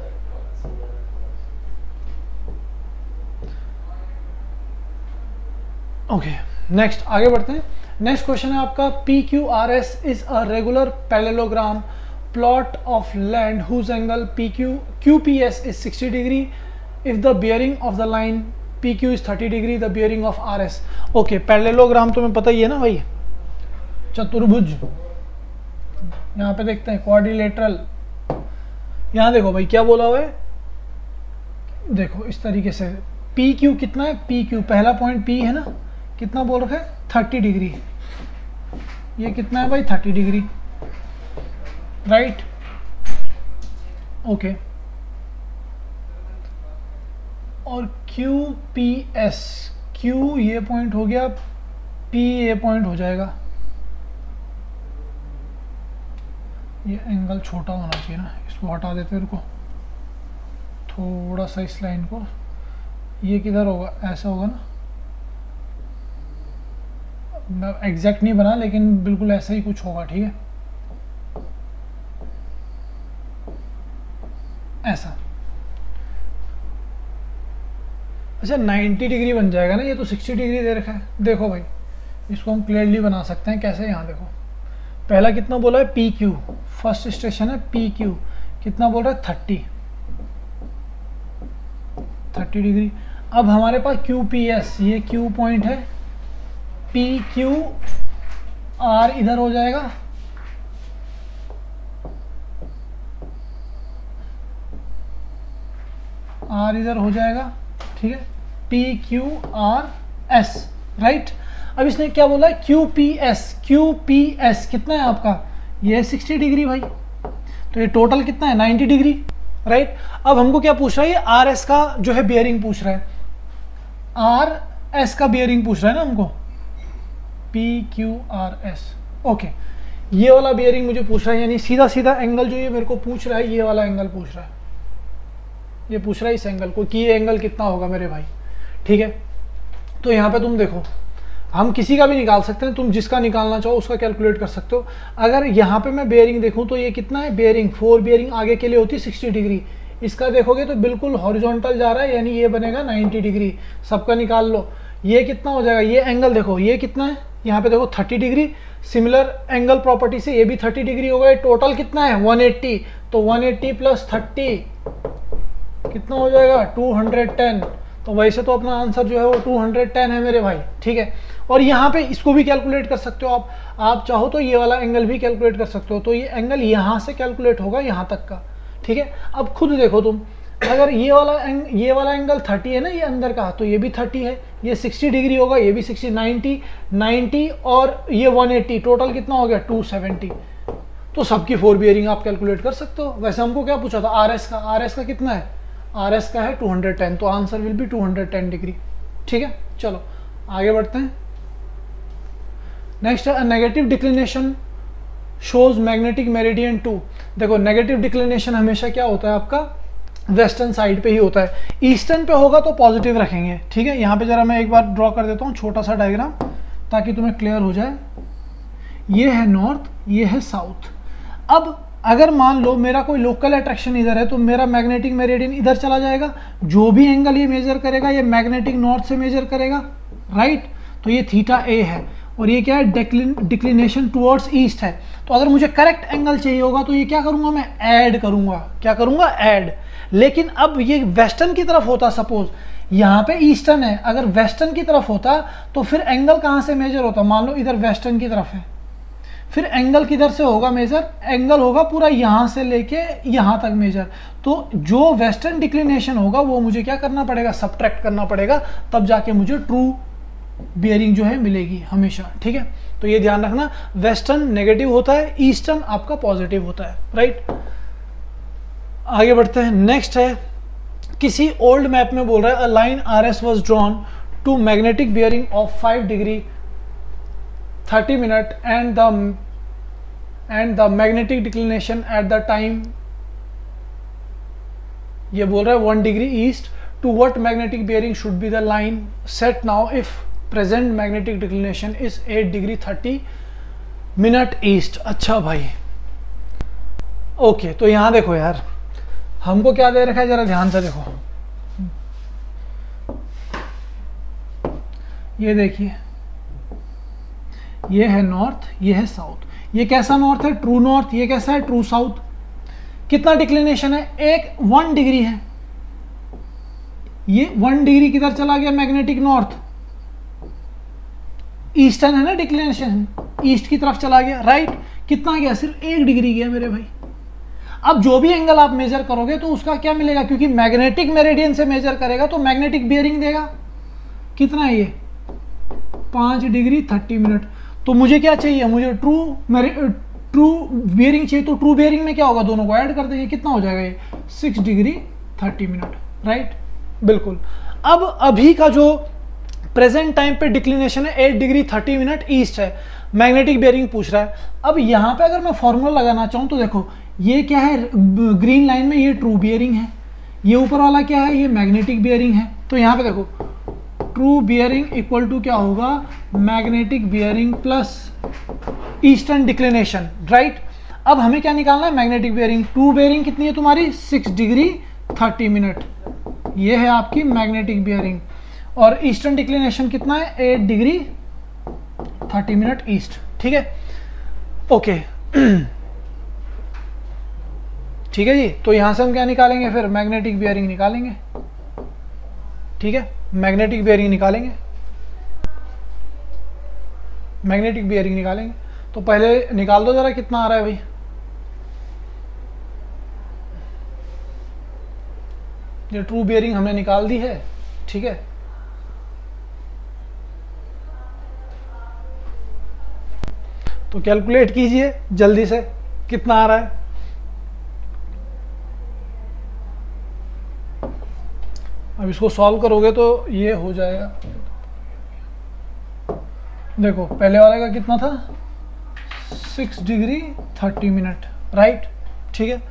ओके, नेक्स्ट आगे बढ़ते हैं। नेक्स्ट क्वेश्चन है आपका, PQRS is a regular parallelogram plot of land whose angle QPS is 60 degree if the bearing of the line PQ is 30 degree, the bearing of RS। Okay, parallelogram तुम्हें पता ही है ना भाई, चतुर्भुज। यहाँ पे देखते हैं क्वाड्रिलेटरल। यहाँ देखो भाई क्या बोला हुआ है, देखो इस तरीके से, PQ कितना है, PQ पहला पॉइंट P है ना, कितना बोल रखा है 30 डिग्री, ये कितना है भाई 30 डिग्री, राइट। ओके, और QPS, Q ये पॉइंट हो गया, P ये पॉइंट हो जाएगा, ये एंगल छोटा होना चाहिए ना, इसको हटा देते हैं, रुको थोड़ा सा इस लाइन को, ये किधर होगा, ऐसा होगा ना, मैं एग्जैक्ट नहीं बना लेकिन बिल्कुल ऐसा ही कुछ होगा, ठीक है, ऐसा। अच्छा 90 डिग्री बन जाएगा ना, ये तो 60 डिग्री दे रखा है। देखो भाई इसको हम क्लियरली बना सकते हैं, कैसे, यहाँ देखो पहला कितना बोला है PQ, फर्स्ट स्टेशन है PQ, कितना बोल रहा है 30 डिग्री। अब हमारे पास QPS, ये Q पॉइंट है, PQR इधर हो जाएगा, R इधर हो जाएगा, ठीक है, PQRS, राइट। अब इसने क्या बोला है QPS कितना है आपका, ये 60 डिग्री भाई, तो ये टोटल कितना है 90 डिग्री, राइट। अब हमको क्या पूछ रहा है, ये RS का जो है बियरिंग पूछ रहा है, RS का बियरिंग पूछ रहा है ना हमको, PQRS। ओके, ये वाला बियरिंग मुझे पूछ रहा है, यानी सीधा सीधा एंगल जो ये मेरे को पूछ रहा है, ये वाला एंगल पूछ रहा है, ये पूछ रहा है इस एंगल को कि ये एंगल कितना होगा मेरे भाई, ठीक है। तो यहाँ पे तुम देखो, हम किसी का भी निकाल सकते हैं, तुम जिसका निकालना चाहो उसका कैलकुलेट कर सकते हो। अगर यहाँ पे मैं बेयरिंग देखूँ तो ये कितना है, बेयरिंग 4 बेयरिंग आगे के लिए होती है 60 डिग्री, इसका देखोगे तो बिल्कुल हॉरिजॉन्टल जा रहा है, यानी ये बनेगा 90 डिग्री, सबका निकाल लो, ये कितना हो जाएगा, ये एंगल देखो ये कितना है, यहाँ पे देखो 30 डिग्री, सिमिलर एंगल प्रॉपर्टी से ये भी 30 डिग्री होगा, टोटल कितना है 180, तो 180 प्लस 30 कितना हो जाएगा 210। तो वैसे तो अपना आंसर जो है वो 210 है मेरे भाई, ठीक है। और यहाँ पे इसको भी कैलकुलेट कर सकते हो आप चाहो तो ये वाला एंगल भी कैलकुलेट कर सकते हो, तो ये एंगल यहाँ से कैलकुलेट होगा यहाँ तक का, ठीक है। अब खुद देखो तुम, अगर ये वाला एंगल 30 है ना, ये अंदर का, तो ये भी 30 है, ये 60 डिग्री होगा, ये भी 60, 90 और ये 180, टोटल कितना हो गया 270। तो सबकी 4 बियरिंग आप कैलकुलेट कर सकते हो। वैसे हमको क्या पूछा था, RS का कितना है, RS का है 210, तो आंसर विल बी 210 डिग्री, ठीक है। चलो आगे बढ़ते हैं। नेक्स्ट है negative declination shows magnetic meridian 2। देखो नेगेटिव डिक्लिनेशन हमेशा क्या होता है आपका, वेस्टर्न साइड पे ही होता है, ईस्टर्न पे होगा तो पॉजिटिव रखेंगे, ठीक है। यहाँ पे जरा मैं एक बार ड्रॉ कर देता हूँ छोटा सा डायग्राम ताकि तुम्हें क्लियर हो जाए। ये है नॉर्थ, ये है साउथ। अब अगर मान लो मेरा कोई लोकल अट्रैक्शन इधर है तो मेरा मैग्नेटिक मेरिडियन इधर चला जाएगा, जो भी एंगल ये मेजर करेगा ये मैग्नेटिक नॉर्थ से मेजर करेगा, राइट। तो ये थीटा ए है और ये क्या है, डिक्लिनेशन टुवर्ड्स ईस्ट है। तो अगर मुझे करेक्ट एंगल चाहिए होगा तो ये क्या करूंगा, मैं ऐड करूंगा, क्या करूंगा, ऐड। लेकिन अब ये वेस्टर्न की तरफ होता, सपोज यहाँ पे ईस्टर्न है, अगर वेस्टर्न की तरफ होता तो फिर एंगल कहाँ से मेजर होता, मान लो इधर वेस्टर्न की तरफ है, फिर एंगल किधर से होगा मेजर, एंगल होगा पूरा यहाँ से लेके यहाँ तक मेजर। तो जो वेस्टर्न डिक्लिनेशन होगा वो मुझे क्या करना पड़ेगा, सब्ट्रैक्ट करना पड़ेगा, तब जाके मुझे ट्रू बियरिंग जो है मिलेगी हमेशा, ठीक है। तो ये ध्यान रखना, वेस्टर्न नेगेटिव होता है, ईस्टर्न आपका पॉजिटिव होता है, राइट। आगे बढ़ते हैं। नेक्स्ट है, किसी ओल्ड मैप में बोल रहा है a line R S was drawn to magnetic bearing of 5 degree 30 minute and the magnetic declination at the time, ये बोल रहा है 1 degree east, to what magnetic bearing should be the line set now if present magnetic declination is 8 degree 30 minute east. अच्छा भाई, okay, तो यहां देखो यार, हमको क्या दे रखा है, जरा ध्यान से देखो, ये देखिए, ये है नॉर्थ, ये है साउथ। ये कैसा नॉर्थ है? True north. ये कैसा है? True south. कितना डिक्लिनेशन है? एक 1 डिग्री है। ये 1 डिग्री किधर चला गया? मैग्नेटिक नॉर्थ, ईस्टर्न है ना डिक्लिनेशन, ईस्ट की तरफ चला गया, राइट। कितना गया? सिर्फ 1 डिग्री गया मेरे भाई। अब जो भी एंगल आप मेजर करोगे तो उसका क्या मिलेगा? क्योंकि मैग्नेटिक मेरिडियन से मेजर करेगा तो मैग्नेटिक बियरिंग देगा। कितना है ये? 5 डिग्री 30 मिनट। तो मुझे क्या चाहिए? मुझे ट्रू बियरिंग चाहिए। तो ट्रू बियरिंग में क्या होगा? दोनों को ऐड कर देंगे, कितना हो जाएगा ये? 6 डिग्री 30 मिनट, राइट। बिल्कुल। अब अभी का जो प्रेजेंट टाइम पे डिक्लिनेशन है 8 डिग्री 30 मिनट ईस्ट है, मैग्नेटिक बियरिंग पूछ रहा है। अब यहाँ पे अगर मैं फॉर्मूला लगाना चाहूँ तो देखो, ये क्या है? ग्रीन लाइन में ये ट्रू बियरिंग है, ये ऊपर वाला क्या है? ये मैग्नेटिक बियरिंग है। तो यहाँ पे देखो, ट्रू बियरिंग इक्वल टू क्या होगा? Magnetic bearing plus eastern declination, right. अब हमें क्या निकालना है? Magnetic bearing. ट्रू बियरिंग कितनी है तुम्हारी? 6 डिग्री 30 मिनट, ये है आपकी मैग्नेटिक बियरिंग। और ईस्टर्न डिक्लिनेशन कितना है? 8 डिग्री 30 मिनट ईस्ट, ठीक है, ओके। ठीक है जी। तो यहां से हम क्या निकालेंगे? फिर मैग्नेटिक बियरिंग निकालेंगे, ठीक है, मैग्नेटिक बियरिंग निकालेंगे, मैग्नेटिक बियरिंग निकालेंगे। तो पहले निकाल दो जरा, कितना आ रहा है भाई? ये ट्रू बियरिंग हमने निकाल दी है, ठीक है। तो कैलकुलेट कीजिए जल्दी से, कितना आ रहा है? अब इसको सॉल्व करोगे तो ये हो जाएगा। देखो, पहले वाले का कितना था? 6 डिग्री 30 मिनट, राइट, ठीक है,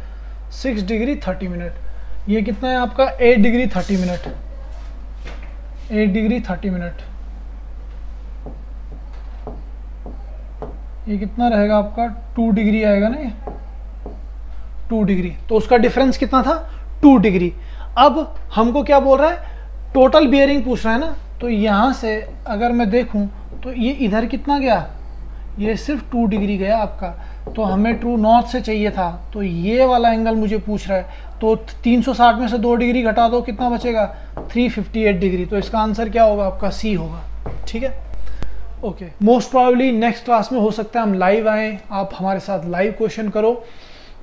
6 डिग्री 30 मिनट। ये कितना है आपका? 8 डिग्री 30 मिनट, 8 डिग्री 30 मिनट। ये कितना रहेगा आपका? 2 डिग्री आएगा ना, ये 2 डिग्री। तो उसका डिफरेंस कितना था? 2 डिग्री। अब हमको क्या बोल रहा है? टोटल बियरिंग पूछ रहा है ना। तो यहाँ से अगर मैं देखूं तो ये इधर कितना गया? ये सिर्फ 2 डिग्री गया आपका। तो हमें ट्रू नॉर्थ से चाहिए था, तो ये वाला एंगल मुझे पूछ रहा है। तो 360 में से 2 डिग्री घटा दो, कितना बचेगा? 358 डिग्री। तो इसका आंसर क्या होगा? आपका सी होगा, ठीक है, okay. Most probably next class में हो सकता है हम लाइव आएँ, आप हमारे साथ लाइव क्वेश्चन करो।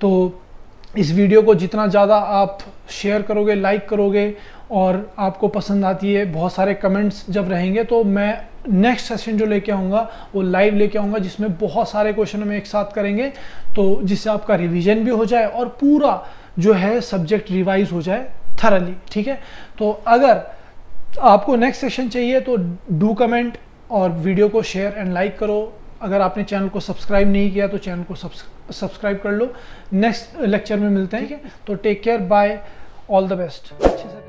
तो इस वीडियो को जितना ज़्यादा आप शेयर करोगे, लाइक करोगे और आपको पसंद आती है, बहुत सारे कमेंट्स जब रहेंगे, तो मैं नेक्स्ट सेशन जो लेके आऊँगा वो लाइव लेके आऊँगा, जिसमें बहुत सारे क्वेश्चन हम एक साथ करेंगे, तो जिससे आपका रिवीजन भी हो जाए और पूरा जो है सब्जेक्ट रिवाइज हो जाए थरली, ठीक है। तो अगर आपको नेक्स्ट सेशन चाहिए तो डू कमेंट और वीडियो को शेयर एंड लाइक करो। अगर आपने चैनल को सब्सक्राइब नहीं किया तो चैनल को सब्सक्राइब कर लो। नेक्स्ट लेक्चर में मिलते हैं, ठीक है। तो take care, bye, all the best, अच्छे से।